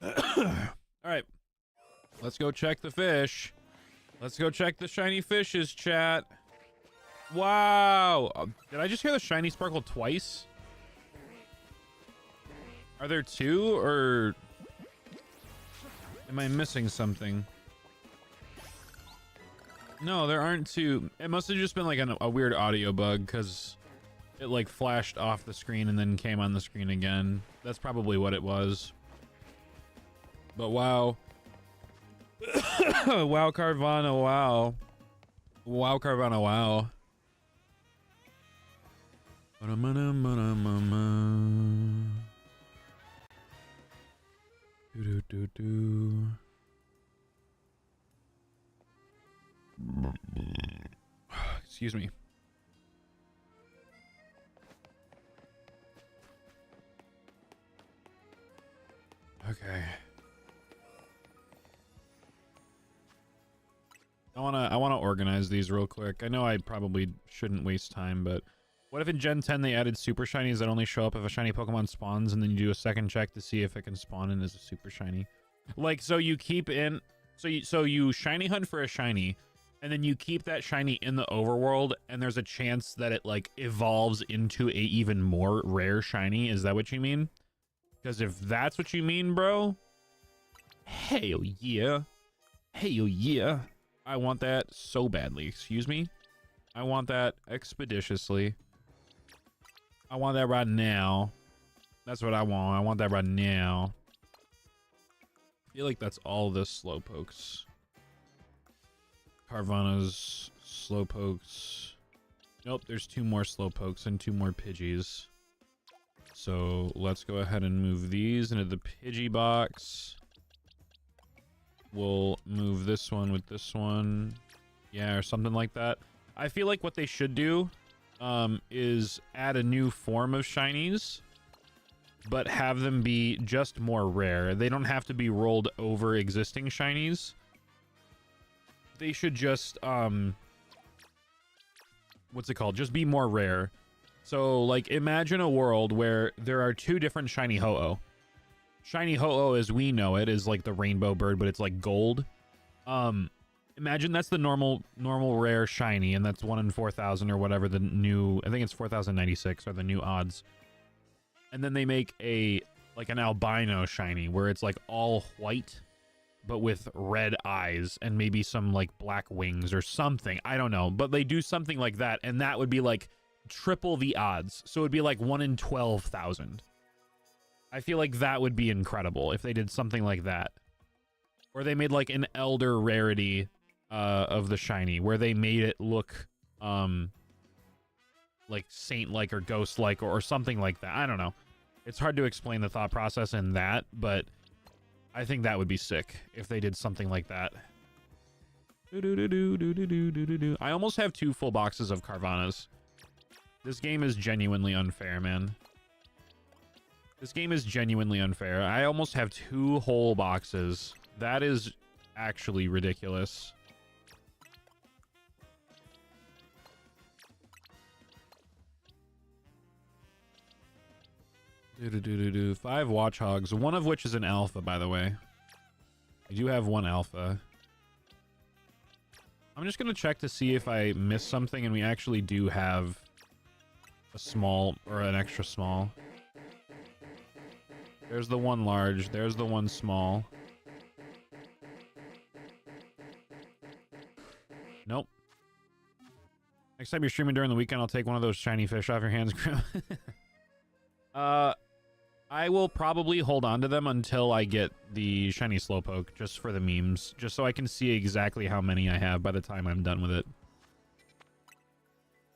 All right. Let's go check the fish. Let's go check the shiny fishes, chat. Wow. Did I just hear the shiny sparkle twice? Are there two, or am I missing something? No, there aren't two. It must have just been like a weird audio bug, because it like flashed off the screen and then came on the screen again. That's probably what it was. But wow. Wow, Carvana, wow. Wow, Carvana, wow. Excuse me. Okay. I wanna organize these real quick. I know I probably shouldn't waste time, but what if in Gen 10 they added super shinies that only show up if a shiny Pokemon spawns, and then you do a second check to see if it can spawn in as a super shiny? Like, so you keep in, so you shiny hunt for a shiny, and then you keep that shiny in the overworld, and there's a chance that it like evolves into a even more rare shiny. Is that what you mean? Because if that's what you mean, bro, hell yeah, hell yeah. I want that so badly. Excuse me. I want that expeditiously. I want that right now. That's what I want. I want that right now. I feel like that's all the Slowpokes. Carvanha's, Slowpokes. Nope, there's 2 more Slowpokes and 2 more Pidgeys. So let's go ahead and move these into the Pidgey box. We'll move this one with this one. Yeah, or something like that. I feel like what they should do is add a new form of shinies, but have them be just more rare. They don't have to be rolled over existing shinies. They should just, what's it called? Just be more rare. So, like, imagine a world where there are 2 different shiny Ho-Oh. Shiny Ho-Oh, as we know it, is like the rainbow bird, but it's like gold. Imagine that's the normal rare shiny, and that's 1 in 4,000 or whatever the new, I think it's 4,096 are the new odds. And then they make like an albino shiny where it's like all white, but with red eyes and maybe some like black wings or something. I don't know, but they do something like that, and that would be like triple the odds. So it would be like 1 in 12,000. I feel like that would be incredible if they did something like that. Or they made like an elder rarity of the shiny where they made it look like saint-like or ghost-like or something like that. I don't know. It's hard to explain the thought process in that, but I think that would be sick if they did something like that. I almost have 2 full boxes of Carvanhas. This game is genuinely unfair, man. This game is genuinely unfair. I almost have 2 whole boxes. That is actually ridiculous. Do 5 Watchhogs, one of which is an alpha, by the way. I do have 1 alpha. I'm just gonna check to see if I missed something and we actually do have a small or an extra small. There's the 1 large, there's the 1 small. Nope. Next time you're streaming during the weekend, I'll take one of those shiny fish off your hands. I will probably hold on to them until I get the shiny Slowpoke, just for the memes, just so I can see exactly how many I have by the time I'm done with it.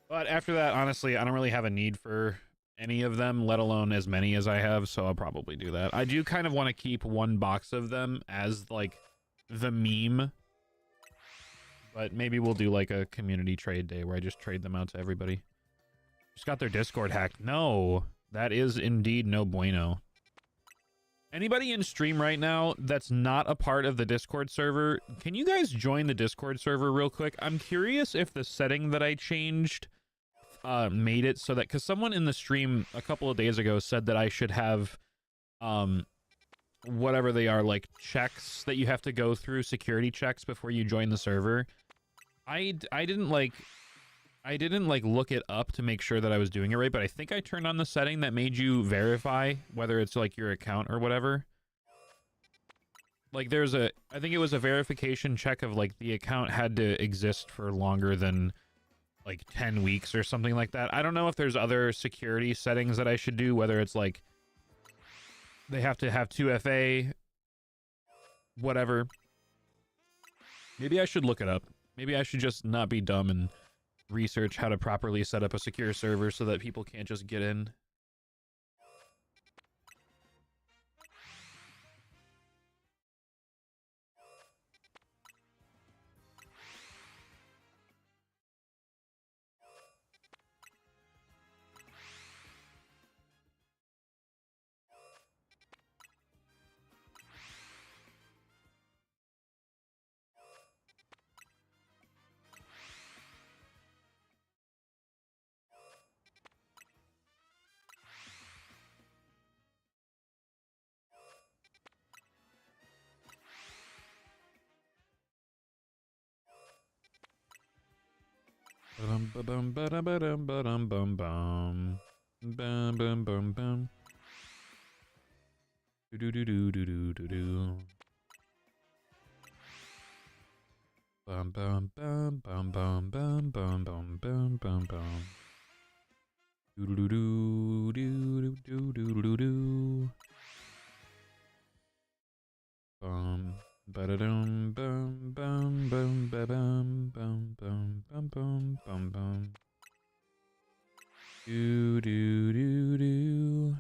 But after that, honestly, I don't really have a need for any of them, let alone as many as I have, so I'll probably do that. I do kind of want to keep 1 box of them as, like, the meme. But maybe we'll do, like, a community trade day where I just trade them out to everybody. Just got their Discord hacked. No, that is indeed no bueno. Anybody in stream right now that's not a part of the Discord server, can you guys join the Discord server real quick? I'm curious if the setting that I changed made it so that, because someone in the stream a couple of days ago said that I should have whatever they are, like checks that you have to go through, security checks before you join the server. I didn't look it up to make sure that I was doing it right, but I think I turned on the setting that made you verify whether it's like your account or whatever. Like I think it was a verification check of like the account had to exist for longer than like 10 weeks or something like that. I don't know if there's other security settings that I should do, whether it's like they have to have 2FA, whatever. Maybe I should look it up. Maybe I should just not be dumb and research how to properly set up a secure server so that people can't just get in. ba bum ba da ba dum bum bum. Bum bum bum bum. Do do do do do do do do. Bum bum bum bum bum bum bum bum bum bum bum. Do do do do do do do do do. Bum ba da dum bum bum bum ba bum bum bum bum bum bum bum. Do do do do.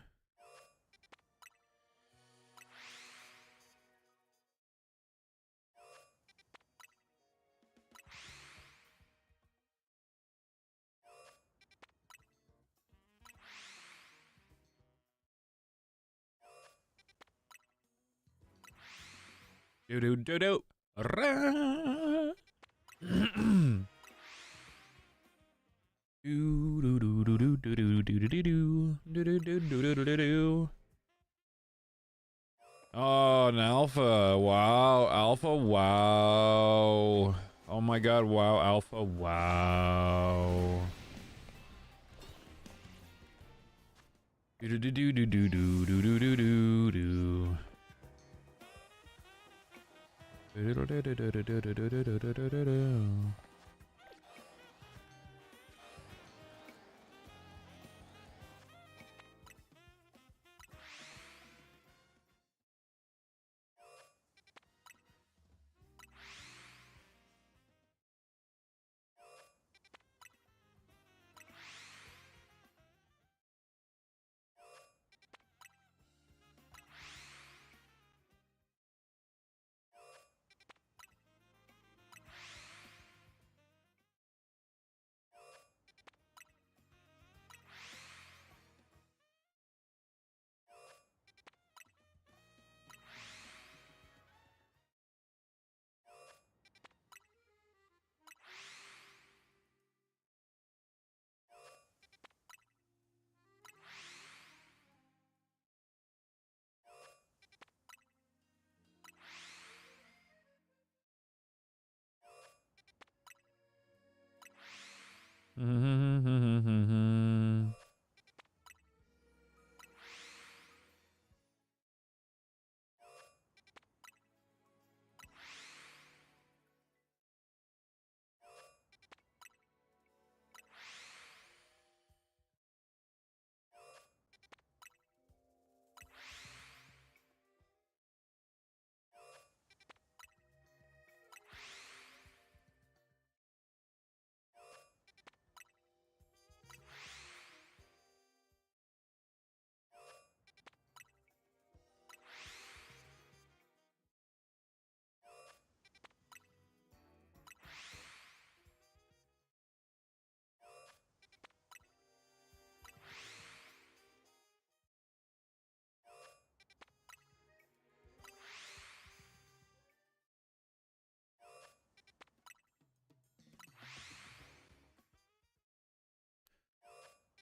Do do do do. Ra. Do do do do do do do do do do do do do do do do do. Oh, an alpha! Wow, alpha! Wow! Oh my God! Wow, alpha! Wow! Do do do do do do do do do do do.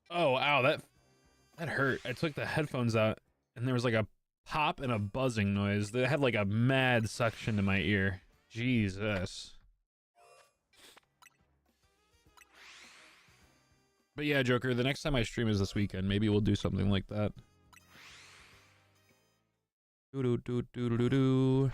Oh, ow, that hurt. I took the headphones out and there was like a pop and a buzzing noise that had like a mad suction to my ear. Jesus. But yeah, Joker, the next time I stream is this weekend. Maybe we'll do something like that. Do do do do do do.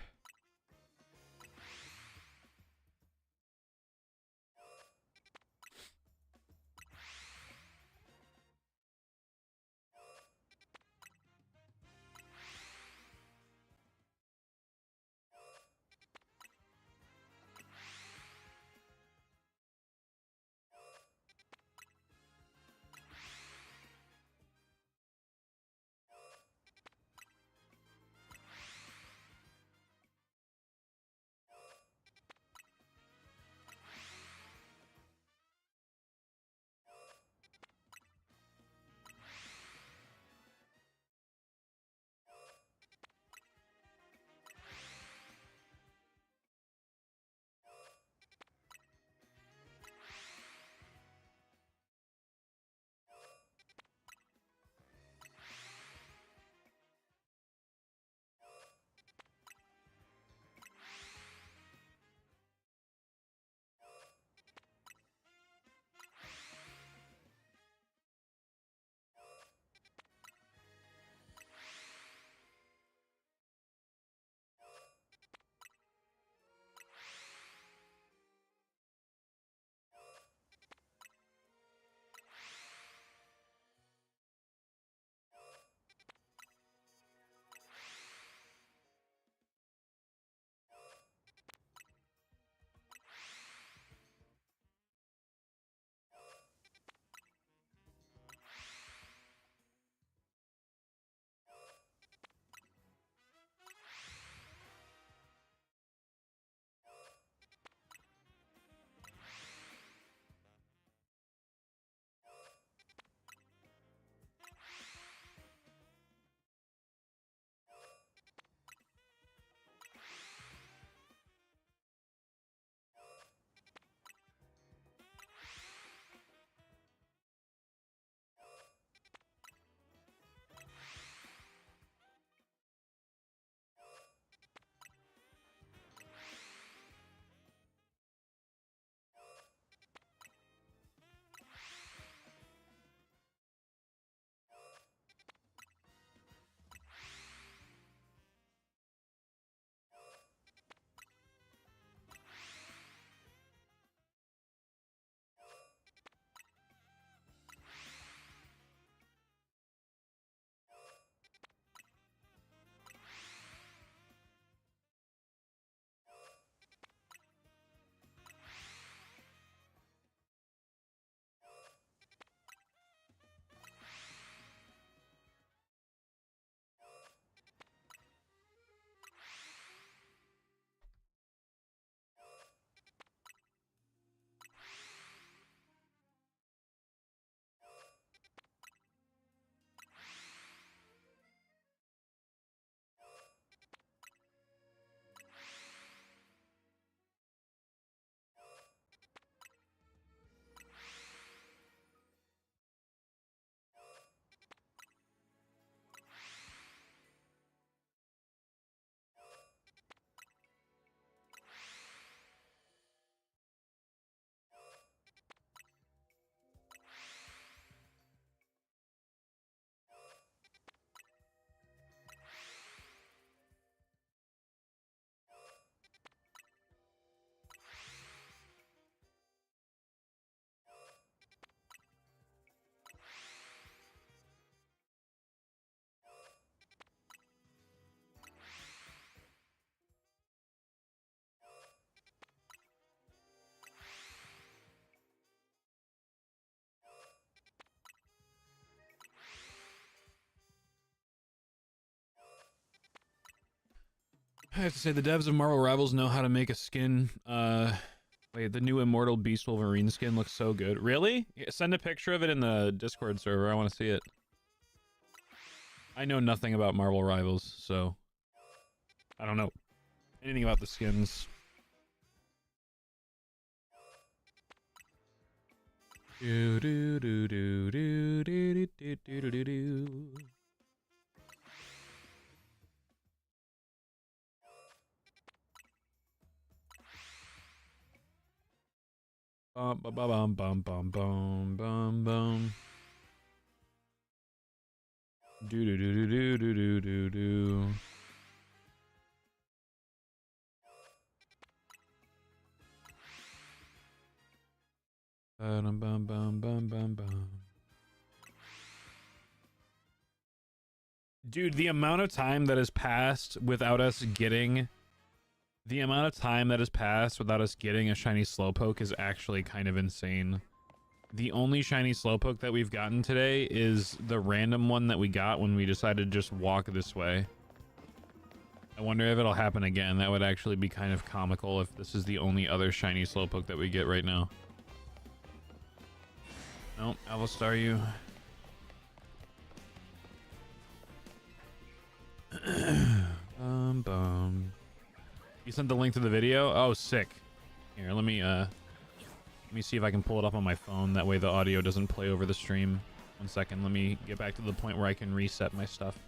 I have to say the devs of Marvel Rivals know how to make a skin. Wait, the new Immortal Beast Wolverine skin looks so good. Really? Yeah, send a picture of it in the Discord server. I want to see it. I know nothing about Marvel Rivals, so I don't know anything about the skins. Do do do do do do do do do do. Bum bum bum bum bum bum bum bum. Do do do do do do do do. Bum bum bum bum bum bum. Dude, the amount of time that has passed without us getting a shiny Slowpoke is actually kind of insane. The only shiny Slowpoke that we've gotten today is the random one that we got when we decided to just walk this way. I wonder if it'll happen again. That would actually be kind of comical if this is the only other shiny Slowpoke that we get right now. Nope, Alistar you. Bum. You sent the link to the video? Oh, sick. Here, let me see if I can pull it up on my phone. That way the audio doesn't play over the stream. 1 second, let me get back to the point where I can reset my stuff.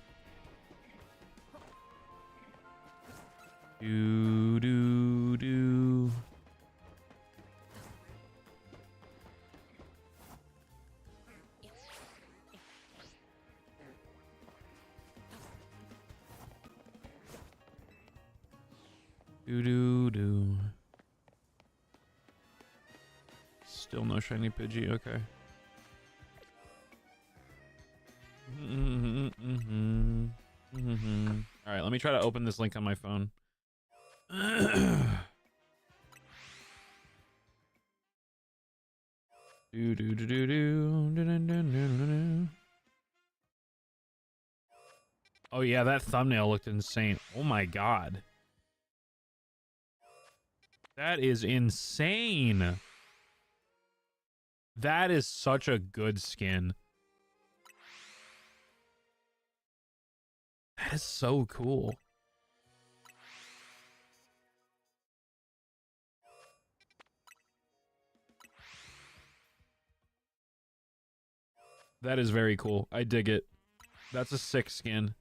Do do do. Do do do. Still no shiny Pidgey. Okay. All right, let me try to open this link on my phone. Do do do do do. Oh yeah, that thumbnail looked insane. Oh my god. That is insane. That is such a good skin. That is so cool. That is very cool. I dig it. That's a sick skin.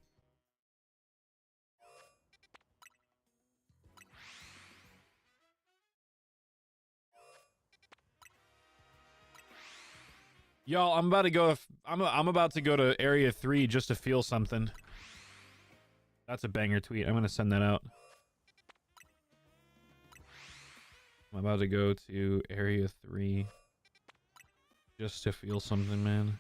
Y'all, I'm about to go. I'm about to go to Area 3 just to feel something. That's a banger tweet. I'm gonna send that out. I'm about to go to Area 3 just to feel something, man.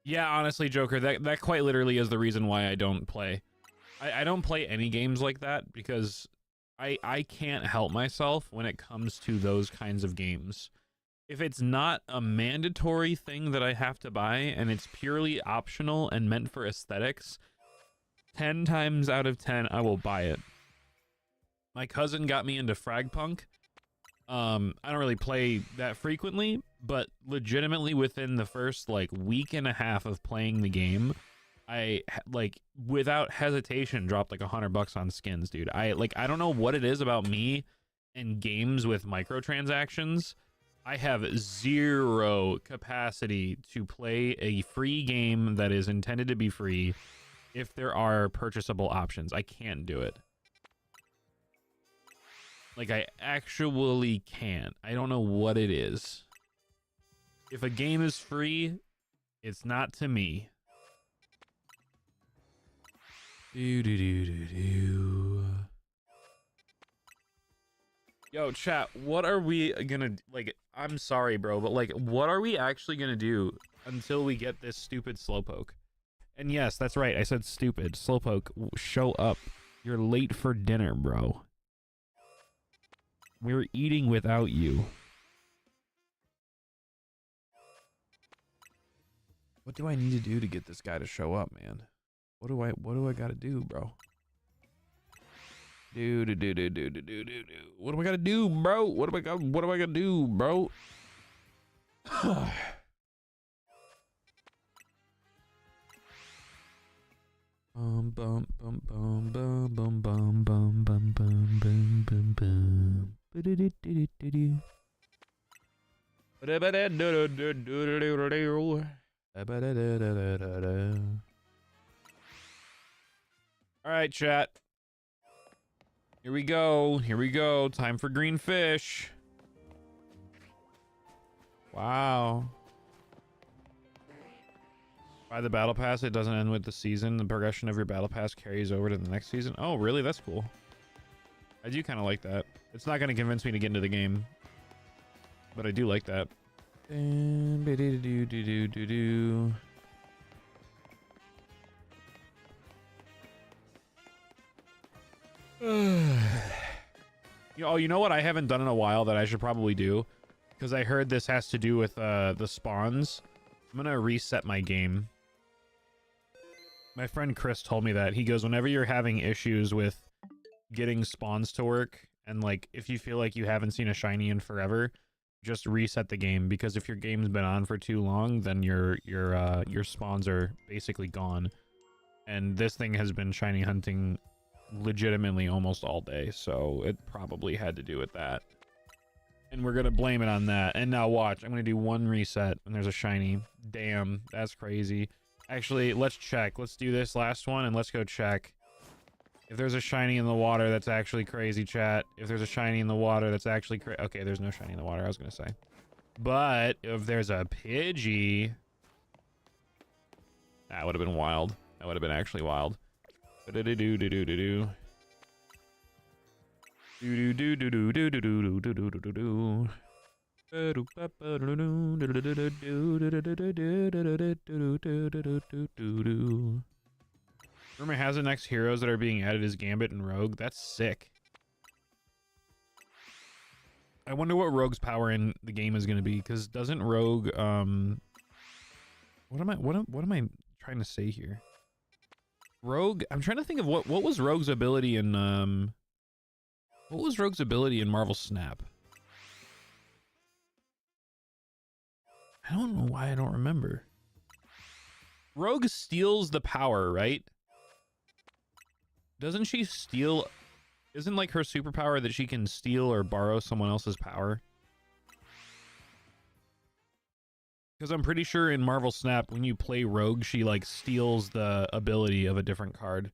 Yeah, honestly, Joker, that quite literally is the reason why I don't play. I don't play any games like that because I can't help myself when it comes to those kinds of games. If it's not a mandatory thing that I have to buy and it's purely optional and meant for aesthetics, 10 times out of 10 I will buy it. My cousin got me into Fragpunk. I don't really play that frequently, but legitimately within the first like week and a half of playing the game, I like without hesitation dropped like $100 on skins, dude. I don't know what it is about me and games with microtransactions. I have zero capacity to play a free game that is intended to be free if there are purchasable options. I can't do it. Like, I actually can't. I don't know what it is. If a game is free, it's not to me. Yo, chat, what are we gonna, like, I'm sorry, bro, but, like, what are we actually gonna do until we get this stupid Slowpoke? And yes, that's right, I said stupid. Slowpoke, show up. You're late for dinner, bro. We're eating without you. What do I need to do to get this guy to show up, man? What do I gotta do, bro? Do. What do I gotta do, bro? What do I gotta do, bro? Bum bum bum bum bum bum bum bum bum bum bum bum bum. All right, chat. Here we go. Here we go. Time for green fish. Wow. By the battle pass, it doesn't end with the season. The progression of your battle pass carries over to the next season. Oh, really? That's cool. I do kind of like that. It's not going to convince me to get into the game, but I do like that. You know what I haven't done in a while that I should probably do? Because I heard this has to do with the spawns. I'm going to reset my game. My friend Chris told me that. He goes, whenever you're having issues with getting spawns to work, and like if you feel like you haven't seen a shiny in forever, just reset the game, because if your game's been on for too long, then your spawns are basically gone. And this thing has been shiny hunting legitimately almost all day, so it probably had to do with that. And we're gonna blame it on that. And now watch, I'm gonna do one reset and there's a shiny. Damn, that's crazy. Actually, let's check. Let's do this last one and let's go check. If there's a shiny in the water, that's actually crazy, chat. If there's a shiny in the water, that's actually crazy. Okay, there's no shiny in the water, I was gonna say. But if there's a Pidgey, that would have been wild. That would have been actually wild. Do-do-do-do-do-do-do. Do-do-do-do-do-do-do-do-do-do-do-do. Rumor has the next heroes that are being added as Gambit and Rogue. That's sick. I wonder what Rogue's power in the game is going to be, because doesn't Rogue what am I trying to say here? Rogue, I'm trying to think of what was Rogue's ability in Marvel Snap? I don't know why I don't remember. Rogue steals the power, right? Doesn't she steal? Isn't like her superpower that she can steal or borrow someone else's power? Because I'm pretty sure in Marvel Snap, when you play Rogue, she like steals the ability of a different card.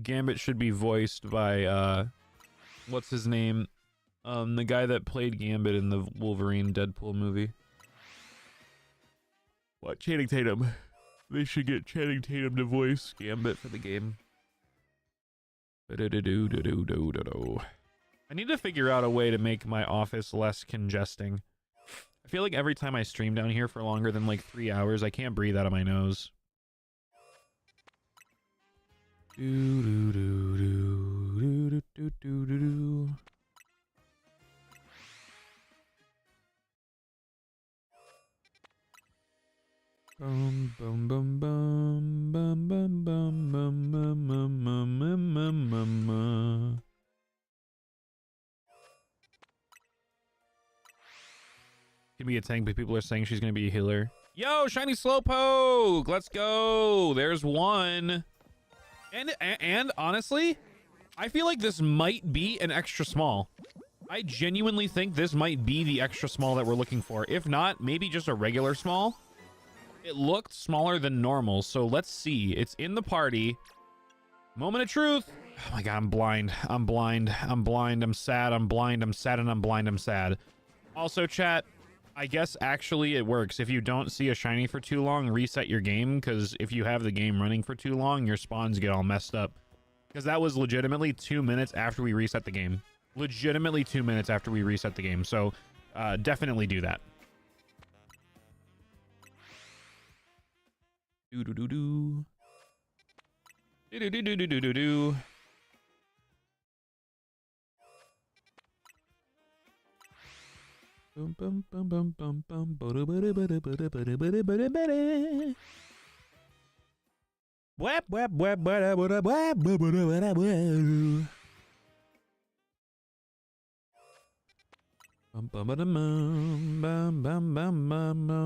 Gambit should be voiced by what's his name? The guy that played Gambit in the Wolverine Deadpool movie. What? Channing Tatum. They should get Channing Tatum to voice Gambit for the game. I need to figure out a way to make my office less congesting. I feel like every time I stream down here for longer than like 3 hours, I can't breathe out of my nose. Bum bum bum bum bum bum bum bum bum bum bum bum bum. Can be a tank, but people are saying she's gonna be a healer. Yo, shiny Slowpoke! Let's go! There's one. And honestly, I feel like this might be an extra small. I genuinely think this might be the extra small that we're looking for. If not, maybe just a regular small. It looked smaller than normal, so let's see. It's in the party. Moment of truth. Oh my god, I'm blind. I'm blind. I'm blind. I'm sad. I'm blind. I'm sad, and I'm blind. I'm sad. Also, chat, I guess actually it works. If you don't see a shiny for too long, reset your game, because if you have the game running for too long, your spawns get all messed up. Because that was legitimately 2 minutes after we reset the game. Legitimately 2 minutes after we reset the game. So definitely do that. Do do do do. Do do do do do do do. Bum bum bum bum bum bum. Wap wap wap wap wap wap wap wap. Bum bum bum bum bum bum bum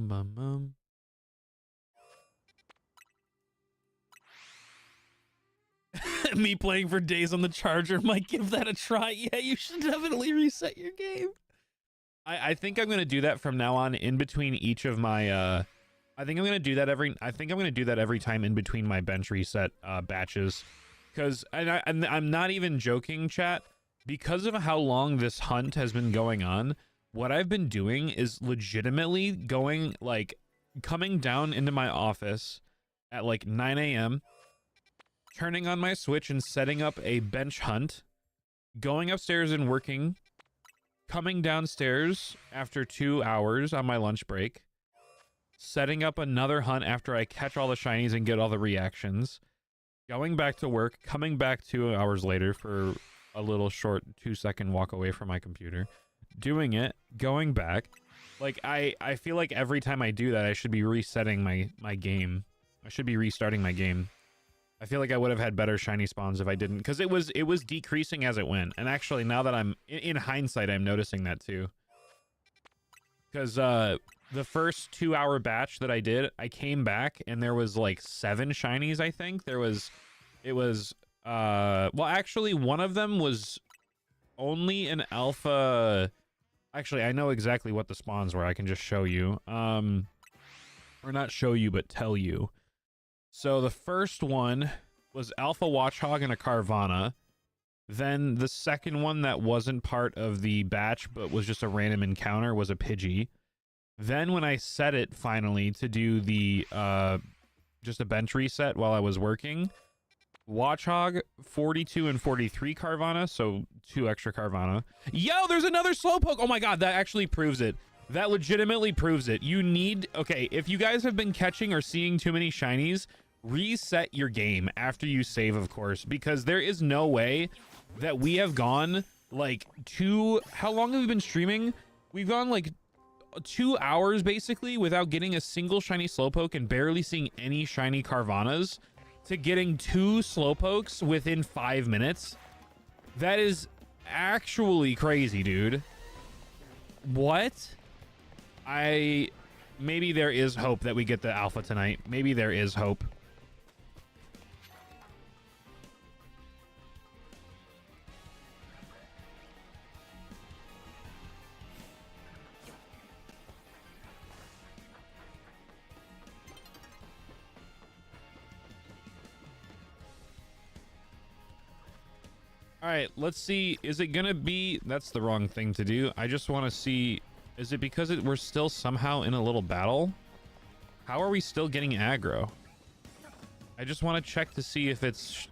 bum bum. Me playing for days on the charger might give that a try. Yeah, you should definitely reset your game. I think I'm gonna do that from now on in between each of my I think I'm gonna do that every time in between my bench reset batches. Because I'm not even joking, chat, because of how long this hunt has been going on, what I've been doing is legitimately going, like, coming down into my office at like 9 a.m., turning on my Switch and setting up a bench hunt, going upstairs and working, coming downstairs after 2 hours on my lunch break, setting up another hunt after I catch all the shinies and get all the reactions, going back to work, coming back 2 hours later for a little short 2-second walk away from my computer, doing it, going back. Like, I feel like every time I do that, I should be resetting my game. I should be restarting my game. I feel like I would have had better shiny spawns if I didn't, because it was decreasing as it went. And actually, now that I'm in hindsight, I'm noticing that too. Because the first 2 hour batch that I did, I came back and there was like 7 shinies. I think well, actually one of them was only an alpha. Actually, I know exactly what the spawns were. I can just show you. Or not show you, but tell you. So the first one was Alpha Watchhog and a Carvana. Then the second one that wasn't part of the batch, but was just a random encounter, was a Pidgey. Then when I set it finally to do the just a bench reset while I was working, Watchhog, 42 and 43 Carvana, so 2 extra Carvana. Yo, there's another Slowpoke! Oh my god, that actually proves it. That legitimately proves it. You need... Okay, if you guys have been catching or seeing too many shinies, reset your game after you save, of course, because there is no way that we have gone, like, how long have we been streaming? We've gone, like, 2 hours, basically, without getting a single shiny Slowpoke and barely seeing any shiny Carvanas, to getting 2 Slowpokes within 5 minutes. That is actually crazy, dude. What? Maybe there is hope that we get the alpha tonight. Maybe there is hope. All right, let's see. Is it gonna be? That's the wrong thing to do. I just want to see. Is it because we're still somehow in a little battle? How are we still getting aggro? I just want to check to see if it's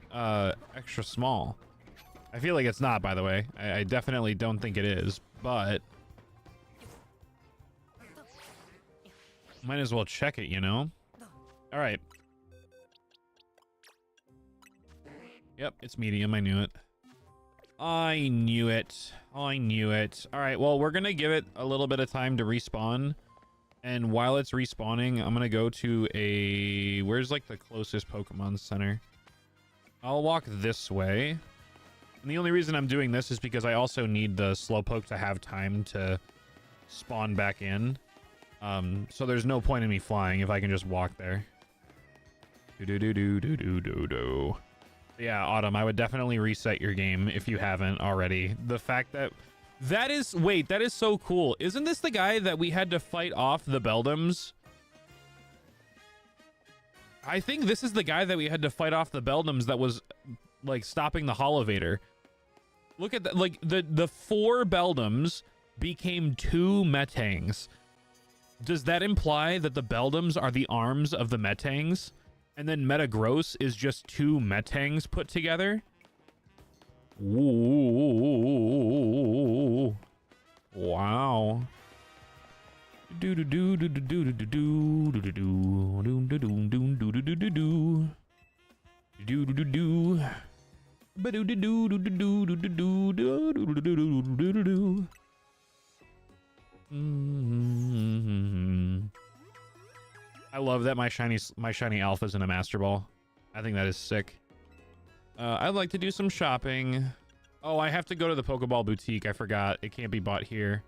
extra small. I feel like it's not, by the way. I definitely don't think it is, but might as well check it, you know? All right. Yep, it's medium. I knew it. I knew it. I knew it. All right, well, we're going to give it a little bit of time to respawn. And while it's respawning, I'm going to go to a... Where's, like, the closest Pokemon Center? I'll walk this way. And the only reason I'm doing this is because I also need the Slowpoke to have time to spawn back in. So there's no point in me flying if I can just walk there. Do-do-do-do-do-do-do-do. Yeah, Autumn, I would definitely reset your game if you haven't already. The fact that... That is... Wait, that is so cool. Isn't this the guy that we had to fight off the Beldums? I think this is the guy that we had to fight off the Beldums that was, like, stopping the Holovator. Look at that. Like, the 4 Beldums became 2 Metangs. Does that imply that the Beldums are the arms of the Metangs? And then Metagross is just 2 Metangs put together? Ooh. Wow. Do do do do do do do do do do do do do do do do do do. Ba-do do do do do do do do do do do do. I love that my shiny alpha's in a Master Ball. I think that is sick. I'd like to do some shopping. Oh, I have to go to the Pokeball boutique. I forgot. It can't be bought here.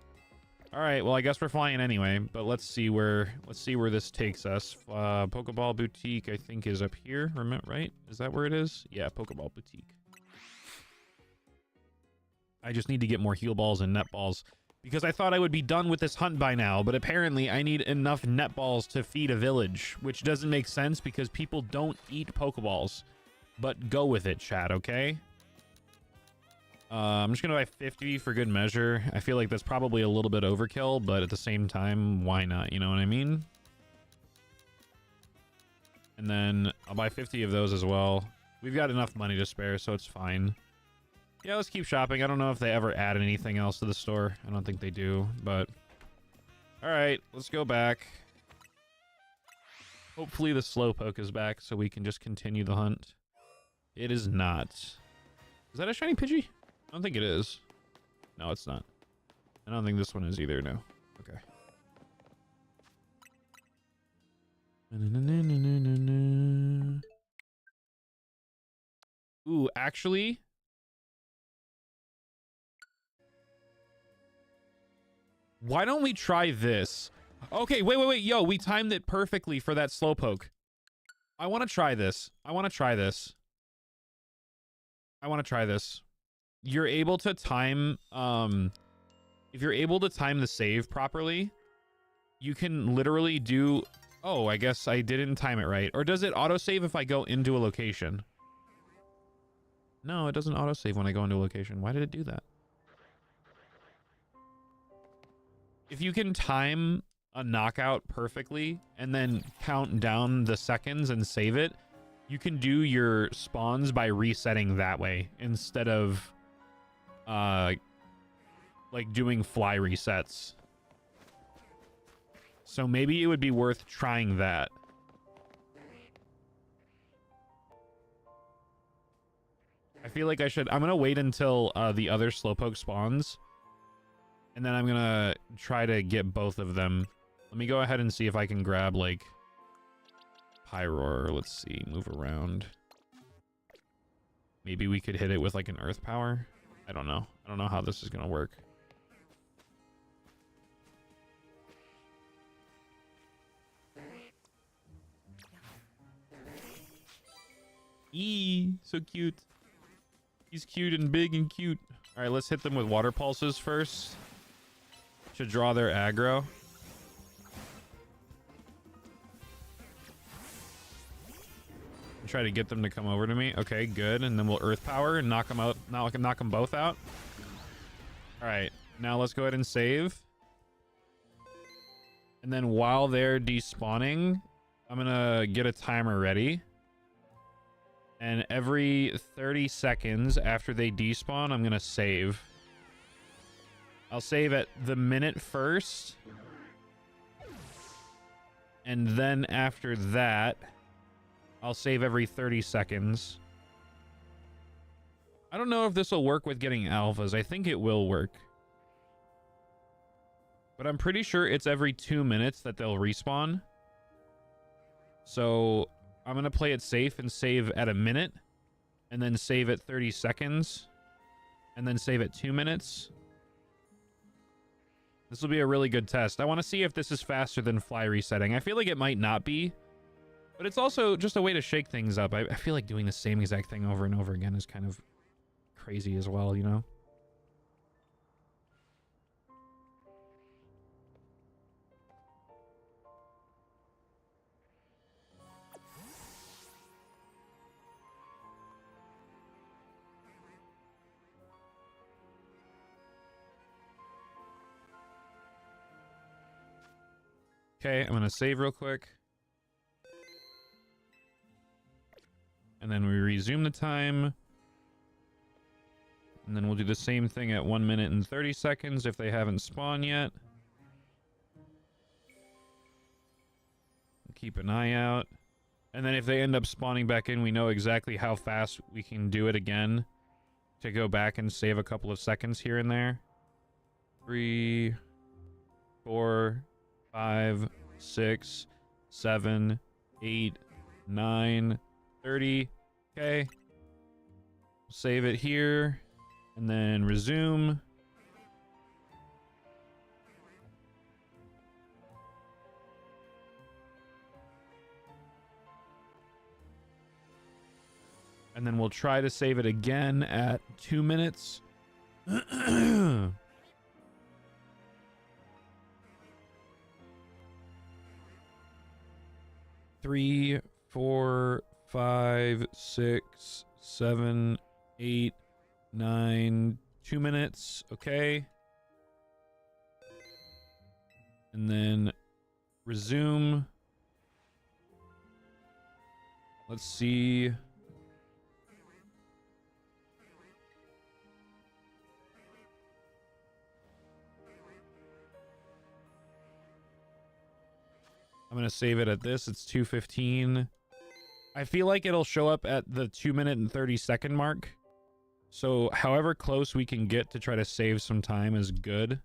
All right. Well, I guess we're flying anyway. But let's see where this takes us. Pokeball boutique, I think, is up here. Remember, right? Is that where it is? Yeah, Pokeball boutique. I just need to get more heal balls and net balls because I thought I would be done with this hunt by now. But apparently, I need enough net balls to feed a village, which doesn't make sense because people don't eat Pokeballs. But go with it, chat, okay? I'm just gonna buy 50 for good measure. I feel like that's probably a little bit overkill, but at the same time, why not? You know what I mean? And then I'll buy 50 of those as well. We've got enough money to spare, so it's fine. Yeah, let's keep shopping. I don't know if they ever add anything else to the store. I don't think they do, but... Alright, let's go back. Hopefully the Slowpoke is back so we can just continue the hunt. It is not. Is that a shiny Pidgey? I don't think it is. No, it's not. I don't think this one is either, no. Okay. Ooh, actually... Why don't we try this? Okay, wait. Yo, we timed it perfectly for that Slowpoke. I want to try this. I want to try this. You're able to time, if you're able to time the save properly, you can literally do... Oh, I guess I didn't time it right. Or does it autosave if I go into a location? No, it doesn't autosave when I go into a location. Why did it do that? If you can time a knockout perfectly and then count down the seconds and save it, you can do your spawns by resetting that way instead of like doing fly resets. So maybe it would be worth trying that. I feel like I should... I'm gonna wait until the other Slowpoke spawns. And then I'm gonna try to get both of them. Let me go ahead and see if I can grab, like, Pyroar. Let's see. Move around. Maybe we could hit it with, like, an Earth Power. I don't know. I don't know how this is gonna work. Eee, so cute. He's cute and big and cute. All right, let's hit them with Water Pulses first to draw their aggro. Try to get them to come over to me. Okay, good. And then we'll earth power and knock them out. Knock them both out. All right, now let's go ahead and save. And then while they're despawning, I'm gonna get a timer ready. And every 30 seconds after they despawn, I'm gonna save. I'll save at the minute first. And then after that, I'll save every 30 seconds. I don't know if this will work with getting alphas. I think it will work. But I'm pretty sure it's every 2 minutes that they'll respawn. So I'm going to play it safe and save at a minute. And then save at 30 seconds. And then save at 2 minutes. This will be a really good test. I want to see if this is faster than fly resetting. I feel like it might not be. But it's also just a way to shake things up. I feel like doing the same exact thing over and over again is kind of crazy as well, you know? Okay, I'm gonna save real quick. And then we resume the time. And then we'll do the same thing at 1 minute and 30 seconds if they haven't spawned yet. Keep an eye out. And then if they end up spawning back in, we know exactly how fast we can do it again to go back and save a couple of seconds here and there. 3, 4, 5, 6, 7, 8, 9, 30. Okay. Save it here. And then resume. And then we'll try to save it again at 2 minutes. 3, 4, 5, 6, 7, 8, 9, 2 minutes. Okay. And then resume. Let's see. I'm going to save it at this. It's 2:15. I feel like it'll show up at the 2 minute and 30 second mark. So however close we can get to try to save some time is good.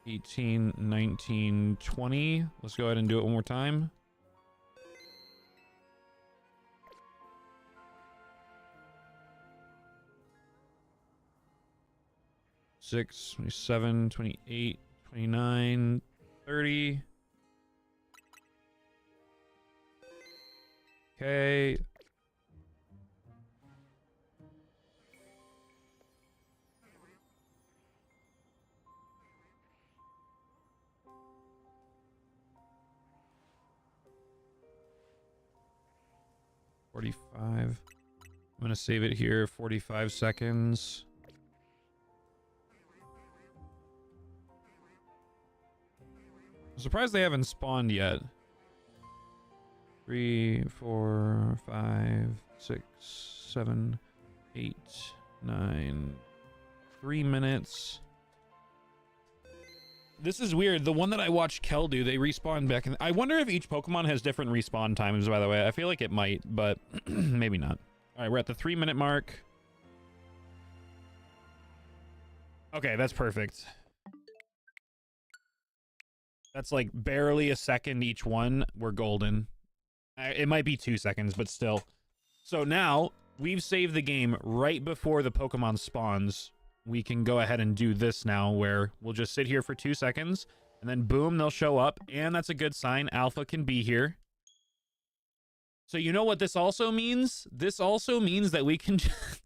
18, 19, 20. Let's go ahead and do it one more time. Six, 27, 28, 29, 30. Okay. I'm gonna save it here. 45 seconds. I'm surprised they haven't spawned yet. 3, 4, 5, 6, 7, 8, 9. 3 minutes. This is weird. The one that I watched Kel do, they respawn back in. I wonder if each Pokemon has different respawn times, by the way. I feel like it might, but maybe not. All right, we're at the 3 minute mark. Okay, that's perfect. That's like barely a second each one. We're golden. It might be 2 seconds, but still. So now we've saved the game right before the Pokemon spawns. We can go ahead and do this now where we'll just sit here for 2 seconds and then boom, they'll show up. And that's a good sign. Alpha can be here. So you know what this also means? This also means that we can...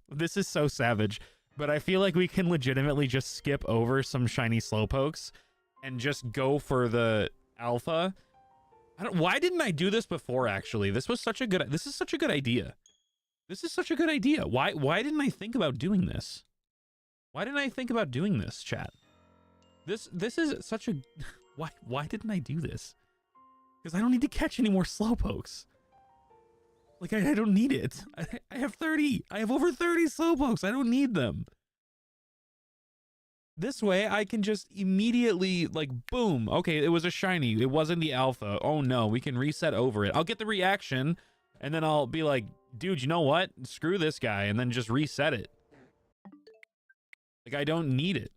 This is so savage, but I feel like we can legitimately just skip over some shiny Slowpokes and just go for the alpha Why didn't I do this before, actually? This is such a good idea. This is such a good idea. Why didn't I think about doing this? Why didn't I think about doing this, chat? This is such a... Why didn't I do this? Because I don't need to catch any more Slowpokes. Like, I don't need it. I have 30. I have over 30 Slowpokes. I don't need them. This way, I can just immediately, like, boom. Okay, it was a shiny. It wasn't the alpha. Oh, no. We can reset over it. I'll get the reaction, and then I'll be like, dude, you know what? Screw this guy, and then just reset it. Like, I don't need it.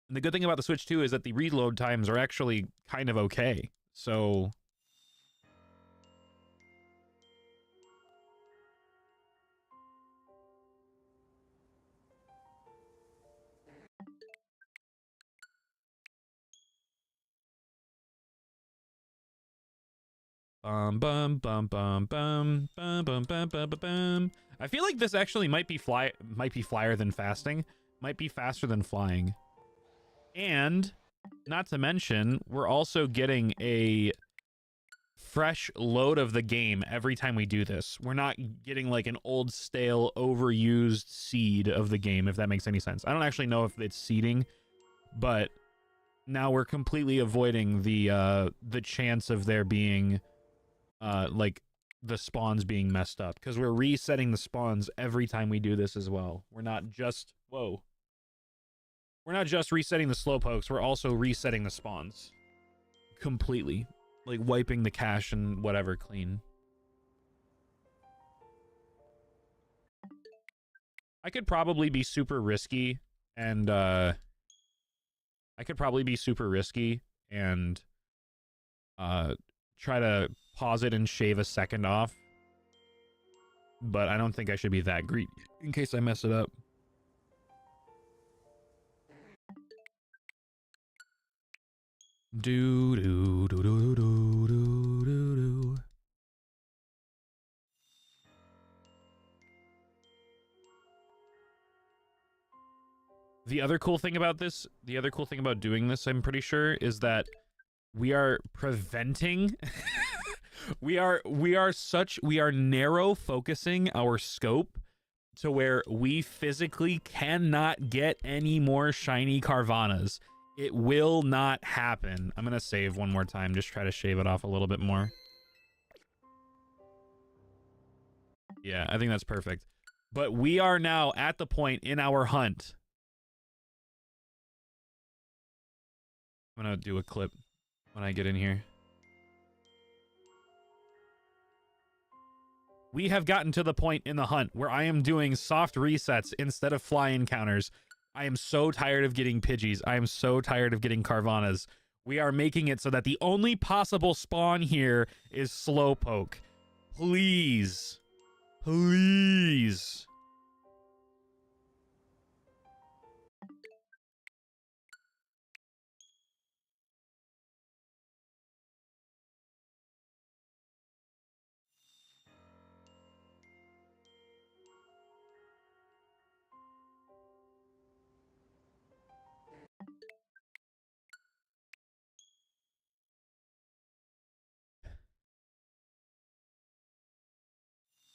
And the good thing about the Switch, too, is that the reload times are actually kind of okay. So... Bum bum bum bum bum bum bum bum bum bum. I feel like this actually might be flyer than fasting. Might be faster than flying. And not to mention, we're also getting a fresh load of the game every time we do this. We're not getting like an old, stale, overused seed of the game, if that makes any sense. I don't actually know if it's seeding, but now we're completely avoiding the chance of there being like the spawns being messed up, because we're resetting the spawns every time we do this as well. We're not just resetting the Slowpokes, we're also resetting the spawns completely, like wiping the cache and whatever clean. I could probably be super risky and try to pause it and shave a second off, but I don't think I should be that greedy in case I mess it up. Do do do do do do do do. The other cool thing about doing this, I'm pretty sure, is that we are preventing we are narrow focusing our scope to where we physically cannot get any more shiny Carvanas. It will not happen. I'm gonna save one more time, just try to shave it off a little bit more. Yeah, I think that's perfect. But we are now at the point in our hunt. I'm gonna do a clip when I get in here. We have gotten to the point in the hunt where I am doing soft resets instead of fly encounters. I am so tired of getting Pidgeys. I am so tired of getting Carvanas. We are making it so that the only possible spawn here is Slowpoke. Please. Please.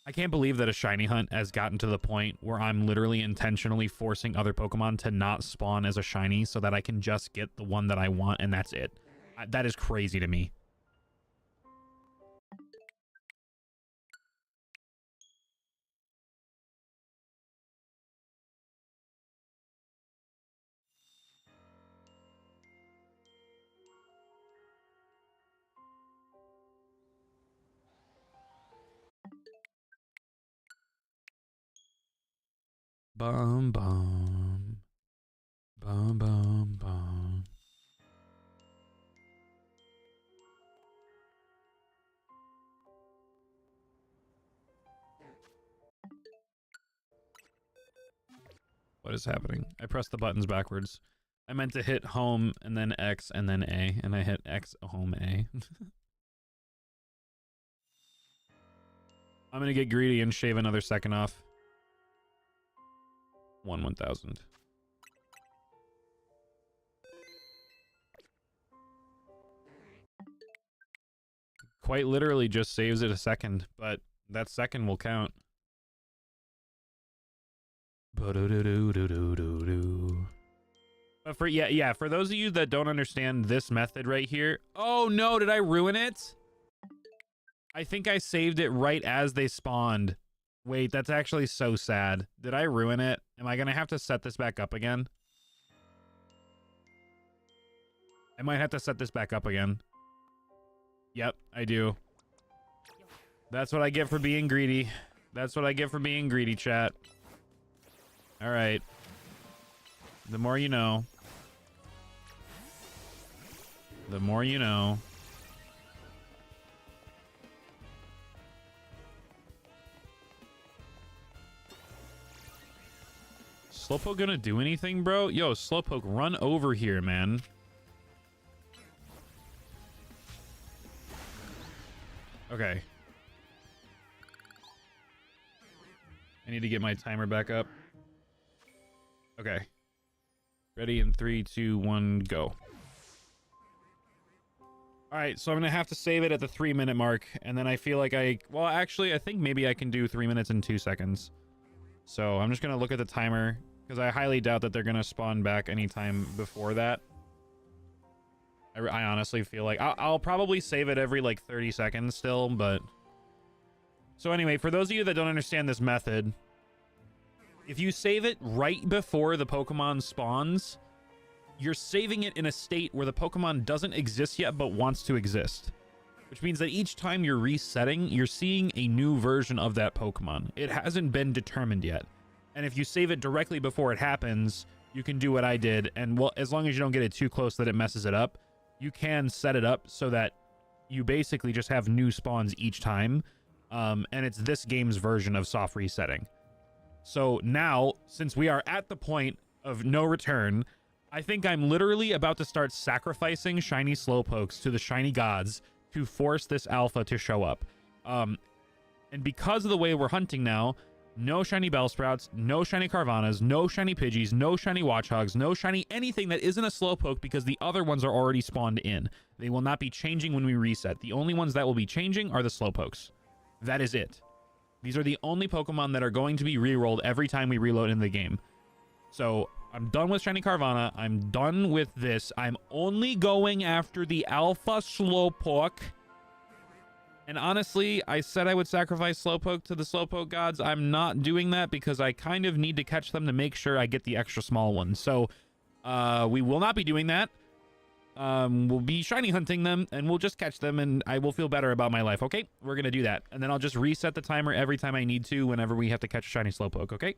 I can't believe that a shiny hunt has gotten to the point where I'm literally intentionally forcing other Pokemon to not spawn as a shiny so that I can just get the one that I want, and that's it. That is crazy to me. Bum bum. Bum bum bum. What is happening? I pressed the buttons backwards. I meant to hit home and then X and then A, and I hit X home A. I'm gonna get greedy and shave another second off. 1/1000. quite literally just saves it a second, but that second will count. But for for those of you that don't understand this method right here, oh no, did I ruin it? I think I saved it right as they spawned. Wait, that's actually so sad. Did I ruin it? Am I gonna have to set this back up again? I might have to set this back up again. Yep, I do. That's what I get for being greedy. That's what I get for being greedy, chat. All right. The more you know. The more you know. Slowpoke gonna do anything, bro? Yo, Slowpoke, run over here, man. Okay. I need to get my timer back up. Okay. Ready in 3, 2, 1, go. Alright, so I'm gonna have to save it at the 3-minute mark, and then I feel like well, actually, I think maybe I can do 3 minutes and 2 seconds. So I'm just gonna look at the timer, because I highly doubt that they're gonna spawn back anytime before that. I honestly feel like I'll probably save it every like 30 seconds still, but... So anyway, for those of you that don't understand this method, if you save it right before the Pokemon spawns, you're saving it in a state where the Pokemon doesn't exist yet but wants to exist. Which means that each time you're resetting, you're seeing a new version of that Pokemon. It hasn't been determined yet. And if you save it directly before it happens, you can do what I did, and well, as long as you don't get it too close that it messes it up, you can set it up so that you basically just have new spawns each time. And it's this game's version of soft resetting. So now, since we are at the point of no return, I think I'm literally about to start sacrificing shiny Slowpokes to the shiny gods to force this alpha to show up. And because of the way we're hunting now, no shiny Bellsprouts, no shiny Carvanas, no shiny Pidgeys, no shiny Watchhogs, no shiny anything that isn't a Slowpoke, because the other ones are already spawned in. They will not be changing when we reset. The only ones that will be changing are the Slowpokes. That is it. These are the only Pokemon that are going to be re-rolled every time we reload in the game. So I'm done with shiny Carvana. I'm done with this. I'm only going after the Alpha Slowpoke. And honestly, I said I would sacrifice Slowpoke to the Slowpoke gods. I'm not doing that because I kind of need to catch them to make sure I get the extra small ones. So we will not be doing that. We'll be shiny hunting them, and we'll just catch them, and I will feel better about my life. Okay, we're gonna do that, and then I'll just reset the timer every time I need to whenever we have to catch a shiny Slowpoke. Okay.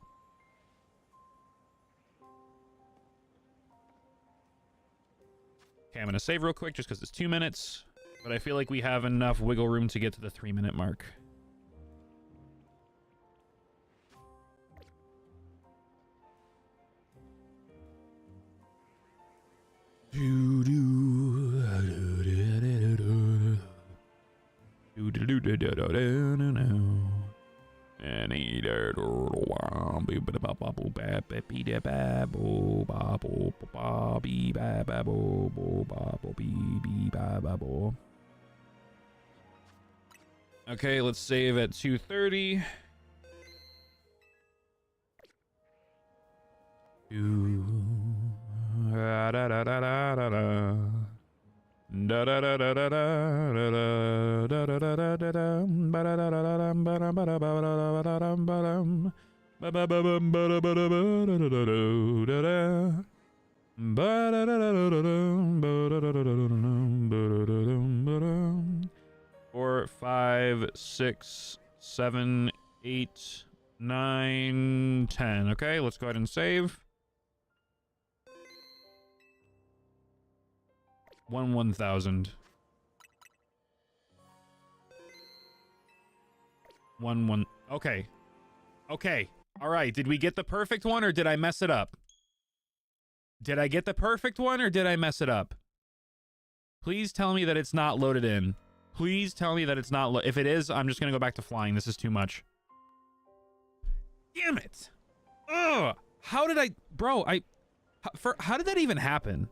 Okay, I'm gonna save real quick just because it's 2 minutes, but I feel like we have enough wiggle room to get to the 3-minute mark. Okay, let's save at 2:30. Four, 5, 6, 7, 8, 9, 10. Okay, let's go ahead and save. 1,000. 1. Okay. Okay. All right. Did we get the perfect one, or did I mess it up? Did I get the perfect one, or did I mess it up? Please tell me that it's not loaded in. Please tell me that it's not. If it is, I'm just gonna go back to flying. This is too much. Damn it! Ugh! How did I, bro? How did that even happen?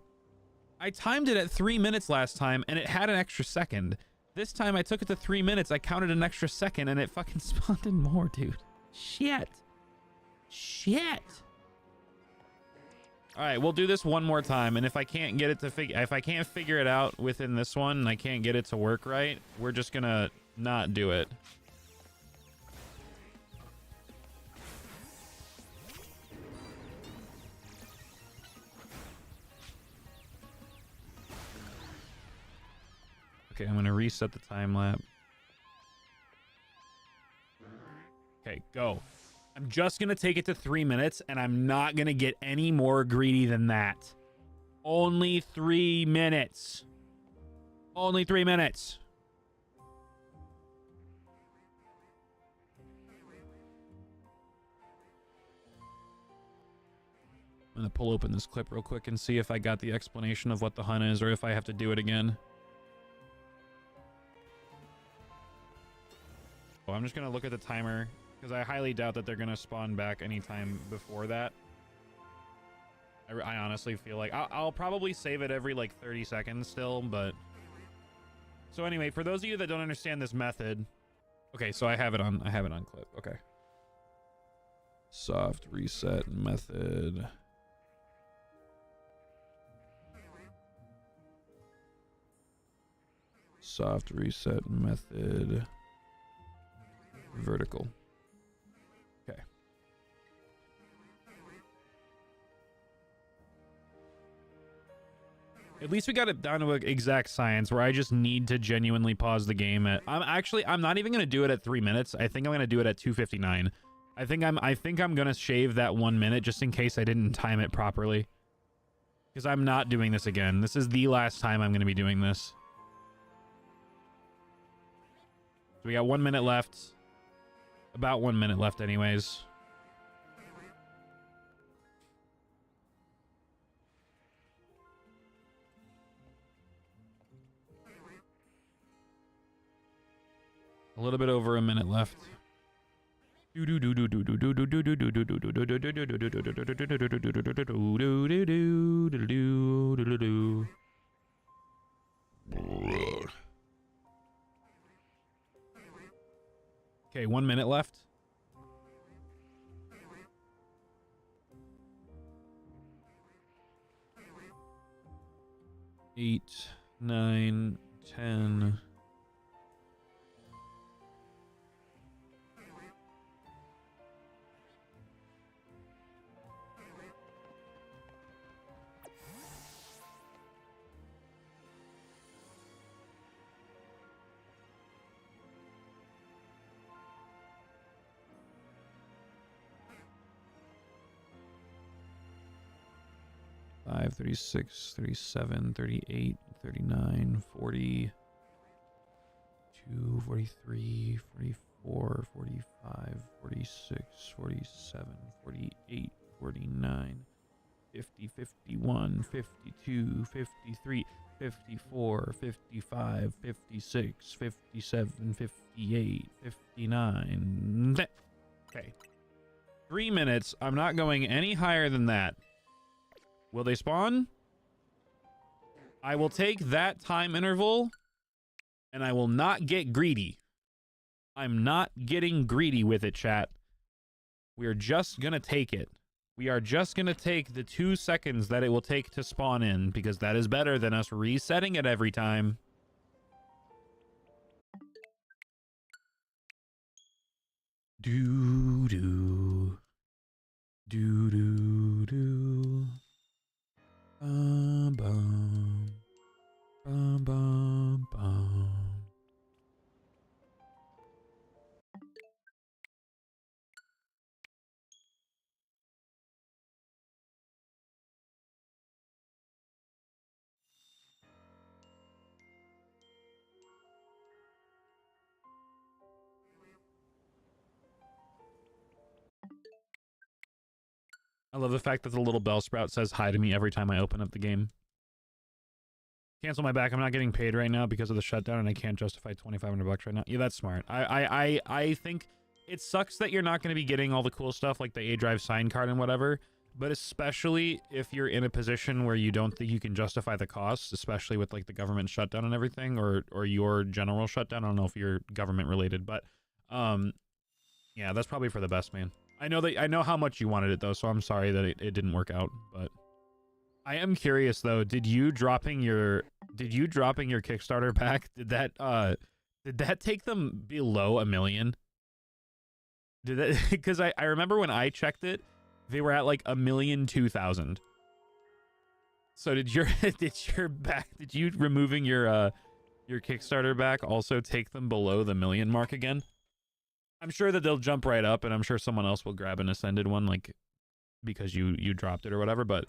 I timed it at 3 minutes last time, and it had an extra second. This time I took it to 3 minutes. I counted an extra second and it fucking spawned in more, dude. Shit. Shit. All right, we'll do this one more time, and if I can't get it to if I can't figure it out within this one and I can't get it to work right, we're just gonna not do it. Okay, I'm gonna reset the time lapse. Okay, go. I'm just going to take it to 3 minutes, and I'm not going to get any more greedy than that. Only 3 minutes. Only 3 minutes. I'm going to pull open this clip real quick and see if I got the explanation of what the hunt is or if I have to do it again. Oh, I'm just going to look at the timer. Because I highly doubt that they're going to spawn back anytime before that. I honestly feel like I'll probably save it every like 30 seconds still, but... So anyway, for those of you that don't understand this method... Okay, so I have it on clip. Okay. Soft reset method. Soft reset method. Vertical. Okay. At least we got it down to an exact science where I just need to genuinely pause the game at... I'm not even going to do it at 3 minutes. I think I'm going to do it at 2:59. I think I'm going to shave that 1 minute just in case I didn't time it properly. Because I'm not doing this again. This is the last time I'm going to be doing this. So we got 1 minute left. About 1 minute left anyways. A little bit over a minute left. Okay, 1 minute left. Eight, 9, 10. Five, 36, 37, 38, 39, 40, 42, 43, 44, 45, 46, 47, 48, 49, 50, 51, 52, 53, 54, 55, 56, 57, 58, 59. Okay. 3 minutes. I'm not going any higher than that. Will they spawn? I will take that time interval and I will not get greedy. I'm not getting greedy with it, chat. We are just gonna take it. We are just gonna take the 2 seconds that it will take to spawn in because that is better than us resetting it every time. Do-do. Do-do-do. Bum, bum. Bum, bum, bum. I love the fact that the little bell sprout says hi to me every time I open up the game. Cancel my back. I'm not getting paid right now because of the shutdown, and I can't justify $2,500 right now. Yeah, that's smart. I think it sucks that you're not going to be getting all the cool stuff like the A-Drive sign card and whatever. but especially if you're in a position where you don't think you can justify the costs, especially with like the government shutdown and everything, or your general shutdown. I don't know if you're government related, but yeah, that's probably for the best, man. I know how much you wanted it though, so I'm sorry that it didn't work out, but I am curious though, did you dropping your Kickstarter back, did that take them below 1 million? Did that, because I remember when I checked it, they were at like 1,002,000. So did you removing your Kickstarter back also take them below the 1 million mark again? I'm sure that they'll jump right up, and I'm sure someone else will grab an Ascended one, like, because you dropped it or whatever, but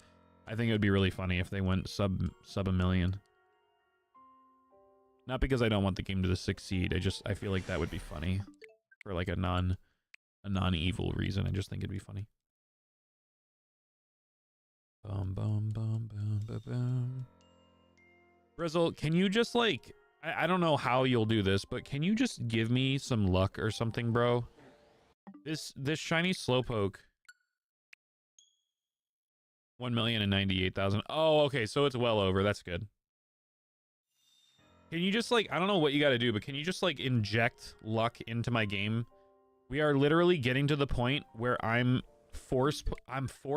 I think it would be really funny if they went sub 1 million. Not because I don't want the game to succeed, I feel like that would be funny. For like a non-evil reason, I just think it'd be funny. Bum, bum, bum, bum, bum, bum. Brizzle, can you just like, I don't know how you'll do this, but can you just give me some luck or something, bro? This shiny Slowpoke. 1,098,000. Oh, okay, so it's well over. That's good. Can you just like, I don't know what you got to do, but can you just like inject luck into my game? We are literally getting to the point where I'm force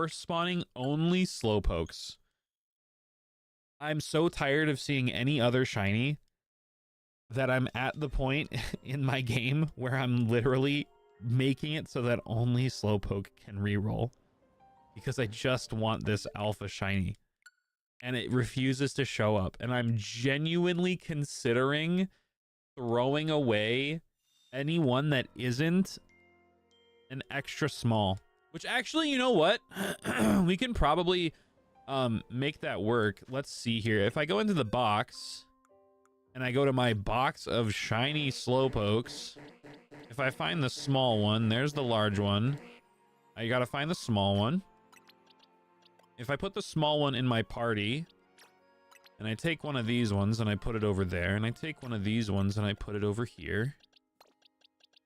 spawning only Slowpokes. I'm so tired of seeing any other shiny that I'm at the point in my game where I'm literally making it so that only Slowpoke can reroll, because I just want this alpha shiny and it refuses to show up, and I'm genuinely considering throwing away anyone that isn't an extra small. Which actually, you know what? We can probably make that work. Let's see here. If I go into the box and I go to my box of shiny Slowpokes, if I find the small one, there's the large one. I gotta find the small one. If I put the small one in my party, and I take one of these ones and I put it over there, and I take one of these ones and I put it over here,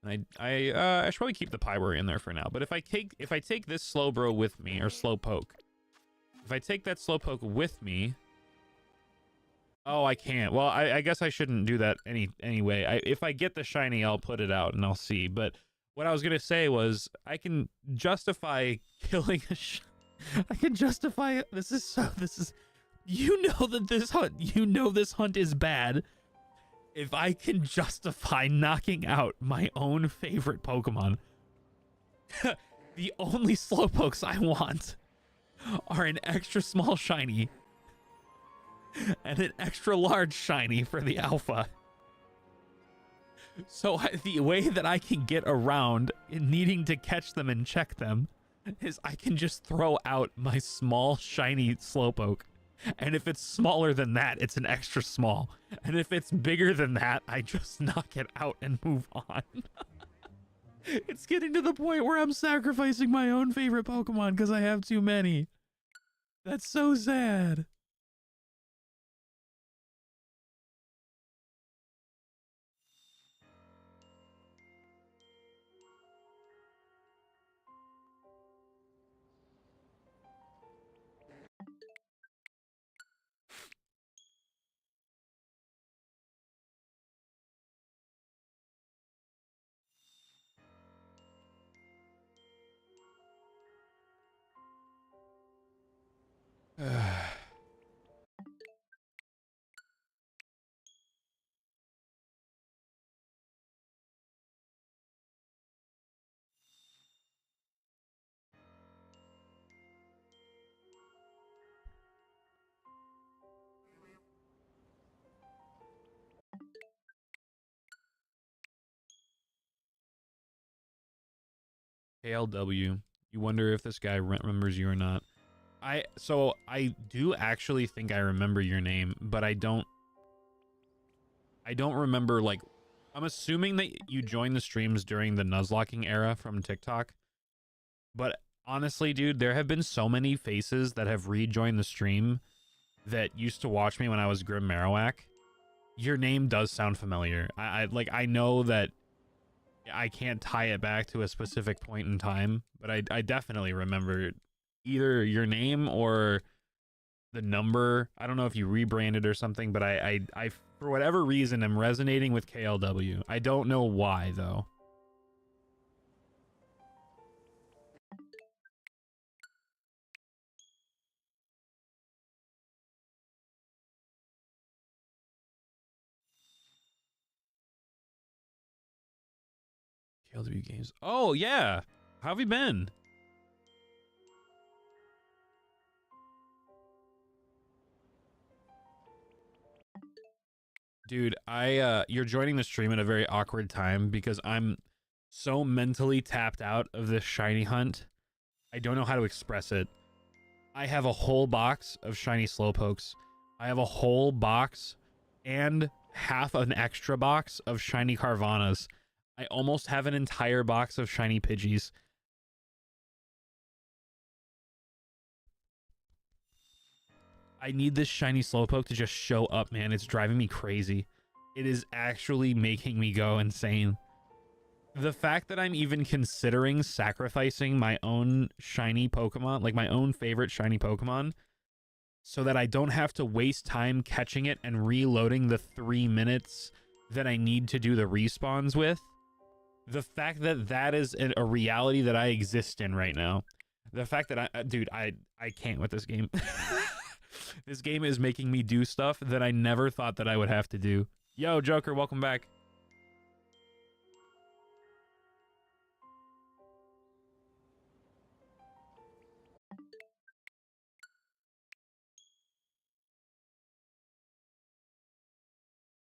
and I should probably keep the Pyro in there for now. But if I take this Slowbro with me, or Slowpoke, if I take that Slowpoke with me, oh, I can't. Well, I guess I shouldn't do that anyway. If I get the shiny, I'll put it out and I'll see. But what I was gonna say was, I can justify killing a I can justify it. This is you know that this hunt is bad. If I can justify knocking out my own favorite Pokemon, the only Slowpokes I want are an extra small shiny and an extra large shiny for the alpha. So the way that I can get around in needing to catch them and check them is I can just throw out my small shiny Slowpoke, and if it's smaller than that, it's an extra small, and if it's bigger than that, I just knock it out and move on. It's getting to the point where I'm sacrificing my own favorite Pokemon because I have too many. That's so sad. KLW, you wonder if this guy remembers you or not. So I do actually think I remember your name, but I don't remember, like, I'm assuming that you joined the streams during the Nuzlocking era from TikTok. But honestly, dude, there have been so many faces that have rejoined the stream that used to watch me when I was Grim Marowak. Your name does sound familiar. I know that I can't tie it back to a specific point in time, but I definitely remember either your name or the number. I don't know if you rebranded or something, but I for whatever reason am resonating with KLW. I don't know why though. KLW games. Oh yeah. How have you been? Dude, you're joining the stream at a very awkward time because I'm so mentally tapped out of this shiny hunt. I don't know how to express it. I have a whole box of shiny Slowpokes. I have a whole box and half an extra box of shiny Carvanas. I almost have an entire box of shiny Pidgeys. I need this shiny Slowpoke to just show up, man. It's driving me crazy. It is actually making me go insane. The fact that I'm even considering sacrificing my own shiny Pokemon, like my own favorite shiny Pokemon, so that I don't have to waste time catching it and reloading the 3 minutes that I need to do the respawns with. The fact that that is a reality that I exist in right now. The fact that I can't with this game. This game is making me do stuff that I never thought that I would have to do. Yo, Joker, welcome back.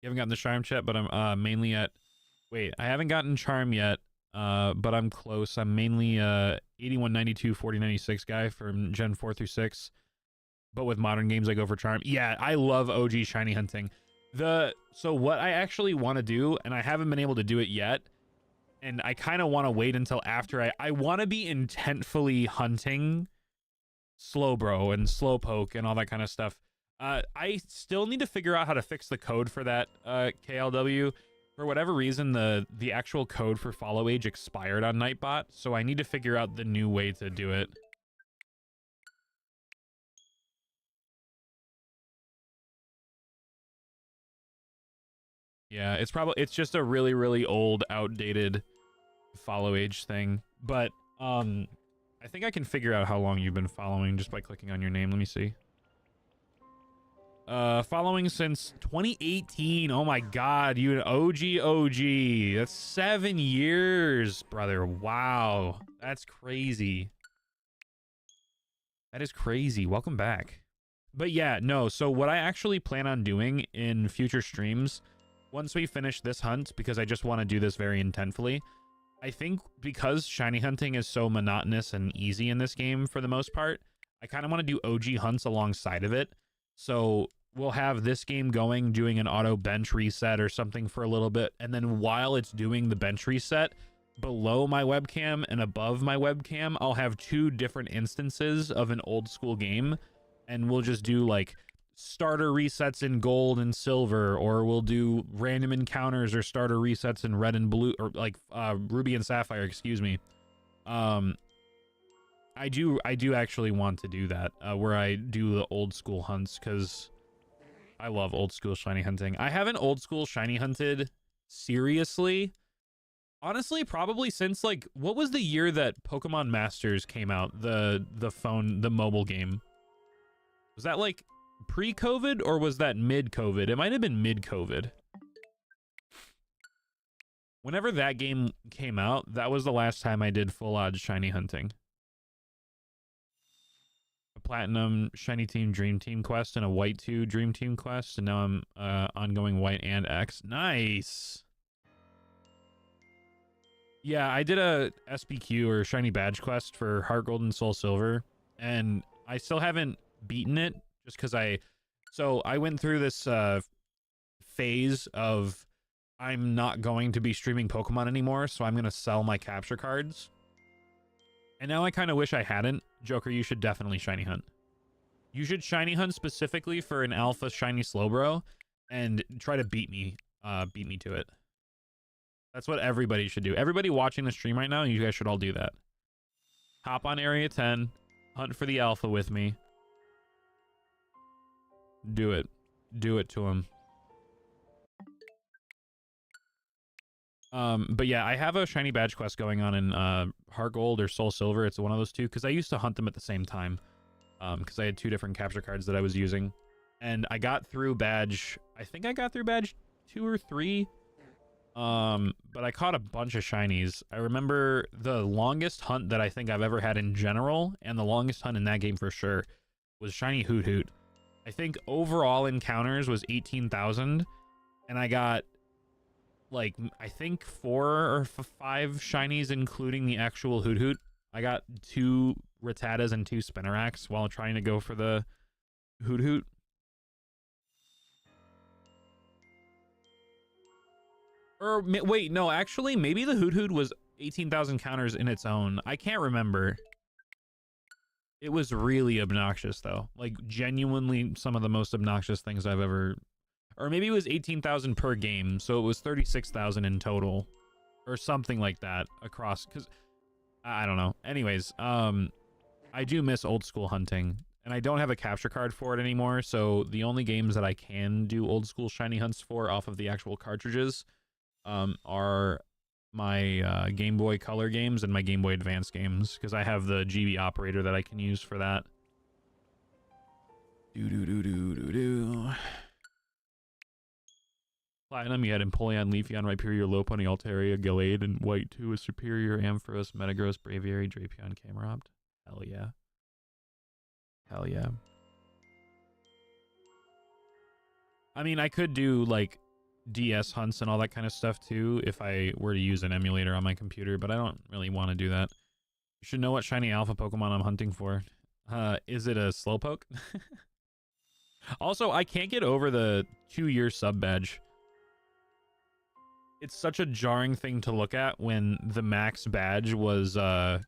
You haven't gotten the Charm yet, but I'm mainly at... Wait, I haven't gotten Charm yet, but I'm close. I'm mainly 81, 92, 40, 96 guy from Gen 4 through 6. But with modern games, I go for Charm. Yeah, I love OG shiny hunting. So what I actually want to do, and I haven't been able to do it yet, and I kind of want to wait until after I want to be intentfully hunting Slowbro and Slowpoke and all that kind of stuff. I still need to figure out how to fix the code for that KLW. For whatever reason, the actual code for Follow Age expired on Nightbot, so I need to figure out the new way to do it. Yeah, it's just a really, really old, outdated Follow Age thing. But I think I can figure out how long you've been following just by clicking on your name. Let me see. Following since 2018. Oh my god, you an OG. That's 7 years, brother. Wow. That's crazy. That is crazy. Welcome back. But yeah, no, so what I actually plan on doing in future streams, once we finish this hunt, because I just want to do this very intentfully, I think because shiny hunting is so monotonous and easy in this game for the most part, I kind of want to do OG hunts alongside of it. So we'll have this game going, doing an auto bench reset or something for a little bit. And then while it's doing the bench reset, below my webcam and above my webcam, I'll have 2 different instances of an old school game. And we'll just do like starter resets in gold and silver, or we'll do random encounters or starter resets in red and blue, or like ruby and sapphire, excuse me. I do actually want to do that, where I do the old school hunts, because I love old school shiny hunting. I haven't old school shiny hunted seriously, honestly, probably since, like, what was the year that Pokemon Masters came out, the mobile game? Was that like pre-COVID or was that mid-COVID? It might have been mid-COVID. Whenever that game came out, that was the last time I did full odds shiny hunting. A platinum shiny team dream team quest and a white 2 dream team quest, and now I'm ongoing white and X. Nice. Yeah, I did a SPQ or shiny badge quest for Heart Gold and Soul Silver, and I still haven't beaten it just because I went through this phase of I'm not going to be streaming Pokemon anymore, so I'm going to sell my capture cards. And now I kind of wish I hadn't. Joker, you should definitely shiny hunt. You should shiny hunt specifically for an alpha shiny Slowbro and try to beat me to it. That's what everybody should do. Everybody watching the stream right now, you guys should all do that. Hop on Area 10, Hunt for the alpha with me. Do it. Do it to him. But yeah, I have a shiny badge quest going on in Heart Gold or Soul Silver. It's one of those two because I used to hunt them at the same time. Because I had 2 different capture cards that I was using, and I got through badge. I think I got through badge 2 or 3. But I caught a bunch of shinies. I remember the longest hunt that I think I've ever had in general, and the longest hunt in that game for sure, was shiny Hoot Hoot. I think overall encounters was 18,000, and I got like I think 4 or 5 shinies, including the actual Hoot Hoot. I got 2 Rattatas and 2 Spinneracks while trying to go for the Hoot Hoot. Or wait, no, actually, maybe the Hoot Hoot was 18,000 counters in its own. I can't remember. It was really obnoxious, though. Like, genuinely some of the most obnoxious things I've ever... Or maybe it was 18,000 per game, so it was 36,000 in total. Or something like that across... Because, I don't know. Anyways, I do miss old school hunting. And I don't have a capture card for it anymore, so the only games that I can do old school shiny hunts for off of the actual cartridges are my Game Boy Color games and my Game Boy Advance games, because I have the GB operator that I can use for that. Platinum, you had Empoleon, Leafeon, Rhyperior, Lopunny, Altaria, Gallade, and White 2 is Superior, Ampharos, Metagross, Braviary, Drapion, Camerupt. Hell yeah. Hell yeah. I mean, I could do, like, DS hunts and all that kind of stuff, too, if I were to use an emulator on my computer, but I don't really want to do that. You should know what shiny alpha Pokemon I'm hunting for. Is it a Slowpoke? Also, I can't get over the 2-year sub badge. It's such a jarring thing to look at when the max badge was the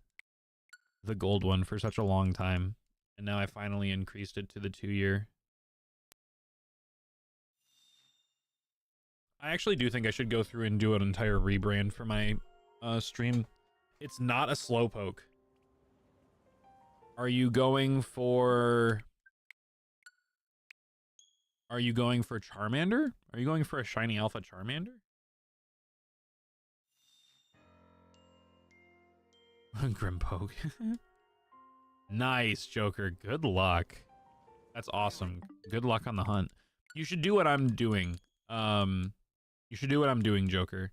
gold one for such a long time. And now I finally increased it to the 2-year. I actually do think I should go through and do an entire rebrand for my stream. It's not a Slowpoke. Are you going for... Are you going for Charmander? Are you going for a shiny alpha Charmander? Grimpoke. Nice, Joker. Good luck. That's awesome. Good luck on the hunt. You should do what I'm doing. You should do what I'm doing, Joker.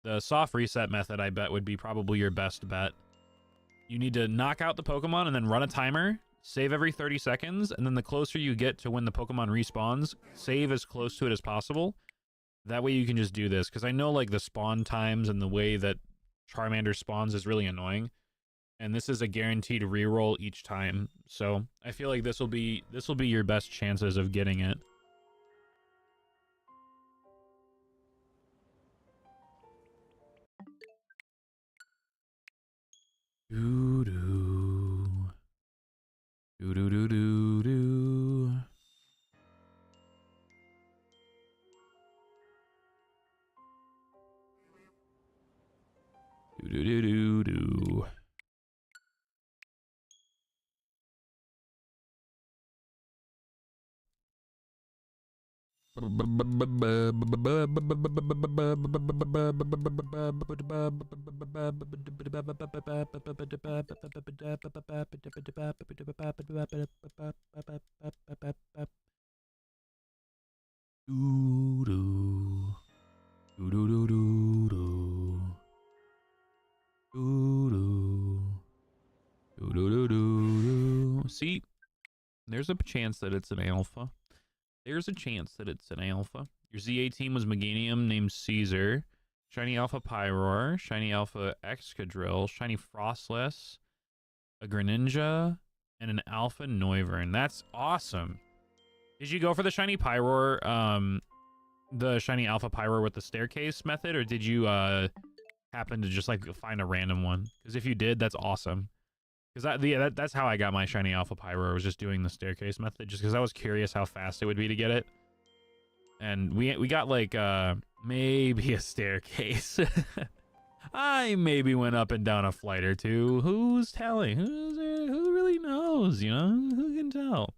The soft reset method, I bet, would be probably your best bet. You need to knock out the Pokemon and then run a timer, save every 30 seconds, and then the closer you get to when the Pokemon respawns, save as close to it as possible. That way you can just do this, because I know, like, the spawn times and the way that Charmander spawns is really annoying, and this is a guaranteed reroll each time. So I feel like this will be your best chances of getting it. Doo doo. Doo doo doo doo doo. Doo doo doo doo doo. See, there's a chance that it's an alpha. There's a chance that it's an alpha. Your ZA team was Meganium named Caesar, shiny alpha Pyroar, shiny alpha Excadrill, shiny Frostless, a Greninja, and an alpha Noivern. That's awesome. Did you go for the shiny Pyroar, the shiny alpha Pyroar with the staircase method, or did you happen to just like find a random one? Because if you did, that's awesome. Because that's how I got my shiny alpha Pyroar, was just doing the staircase method, just because I was curious how fast it would be to get it. And we got like maybe a staircase. I maybe went up and down a flight or two. Who's telling? Who really knows? You know, who can tell?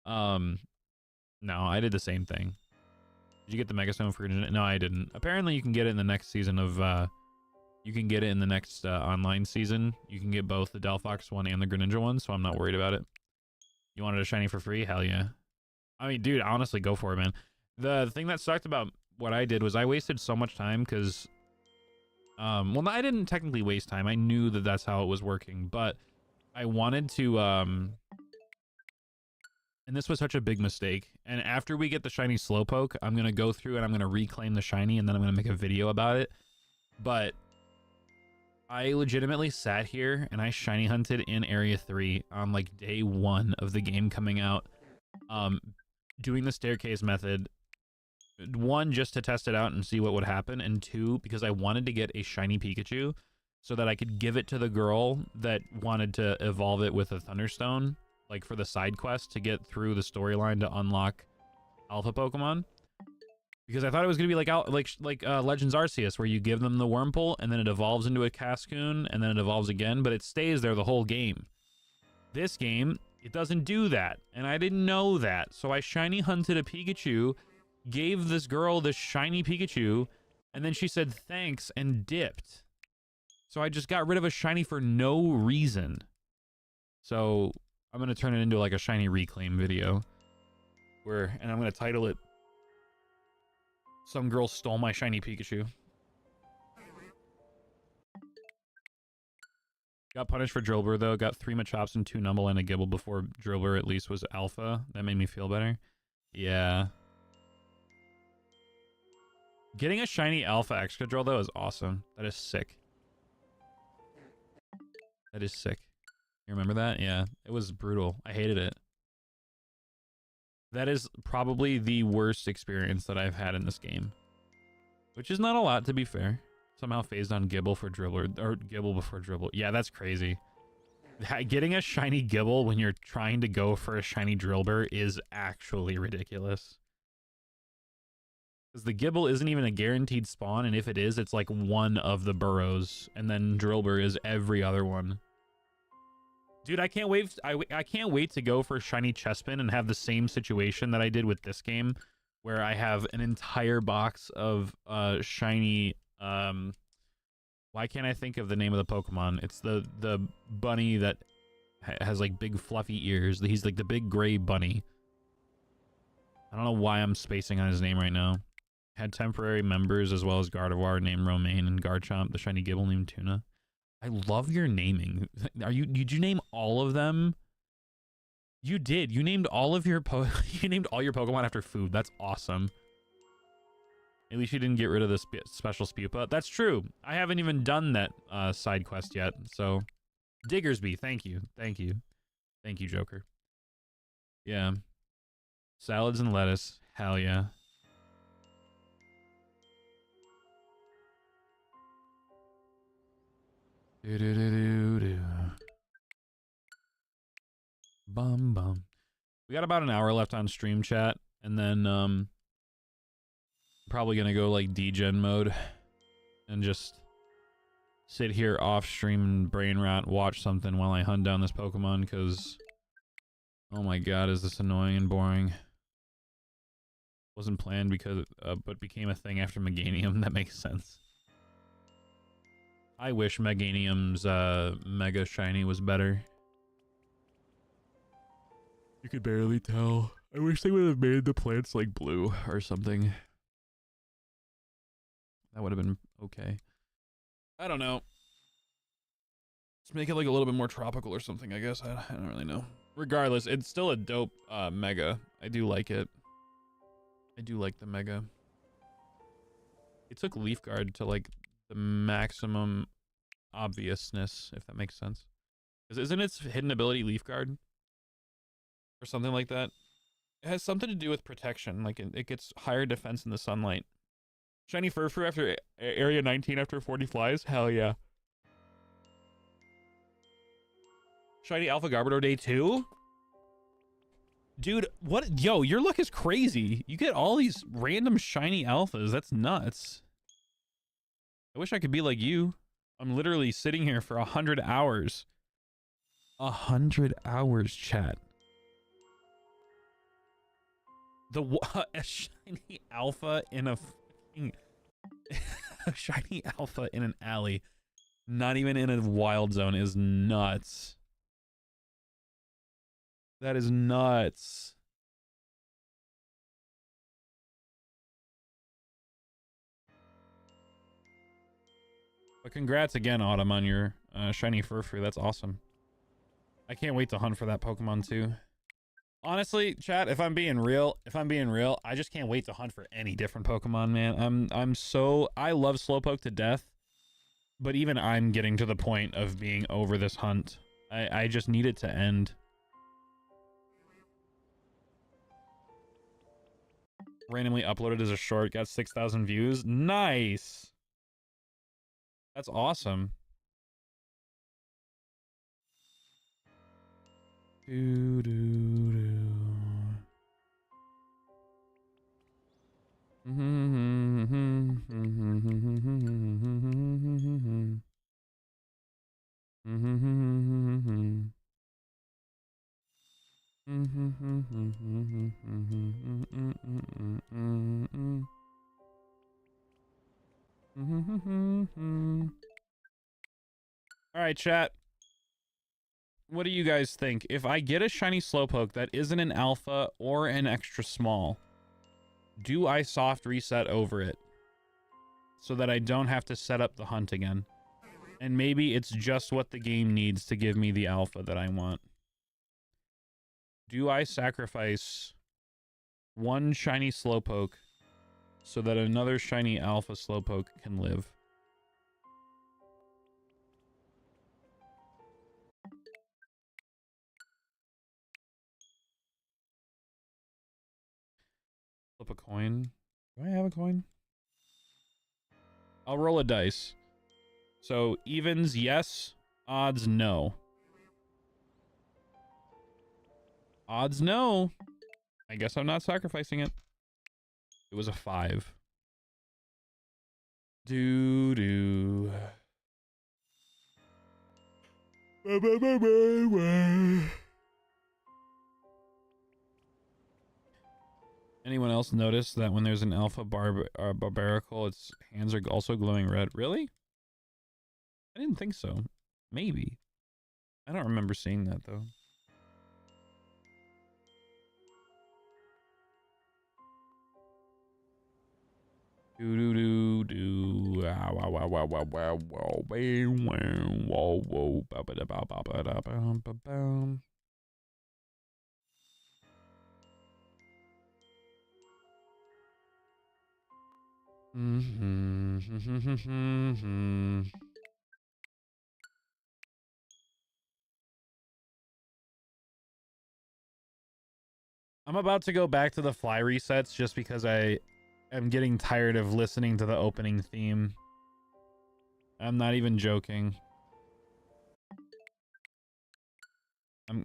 No, I did the same thing. Did you get the Mega Stone for? No, I didn't. Apparently, you can get it in the next season of. You can get it in the next online season. You can get both the Delphox one and the Greninja one, so I'm not worried about it. You wanted a shiny for free? Hell yeah. I mean, dude, honestly, go for it, man. The thing that sucked about what I did was I wasted so much time because, well, I didn't technically waste time. I knew that that's how it was working, but I wanted to, and this was such a big mistake. And after we get the shiny Slowpoke, I'm going to go through and I'm going to reclaim the shiny and then I'm going to make a video about it. But I legitimately sat here and I shiny hunted in Area 3 on like day 1 of the game coming out, doing the staircase method. 1, just to test it out and see what would happen, and 2, because I wanted to get a shiny Pikachu so that I could give it to the girl that wanted to evolve it with a Thunderstone, like for the side quest to get through the storyline to unlock Alpha Pokemon. Because I thought it was gonna be like Legends Arceus, where you give them the Wurmple and then it evolves into a Cascoon and then it evolves again, but it stays there the whole game. This game, it doesn't do that, and I didn't know that, so I shiny hunted a Pikachu, gave this girl this shiny Pikachu, and then she said thanks and dipped. So I just got rid of a shiny for no reason. So I'm gonna turn it into like a shiny reclaim video, and I'm gonna title it "Some Girl Stole My Shiny Pikachu." Got punished for Drillbur though. Got 3 Machops and 2 Numble and a Gibble before Drillbur at least was alpha. That made me feel better. Yeah. Getting a shiny alpha Excadrill though is awesome. That is sick. That is sick. You remember that? Yeah. It was brutal. I hated it. That is probably the worst experience that I've had in this game. Which is not a lot, to be fair. Somehow phased on Gibble for Dribble, or Gibble before Dribble. Yeah, that's crazy. Getting a shiny Gibble when you're trying to go for a shiny Drillbur is actually ridiculous. Because the Gibble isn't even a guaranteed spawn, and if it is, it's like one of the burrows, and then Drillbur is every other one. Dude, I can't wait. I can't wait to go for shiny Chespin and have the same situation that I did with this game, where I have an entire box of shiny. Why can't I think of the name of the Pokemon? It's the bunny that has like big fluffy ears. He's like the big gray bunny. I don't know why I'm spacing on his name right now. Had temporary members as well as Gardevoir named Romaine and Garchomp, the shiny Gibble named Tuna. I love your naming. Did you name all of them? You did. You named all of your you named all your Pokemon after food. That's awesome. At least you didn't get rid of the special Spupa. That's true. I haven't even done that side quest yet. So, Diggersby, thank you. Thank you. Thank you, Joker. Yeah. Salads and lettuce. Hell yeah. Bum bum. We got about an hour left on stream chat, and then probably gonna go like degen mode and just sit here off stream and brain rot, watch something while I hunt down this Pokemon, because oh my god, is this annoying and boring. Wasn't planned because but became a thing after Meganium. That makes sense. I wish Meganium's Mega Shiny was better. You could barely tell. I wish they would have made the plants like blue or something. That would have been okay. I don't know. Let's make it like a little bit more tropical or something, I guess. I don't really know. Regardless, it's still a dope Mega. I do like it. I do like the Mega. It took Leaf Guard to like the maximum obviousness, if that makes sense. Because isn't its hidden ability Leaf Guard? Or something like that? It has something to do with protection. Like it gets higher defense in the sunlight. Shiny Furfrou after Area 19 after 40 flies? Hell yeah. Shiny Alpha Garbodor Day 2? Dude, what? Yo, your luck is crazy. You get all these random shiny alphas. That's nuts. I wish I could be like you. I'm literally sitting here for 100 hours. 100 hours, chat. A shiny alpha in a fucking a shiny alpha in an alley, not even in a wild zone, is nuts. That is nuts. But congrats again, Autumn, on your shiny Furfrou. That's awesome. I can't wait to hunt for that Pokemon too. Honestly, chat, if I'm being real, I just can't wait to hunt for any different Pokemon, man. I love Slowpoke to death, but even I'm getting to the point of being over this hunt. I just need it to end. Randomly uploaded as a short, got 6,000 views. Nice. That's awesome. Do do do. All right, chat. What do you guys think? If I get a shiny Slowpoke that isn't an alpha or an extra small, do I soft reset over it so that I don't have to set up the hunt again? And maybe it's just what the game needs to give me the alpha that I want. Do I sacrifice one shiny Slowpoke so that another shiny alpha Slowpoke can live? Flip a coin. Do I have a coin? I'll roll a dice. So evens, yes. Odds, no. Odds, no. I guess I'm not sacrificing it. It was a 5. Doo-doo. Anyone else notice that when there's an alpha barbarical, its hands are also glowing red? Really? I didn't think so. Maybe. I don't remember seeing that, though. Do do do do. Wow wow wow wow wow wow wow wow wow ba ba da ba ba ba da ba ba ba. I'm about to go back to the fly resets just because I am getting tired of listening to the opening theme. I'm not even joking.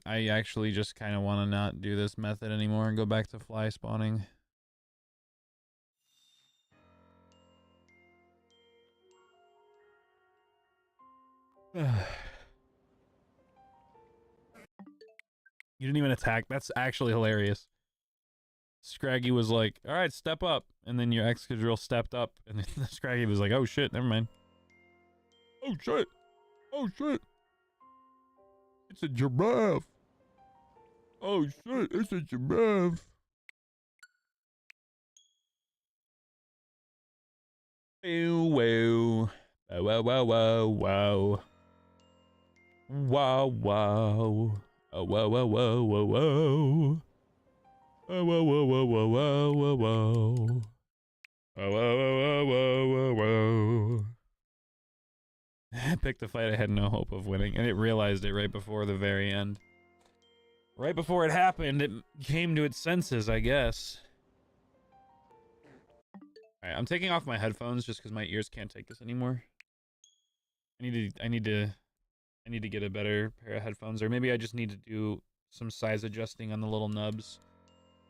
I actually just kind of want to not do this method anymore and go back to fly spawning. You didn't even attack. That's actually hilarious. Scraggy was like, all right, step up. And then your Excadrill stepped up. And then Scraggy was like, oh shit, never mind. Oh shit. Oh shit. It's a giraffe. Oh shit, it's a giraffe. Wow, wow, wow, wow, wow. Wow, wow. Oh, whoa, whoa, whoa, whoa, whoa. Oh, whoa, whoa, whoa, whoa, whoa, whoa, whoa. Oh, whoa, whoa, whoa, whoa, whoa, whoa. I picked a fight I had no hope of winning, and it realized it right before the very end. Right before it happened, it came to its senses, I guess. Alright, I'm taking off my headphones just because my ears can't take this anymore. I need to get a better pair of headphones, or maybe I just need to do some size adjusting on the little nubs.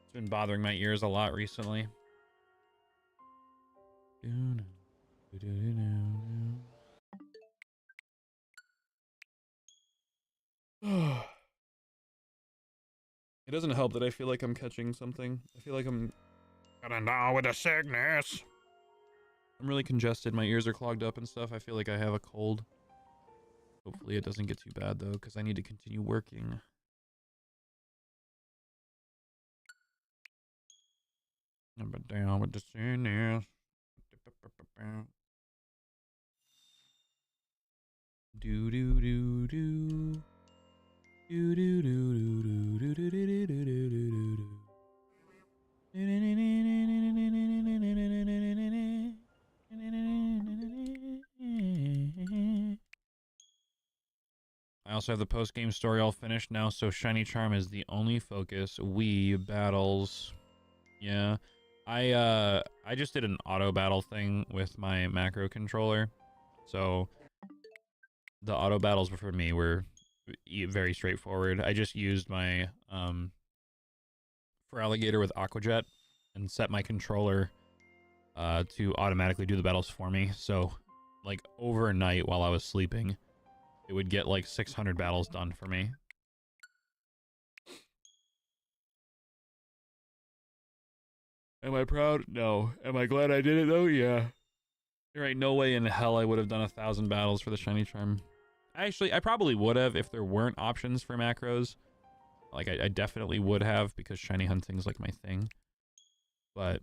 It's been bothering my ears a lot recently. It doesn't help that I feel like I'm catching something. I feel like I'm getting down with the sickness. I'm really congested. My ears are clogged up and stuff. I feel like I have a cold. Hopefully it doesn't get too bad though, because I need to continue working. I'm down with the sickness. Do do do do. Do do do do do do do do do do do do. I also have the post-game story all finished now, so Shiny Charm is the only focus. Wii battles. Yeah. I just did an auto battle thing with my macro controller. So the auto battles for me were very straightforward. I just used my for Alligator with Aquajet and set my controller to automatically do the battles for me. So like overnight while I was sleeping, it would get like 600 battles done for me. Am I proud? No. Am I glad I did it though? Yeah. There ain't no way in hell I would have done 1,000 battles for the Shiny Charm. Actually, I probably would have if there weren't options for macros. Like, I definitely would have because shiny hunting's like my thing. But,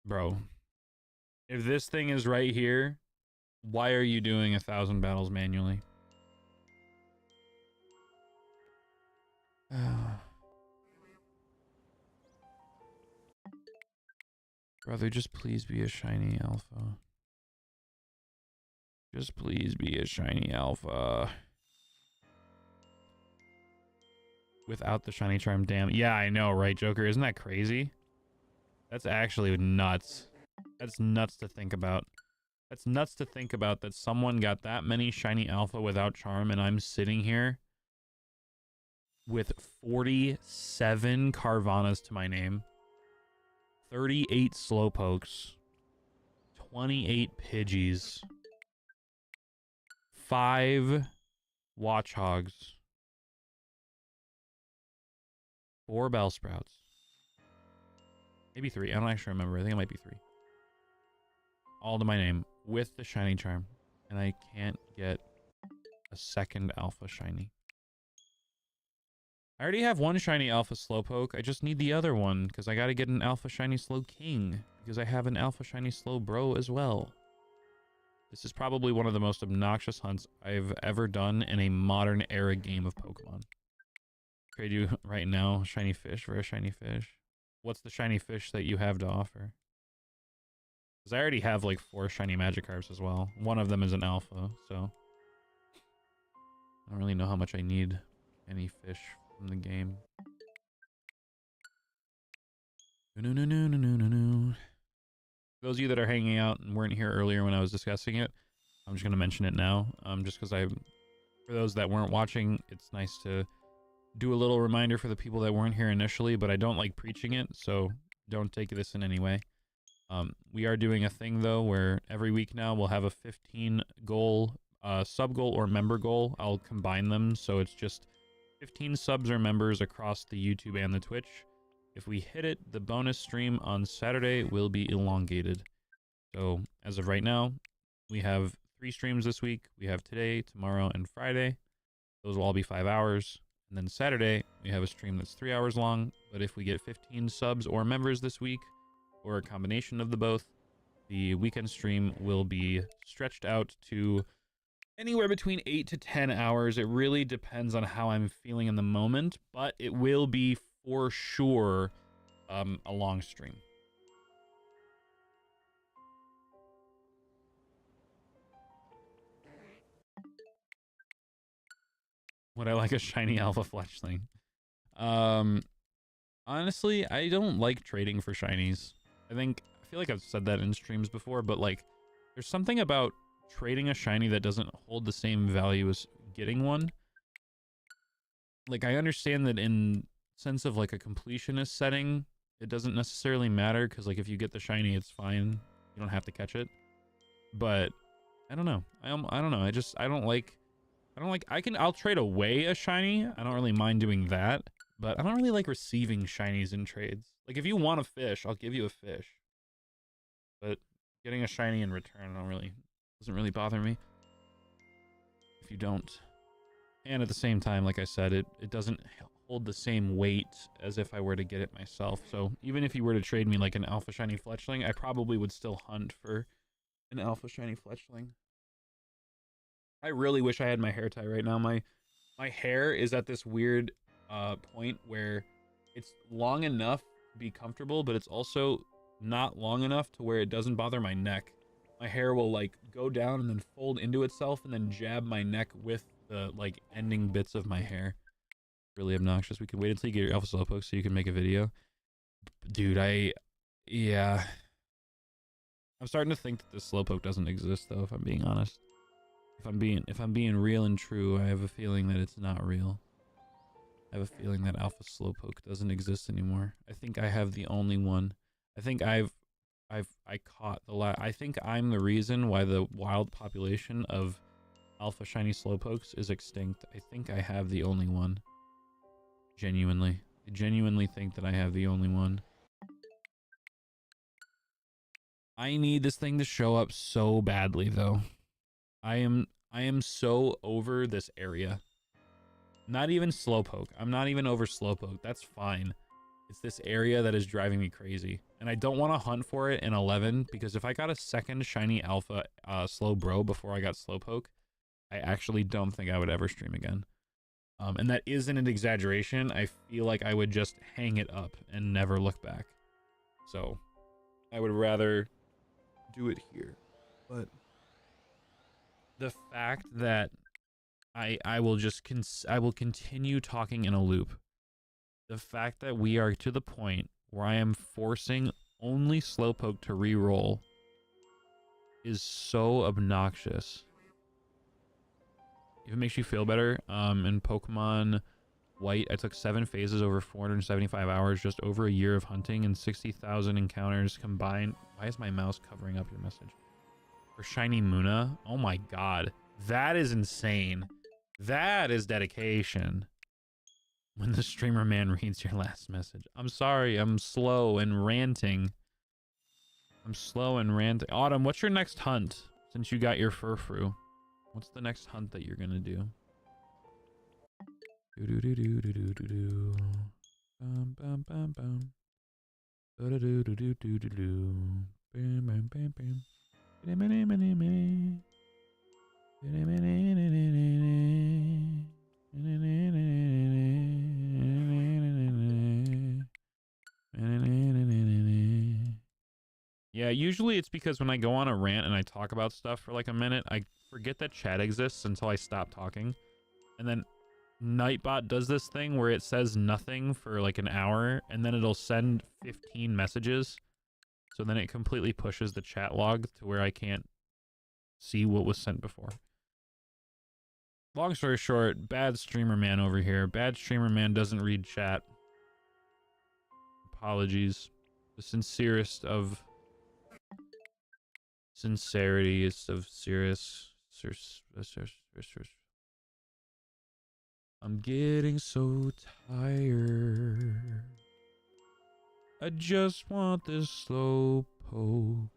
bro, if this thing is right here, why are you doing 1,000 battles manually? Brother, just please be a shiny alpha. Just please be a shiny alpha. Without the shiny charm, damn. Yeah, I know, right, Joker? Isn't that crazy? That's actually nuts. That's nuts to think about. That's nuts to think about that someone got that many shiny alpha without charm, and I'm sitting here with 47 Carvanas to my name, 38 Slowpokes, 28 Pidgeys, 5 Watchhogs, 4 Bellsprouts. Maybe 3. I don't actually remember. I think it might be 3. All to my name with the shiny charm. And I can't get a second alpha shiny. I already have one shiny alpha Slowpoke. I just need the other one because I got to get an alpha shiny Slow King because I have an alpha shiny Slow Bro as well. This is probably one of the most obnoxious hunts I've ever done in a modern era game of Pokemon. Trade you right now shiny fish for a shiny fish. What's the shiny fish that you have to offer? Because I already have like 4 shiny Magikarps as well. One of them is an alpha, so I don't really know how much I need any fish from the game. No. For those of you that are hanging out and weren't here earlier when I was discussing it, I'm just going to mention it now. Just because for those that weren't watching, it's nice to do a little reminder for the people that weren't here initially, but I don't like preaching it, so don't take this in any way. We are doing a thing though where every week now we'll have a 15 goal, sub goal or member goal. I'll combine them so it's just 15 subs or members across the YouTube and the Twitch. If we hit it, the bonus stream on Saturday will be elongated. So as of right now, we have 3 streams this week. We have today, tomorrow, and Friday. Those will all be 5 hours. And then Saturday, we have a stream that's 3 hours long. But if we get 15 subs or members this week, or a combination of the both, the weekend stream will be stretched out to anywhere between 8 to 10 hours. It really depends on how I'm feeling in the moment, but it will be for sure a long stream. Would I like a shiny alpha fletchling? Honestly, I don't like trading for shinies. I feel like I've said that in streams before, but like there's something about trading a shiny that doesn't hold the same value as getting one. Like I understand that in sense of like a completionist setting, it doesn't necessarily matter because like if you get the shiny, it's fine. You don't have to catch it. But I don't know. I don't know. I don't like I don't like, I'll trade away a shiny. I don't really mind doing that, but I don't really like receiving shinies in trades. Like if you want a fish, I'll give you a fish. But getting a shiny in return, doesn't really bother me. If you don't. And at the same time, like I said, it doesn't hold the same weight as if I were to get it myself. So even if you were to trade me like an alpha shiny fletchling, I probably would still hunt for an alpha shiny fletchling. I really wish I had my hair tie right now. My hair is at this weird point where it's long enough to be comfortable, but it's also not long enough to where it doesn't bother my neck. My hair will like go down and then fold into itself and then jab my neck with the like ending bits of my hair. Really obnoxious. We could wait until you get your alpha slowpoke so you can make a video. Dude, yeah. I'm starting to think that this slowpoke doesn't exist though, if I'm being honest. If I'm being real and true, I have a feeling that it's not real. I have a feeling that alpha slowpoke doesn't exist anymore. I think I have the only one. I think I caught I think I'm the reason why the wild population of alpha shiny slowpokes is extinct. I think I have the only one. Genuinely. I genuinely think that I have the only one. I need this thing to show up so badly though. I am so over this area. Not even Slowpoke. I'm not even over Slowpoke. That's fine. It's this area that is driving me crazy. And I don't want to hunt for it in 11 because if I got a second shiny alpha Slowbro before I got Slowpoke, I actually don't think I would ever stream again. And that isn't an exaggeration. I feel like I would just hang it up and never look back. So I would rather do it here. But the fact that I will continue talking in a loop. The fact that we are to the point where I am forcing only Slowpoke to re-roll is so obnoxious. If it makes you feel better, in Pokemon White, I took 7 phases over 475 hours, just over a year of hunting and 60,000 encounters combined. Why is my mouse covering up your message? For Shiny Muna? Oh my god. That is insane. That is dedication. When the streamer man reads your last message. I'm sorry, I'm slow and ranting. Autumn, what's your next hunt? Since you got your Furfrou. What's the next hunt that you're gonna do? Do-do-do-do-do-do-do-do. Bum bum bum bum. Do-do-do-do-do-do-do. Bam bam bam bam. Yeah, usually it's because when I go on a rant and I talk about stuff for like a minute, I forget that chat exists until I stop talking. And then Nightbot does this thing where it says nothing for like an hour and then it'll send 15 messages. So then it completely pushes the chat log to where I can't see what was sent before. Long story short, bad streamer man over here. Bad streamer man doesn't read chat. Apologies. The sincerest of sincerity is of serious. I'm getting so tired. I just want this Slowpoke.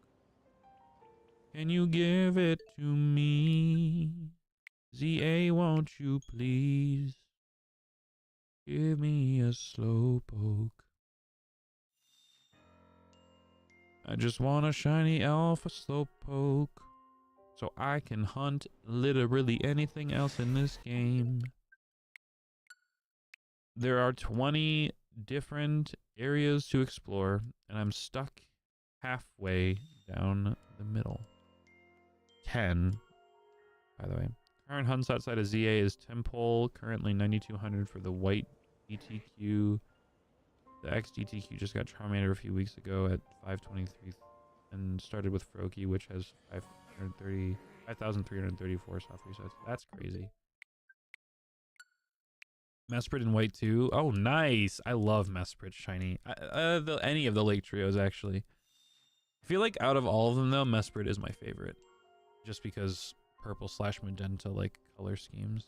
Can you give it to me? ZA, won't you please give me a Slowpoke? I just want a shiny alpha Slowpoke so I can hunt literally anything else in this game. There are 20 different areas to explore, and I'm stuck halfway down the middle. 10, by the way. Current hunts outside of ZA is Temple, currently 9,200 for the white DTQ. The X DTQ just got Charmander a few weeks ago at 523 and started with Froakie, which has 5,334 soft resets. That's crazy. Mesprit in white too. Oh, nice. I love Mesprit shiny. Any of the Lake Trios, actually. I feel like out of all of them, though, Mesprit is my favorite. Just because purple slash magenta like color schemes.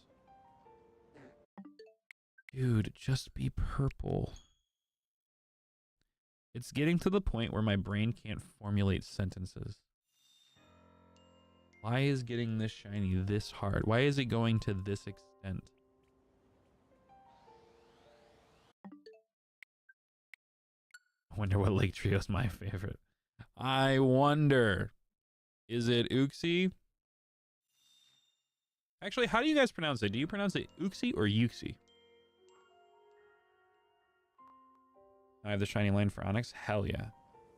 Dude, just be purple. It's getting to the point where my brain can't formulate sentences. Why is getting this shiny this hard? Why is it going to this extent? I wonder what Lake Trio is my favorite. I wonder. Is it Uxie? Actually, how do you guys pronounce it? Do you pronounce it Uxie or Uxie? I have the shiny line for Onyx. Hell yeah.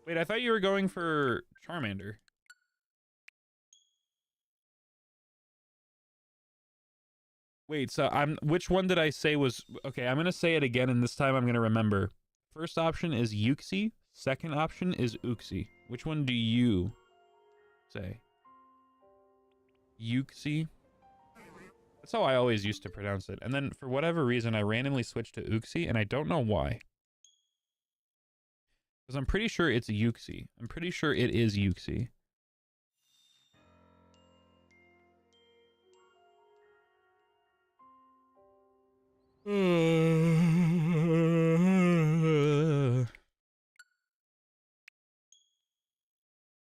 Wait, I thought you were going for Charmander. Wait, so which one did I say was okay? I'm gonna say it again, and this time I'm gonna remember. First option is Uxie. Second option is Uxie. Which one do you say? Uxie. That's how I always used to pronounce it. And then for whatever reason, I randomly switched to Uxie, and I don't know why. Because I'm pretty sure it's Uxie. I'm pretty sure it is Uxie.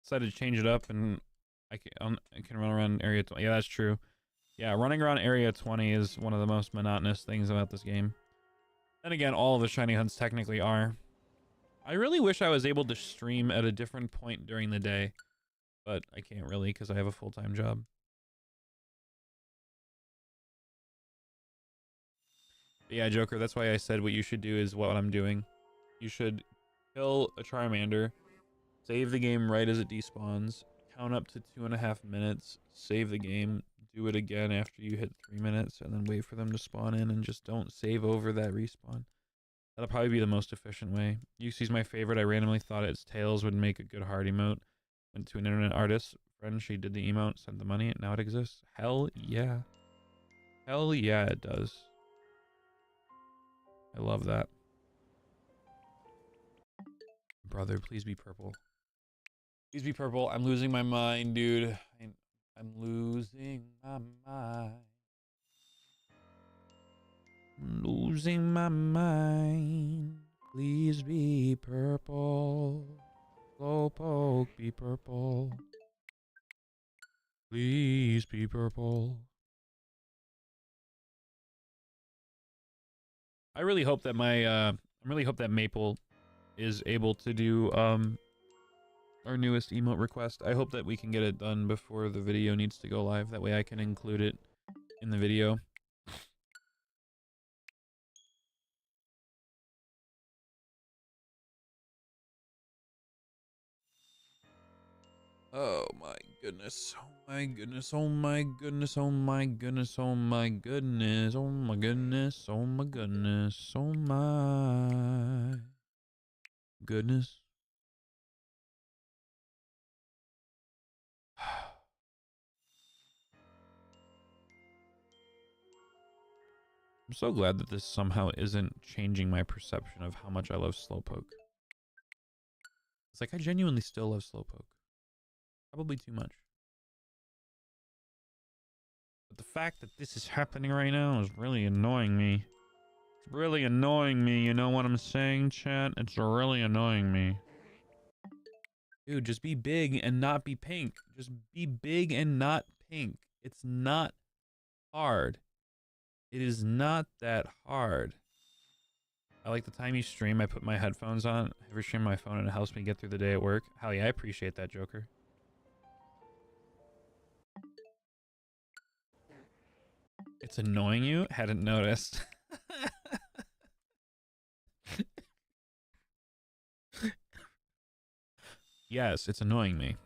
Decided to change it up, and I can run around area 20. Yeah, that's true. Yeah, running around area 20 is one of the most monotonous things about this game. Then again, all of the shiny hunts technically are. I really wish I was able to stream at a different point during the day, but I can't really because I have a full-time job. But yeah, Joker, that's why I said what you should do is what I'm doing. You should kill a Charmander, save the game right as it despawns, count up to 2.5 minutes, save the game, do it again after you hit 3 minutes, and then wait for them to spawn in, and just don't save over that respawn. That'll probably be the most efficient way. Uxie's my favorite. I randomly thought its tails would make a good heart emote. Went to an internet artist friend, she did the emote, sent the money, and now it exists. Hell yeah. Hell yeah, it does. I love that. Brother, please be purple. Please be purple. I'm losing my mind, dude. I'm losing my mind. I'm losing my mind. Please be purple. Slowpoke, be purple. Please be purple. I really hope that I really hope that Maple is able to do our newest emote request. I hope that we can get it done before the video needs to go live. That way I can include it in the video. Oh my goodness. Oh my goodness. Oh my goodness. Oh my goodness. Oh my goodness. Oh my goodness. Oh my goodness. Oh my goodness. I'm so glad that this somehow isn't changing my perception of how much I love Slowpoke. It's like I genuinely still love Slowpoke. Probably too much. But the fact that this is happening right now is really annoying me. It's really annoying me, you know what I'm saying, chat? It's really annoying me. Dude, just be big and not be pink. Just be big and not pink. It's not hard. It is not that hard. I like the time you stream, I put my headphones on. Every stream on my phone and it helps me get through the day at work. Hell yeah, I appreciate that, Joker. It's annoying you? Hadn't noticed. Yes, it's annoying me.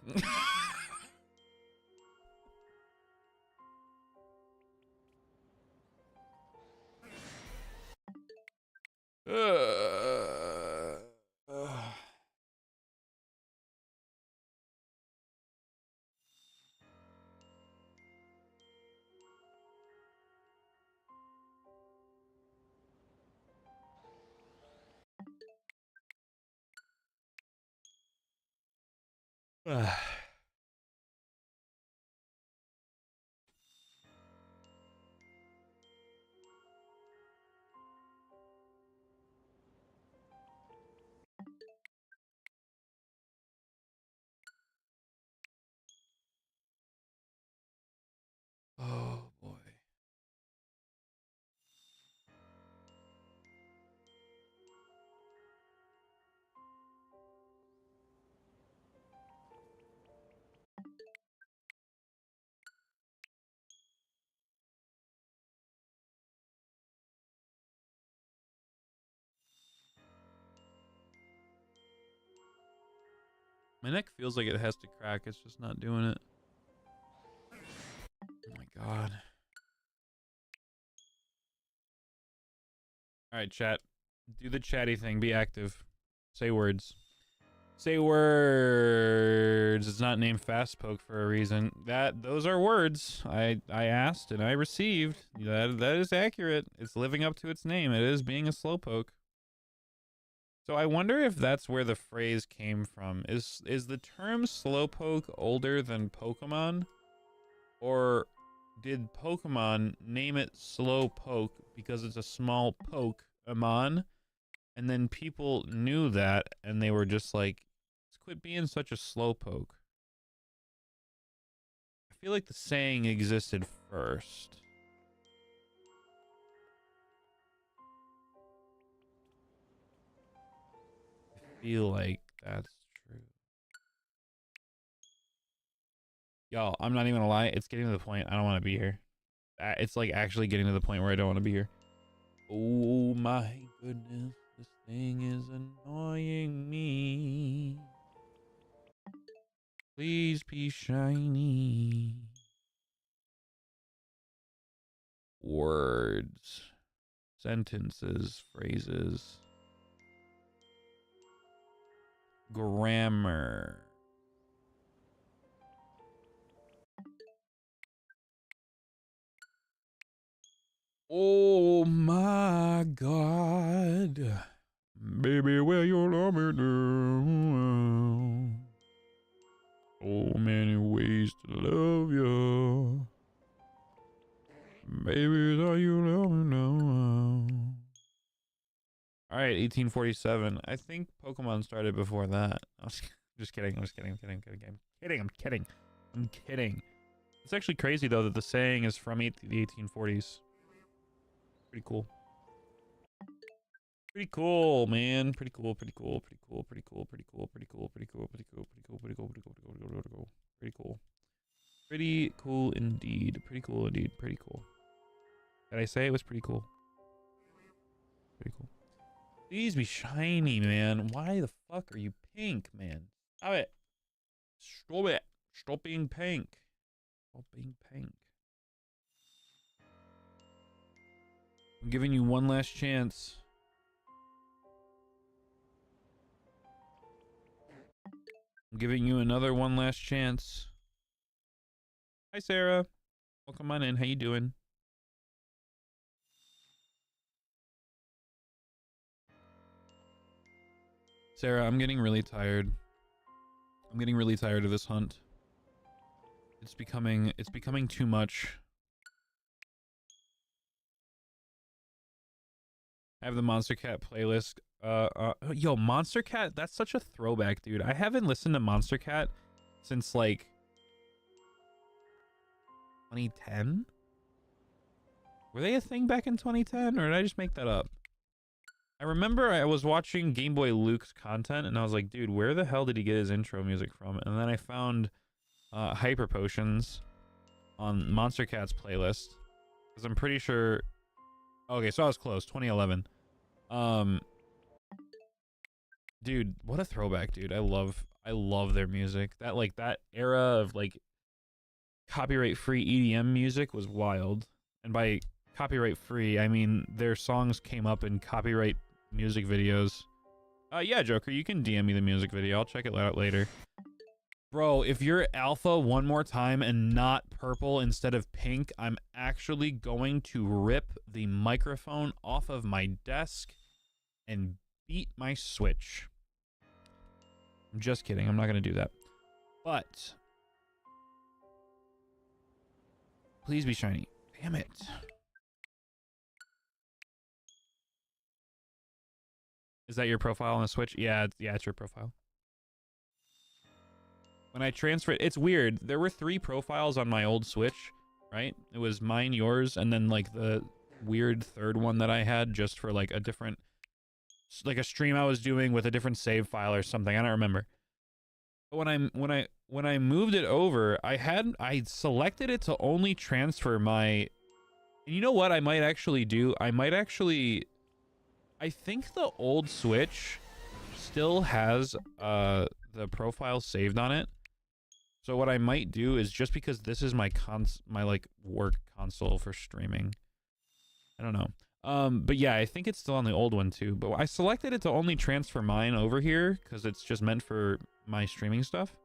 My neck feels like it has to crack. It's just not doing it. Oh my god. Alright, chat. Do the chatty thing. Be active. Say words. Say words. It's not named Fastpoke for a reason. Those are words. I asked and I received. That is accurate. It's living up to its name. It is being a Slowpoke. So I wonder if that's where the phrase came from. Is the term Slowpoke older than Pokemon? Or did Pokemon name it Slowpoke because it's a small Poke-amon? And then people knew that and they were just like, quit being such a Slowpoke. I feel like the saying existed first. I feel like that's true. Y'all, I'm not even gonna lie. It's getting to the point I don't want to be here. It's like actually getting to the point where I don't want to be here. Oh my goodness. This thing is annoying me. Please be shiny. Words. Sentences. Phrases. Grammar. Oh my god. Baby, where you love me now? So many ways to love you. Baby, are you love me now? Alright, 1847. I think Pokemon started before that. I was just kidding. I'm kidding. It's actually crazy though that the saying is from the 1840s. Pretty cool. Pretty cool, man. Pretty cool. Pretty cool indeed. Pretty cool. Did I say it was pretty cool? Pretty cool. Please be shiny, man. Why the fuck are you pink, man? Stop it. Stop it. Stop being pink. Stop being pink. I'm giving you one last chance. I'm giving you another one last chance. Hi, Sarah. Welcome on in. How you doing? Sarah, I'm getting really tired. I'm getting really tired of this hunt. It's becoming too much. I have the Monster Cat playlist. Yo, Monster Cat, that's such a throwback, dude. I haven't listened to Monster Cat since like 2010. Were they a thing back in 2010, or did I just make that up? I remember I was watching Game Boy Luke's content and I was like, dude, where the hell did he get his intro music from? And then I found Hyper Potions on Monster Cat's playlist, because I'm pretty sure. Okay, so I was close. 2011. Dude, what a throwback, dude. I love their music. That era of like copyright free EDM music was wild. And by copyright free, I mean their songs came up in copyright music videos. Yeah, Joker, you can DM me the music video. I'll check it out later. Bro, if you're alpha one more time and not purple instead of pink, I'm actually going to rip the microphone off of my desk and beat my Switch. I'm just kidding. I'm not going to do that. But please be shiny. Damn it. Is that your profile on the Switch? Yeah, it's your profile. When I transferred, it's weird. There were 3 profiles on my old Switch, right? It was mine, yours, and then like the weird third one that I had just for like a different, like a stream I was doing with a different save file or something. I don't remember. But when I moved it over, I selected it to only transfer my. And you know what I might actually do? I think the old Switch still has the profile saved on it. So what I might do is, just because this is my like work console for streaming, I don't know. But yeah, I think it's still on the old one too. But I selected it to only transfer mine over here because it's just meant for my streaming stuff,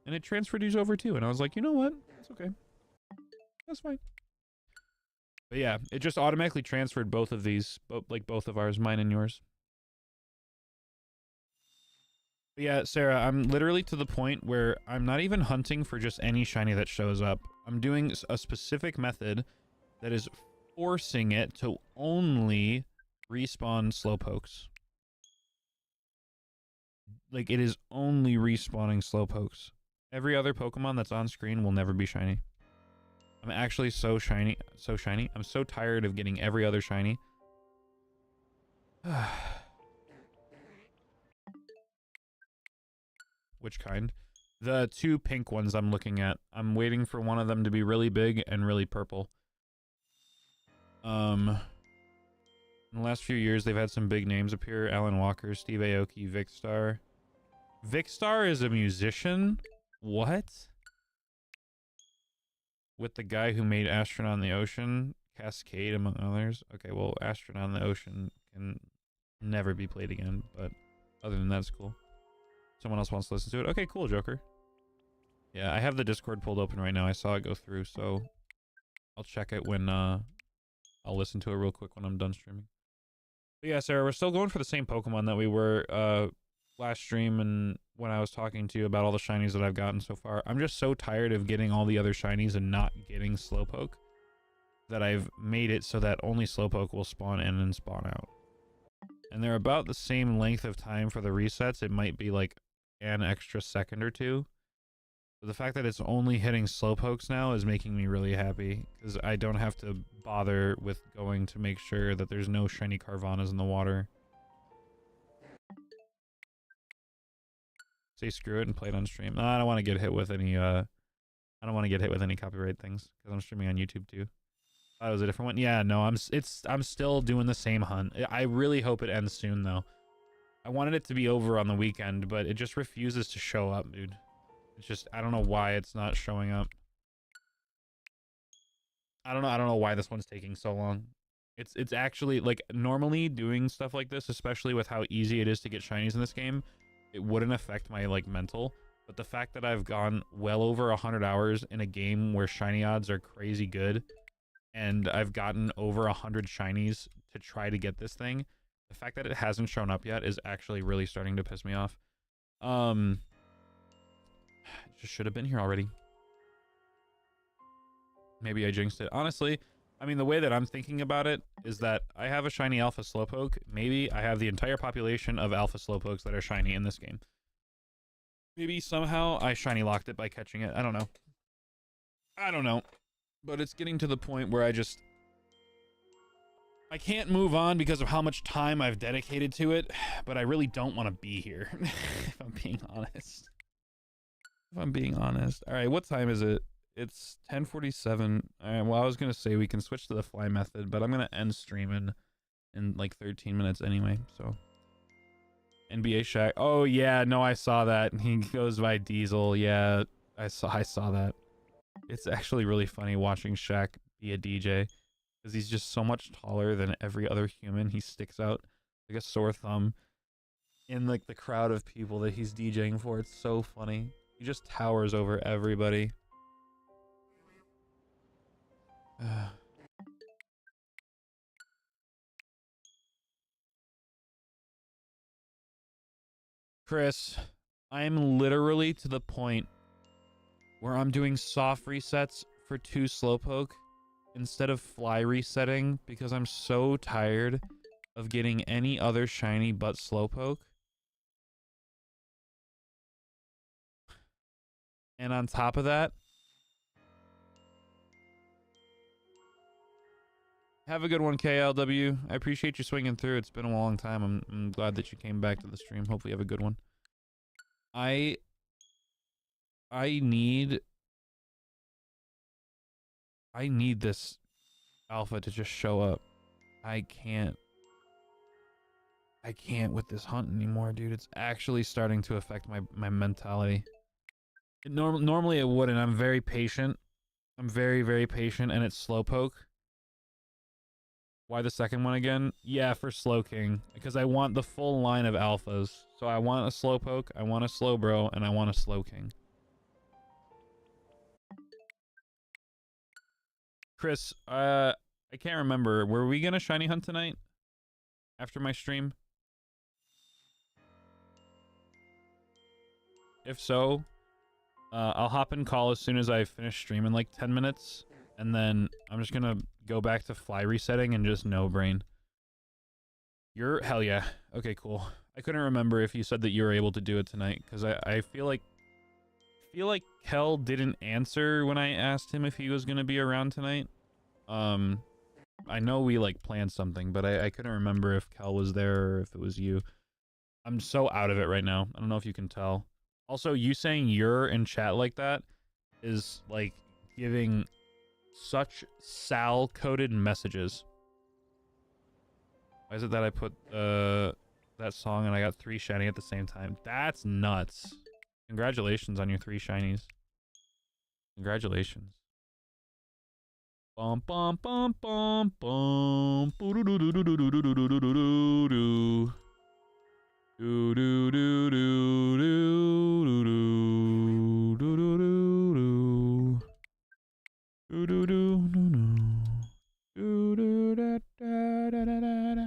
and it transferred these over too. And I was like, you know what? It's okay. That's fine. But yeah, it just automatically transferred both of these, like both of ours, mine and yours. But yeah, Sarah, I'm literally to the point where I'm not even hunting for just any shiny that shows up. I'm doing a specific method that is forcing it to only respawn Slowpokes. Like, it is only respawning Slowpokes. Every other Pokemon that's on screen will never be shiny. I'm actually so shiny. I'm so tired of getting every other shiny. Which kind? The two pink ones I'm looking at. I'm waiting for one of them to be really big and really purple. In the last few years, they've had some big names appear. Alan Walker, Steve Aoki, Vicstar. Vicstar is a musician? What? With the guy who made Astronaut in the Ocean, Cascade, among others. Okay, well, Astronaut in the Ocean can never be played again, but other than that, it's cool. Someone else wants to listen to it. Okay, cool, Joker. Yeah, I have the Discord pulled open right now. I saw it go through, so I'll check it when I'll listen to it real quick when I'm done streaming. But yeah, Sarah, we're still going for the same Pokemon that we were last stream and when I was talking to you about all the shinies that I've gotten so far. I'm just so tired of getting all the other shinies and not getting Slowpoke that I've made it so that only Slowpoke will spawn in and spawn out. And they're about the same length of time for the resets. It might be like an extra second or two. But the fact that it's only hitting Slowpokes now is making me really happy, because I don't have to bother with going to make sure that there's no shiny Carvanas in the water. Say screw it and play it on stream. No, I don't want to get hit with any I don't want to get hit with any copyright things because I'm streaming on YouTube too. That was a different one. Yeah, no, I'm still doing the same hunt. I really hope it ends soon though. I wanted it to be over on the weekend, but it just refuses to show up, dude. It's just, I don't know why it's not showing up. I don't know why this one's taking so long. It's actually, like, normally doing stuff like this, especially with how easy it is to get shinies in this game, it wouldn't affect my, like, mental. But the fact that I've gone well over 100 hours in a game where shiny odds are crazy good, and I've gotten over 100 shinies to try to get this thing, the fact that it hasn't shown up yet is actually really starting to piss me off. It just should have been here already. Maybe I jinxed it. Honestly, I mean, the way that I'm thinking about it is that I have a shiny Alpha Slowpoke. Maybe I have the entire population of Alpha Slowpokes that are shiny in this game. Maybe somehow I shiny locked it by catching it. I don't know. I don't know. But it's getting to the point where I can't move on because of how much time I've dedicated to it, but I really don't want to be here, if I'm being honest. If I'm being honest. All right, what time is it? It's 10:47. All right, well, I was going to say we can switch to the fly method, but I'm going to end streaming in like 13 minutes anyway, so. NBA Shaq. Oh, yeah, no, I saw that. He goes by Diesel. Yeah, I saw that. It's actually really funny watching Shaq be a DJ, because he's just so much taller than every other human. He sticks out like a sore thumb in like the crowd of people that he's DJing for. It's so funny. He just towers over everybody. Chris, I'm literally to the point where I'm doing soft resets for 2 Slowpoke instead of fly resetting because I'm so tired of getting any other shiny but Slowpoke. And on top of that, have a good one, KLW. I appreciate you swinging through. It's been a long time. I'm glad that you came back to the stream. Hopefully you have a good one. I need this alpha to just show up. I can't I can't with this hunt anymore, dude. It's actually starting to affect my mentality. Normally it wouldn't. I'm very patient. I'm very, very patient, and it's Slowpoke. Why the second one again? Yeah, for Slowking. Because I want the full line of alphas. So I want a Slowpoke, I want a Slowbro, and I want a Slowking. Chris, I can't remember. Were we gonna shiny hunt tonight? After my stream? If so, I'll hop in call as soon as I finish stream in like 10 minutes. And then I'm just gonna go back to fly resetting and just no brain. You're hell yeah. Okay, cool. I couldn't remember if you said that you were able to do it tonight, because I feel like Kel didn't answer when I asked him if he was gonna be around tonight. I know we like planned something, but I couldn't remember if Kel was there or if it was you. I'm so out of it right now. I don't know if you can tell. Also, you saying you're in chat like that is like giving such Sal-coded messages. Why is it that I put that song and I got 3 shiny at the same time? That's nuts. Congratulations on your 3 shinies. Congratulations. Bum bum bum bum bum. Do do do do do do do do do do do do. Do do do do do do do do do do. Do do do do do. Do do da da da da da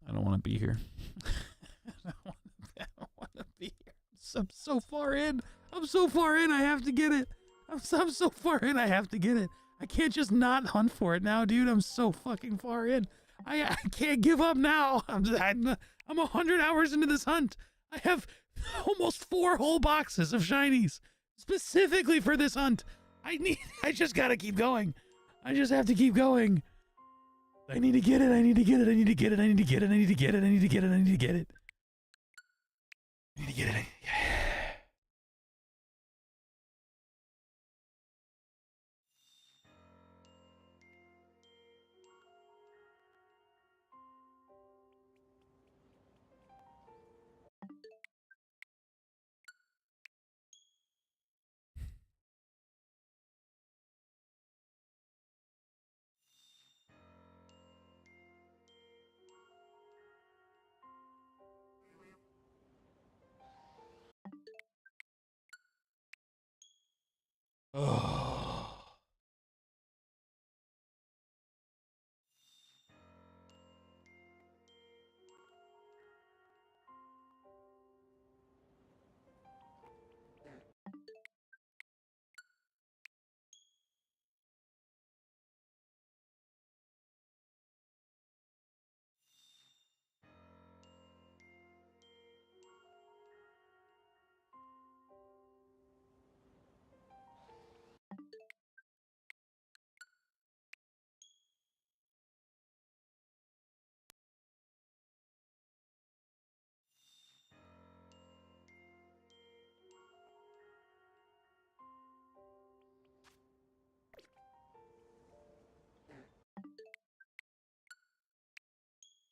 I don't want to be here. I don't want to be here. I'm so far in. I'm so far in. I have to get it. I'm so far in. I have to get it. I can't just not hunt for it now, dude. I'm so fucking far in. I can't give up now. I'm 100 hours into this hunt. I have almost 4 whole boxes of shinies specifically for this hunt. I just gotta keep going. I just have to keep going. I need to get it. I need to get it. I need to get it. I need to get it. I need to get it. I need to get it. I need to get it. I need to get it. I need to get it. Oh.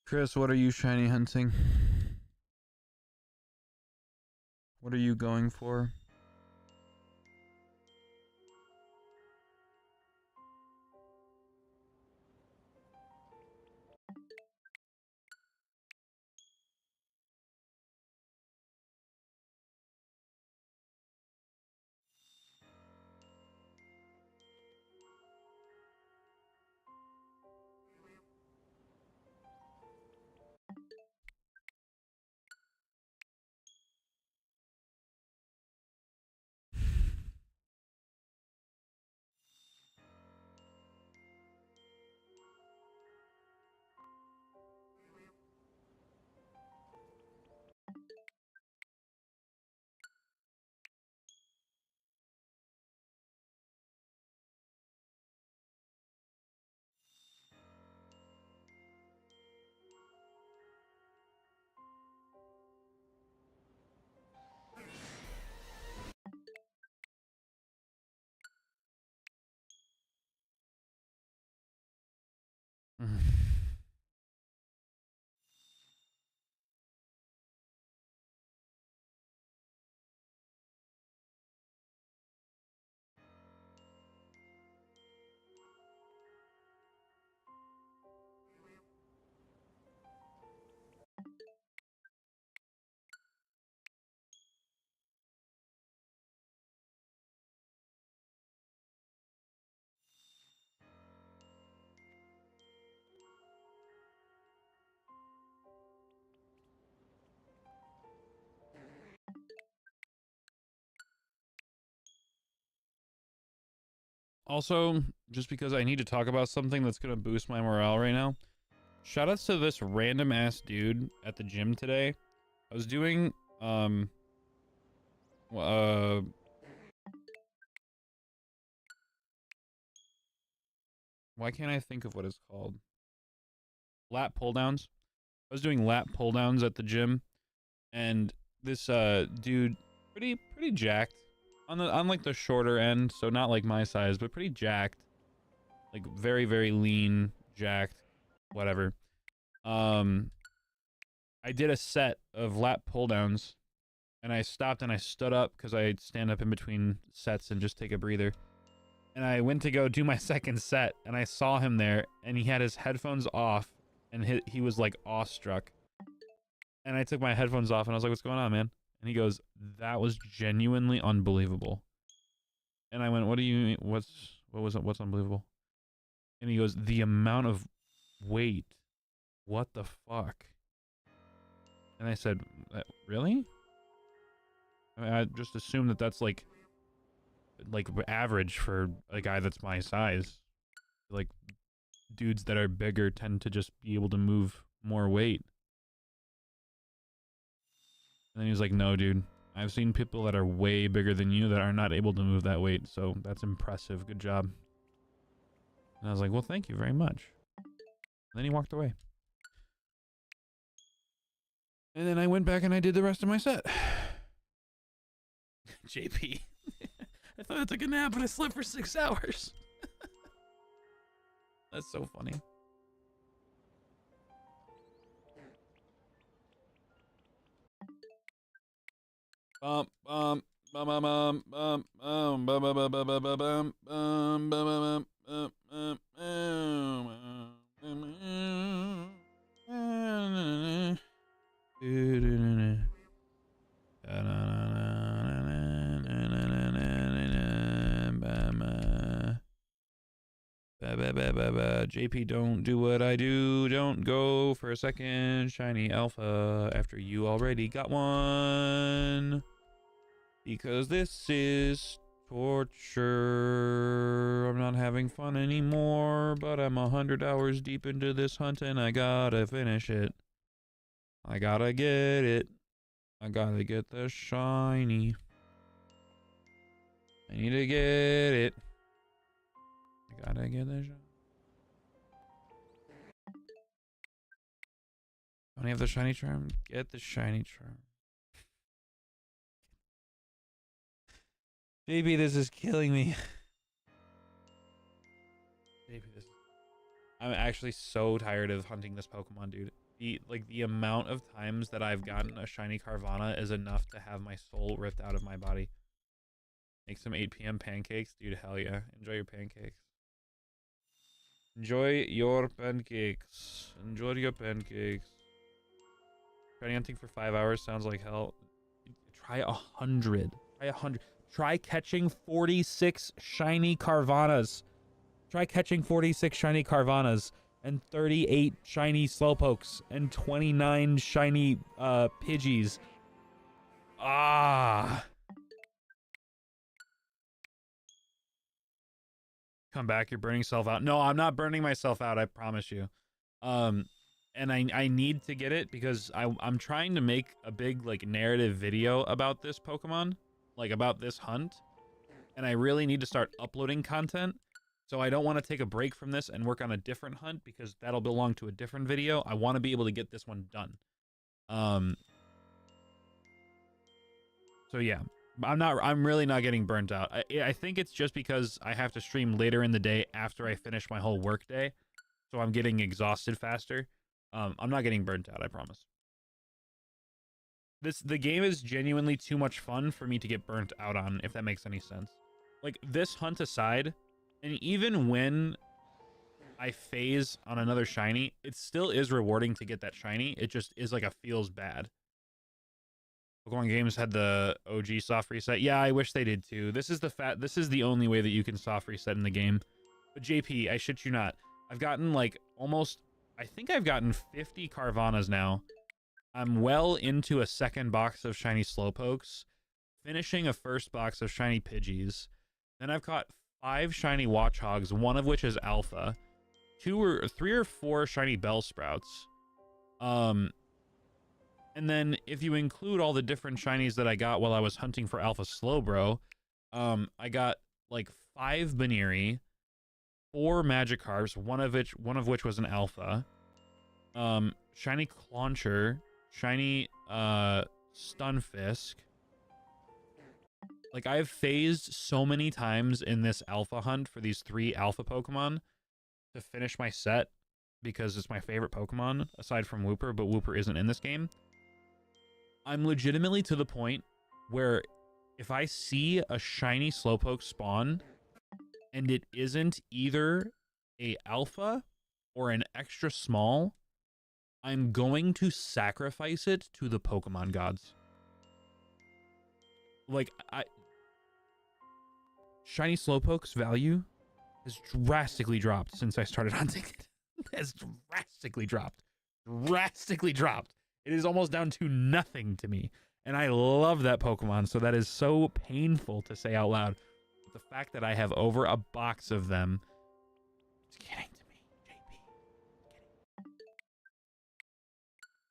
Chris, what are you shiny hunting? What are you going for? Also, just because I need to talk about something that's gonna boost my morale right now. Shoutouts to this random ass dude at the gym today. I was doing why can't I think of what it's called? Lat pull downs. I was doing lat pull downs at the gym, and this dude, pretty jacked, on like the shorter end, so not like my size, but pretty jacked, like very lean, jacked, whatever. I did a set of lat pull downs, and I stopped and I stood up because I stand up in between sets and just take a breather. And I went to go do my second set, and I saw him there, and he had his headphones off, and he was like awestruck. And I took my headphones off, and I was like, "What's going on, man?" And he goes, "That was genuinely unbelievable." And I went, "What do you mean? What's unbelievable?" And he goes, "The amount of weight. What the fuck?" And I said, "Really?" I mean, I just assumed that that's like average for a guy that's my size. Like, dudes that are bigger tend to just be able to move more weight. And then he was like, "No, dude. I've seen people that are way bigger than you that are not able to move that weight, so that's impressive. Good job." And I was like, "Well, thank you very much." And then he walked away. And then I went back and I did the rest of my set. JP. I thought I took a nap, but I slept for 6 hours. That's so funny. JP, don't do what I do. Don't go for a second shiny alpha after you already got one. Because this is torture. I'm not having fun anymore, but I'm 100 hours deep into this hunt and I gotta finish it. I gotta get it. I gotta get the shiny. I need to get it. I gotta get the shiny. Don't have the shiny charm? Get the shiny charm. Baby, this is killing me. Baby, this. I'm actually so tired of hunting this Pokemon, dude. The amount of times that I've gotten a shiny Carvana is enough to have my soul ripped out of my body. Make some 8 p.m. pancakes, dude. Hell yeah. Enjoy your pancakes. Enjoy your pancakes. Enjoy your pancakes. Shiny hunting for 5 hours sounds like hell. Try 100. Try 100. Try catching 46 shiny Carvanas. Try catching 46 shiny Carvanas and 38 shiny Slowpokes and 29 shiny Pidgeys. Ah. Come back, you're burning yourself out. No, I'm not burning myself out, I promise you. And I need to get it because I'm trying to make a big like narrative video about this Pokemon, like about this hunt, and I really need to start uploading content. So I don't want to take a break from this and work on a different hunt because that'll belong to a different video. I want to be able to get this one done. So yeah, I'm really not getting burnt out. I think it's just because I have to stream later in the day after I finish my whole work day. So I'm getting exhausted faster. I'm not getting burnt out, I promise. The game is genuinely too much fun for me to get burnt out on, if that makes any sense. Like, this hunt aside, and even when I phase on another shiny, it still is rewarding to get that shiny. It just is like a feels bad. Pokemon Games had the OG soft reset. Yeah, I wish they did too. This is the only way that you can soft reset in the game. But JP, I shit you not. I've gotten like I think I've gotten 50 Carvanas now. I'm well into a second box of shiny Slowpokes, finishing a first box of shiny Pidgeys. Then I've caught 5 shiny Watchhogs, one of which is alpha, 3 or 4 shiny Bellsprouts. And then if you include all the different shinies that I got while I was hunting for Alpha Slowbro, I got like 5 Baneri, 4 Magikarps, one of which was an alpha, shiny Clauncher, shiny Stunfisk. Like, I've phased so many times in this alpha hunt for these 3 alpha Pokemon to finish my set because it's my favorite Pokemon aside from Wooper, but Wooper isn't in this game. I'm legitimately to the point where if I see a shiny Slowpoke spawn and it isn't either a alpha or an extra small, I'm going to sacrifice it to the Pokemon gods. Like, shiny Slowpoke's value has drastically dropped since I started hunting it. It has drastically dropped. Drastically dropped. It is almost down to nothing to me. And I love that Pokemon, so that is so painful to say out loud. But the fact that I have over a box of them, it's getting to me, JP.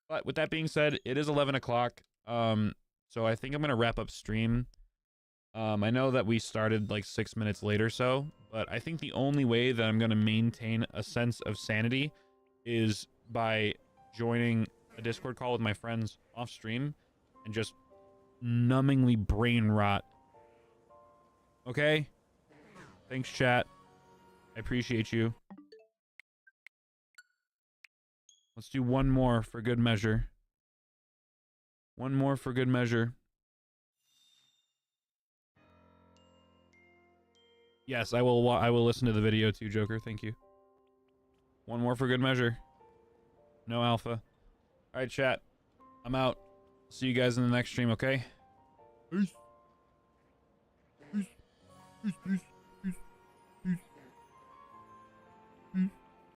But with that being said, it is 11 o'clock. So I think I'm going to wrap up stream. I know that we started like 6 minutes later, but I think the only way that I'm going to maintain a sense of sanity is by joining a Discord call with my friends off stream and just numbingly brain rot. Okay? Thanks, chat. I appreciate you. Let's do one more for good measure. One more for good measure. Yes, I will listen to the video too, Joker. Thank you. One more for good measure. No alpha. All right, chat. I'm out. See you guys in the next stream, okay? Peace. Peace. Peace. Peace.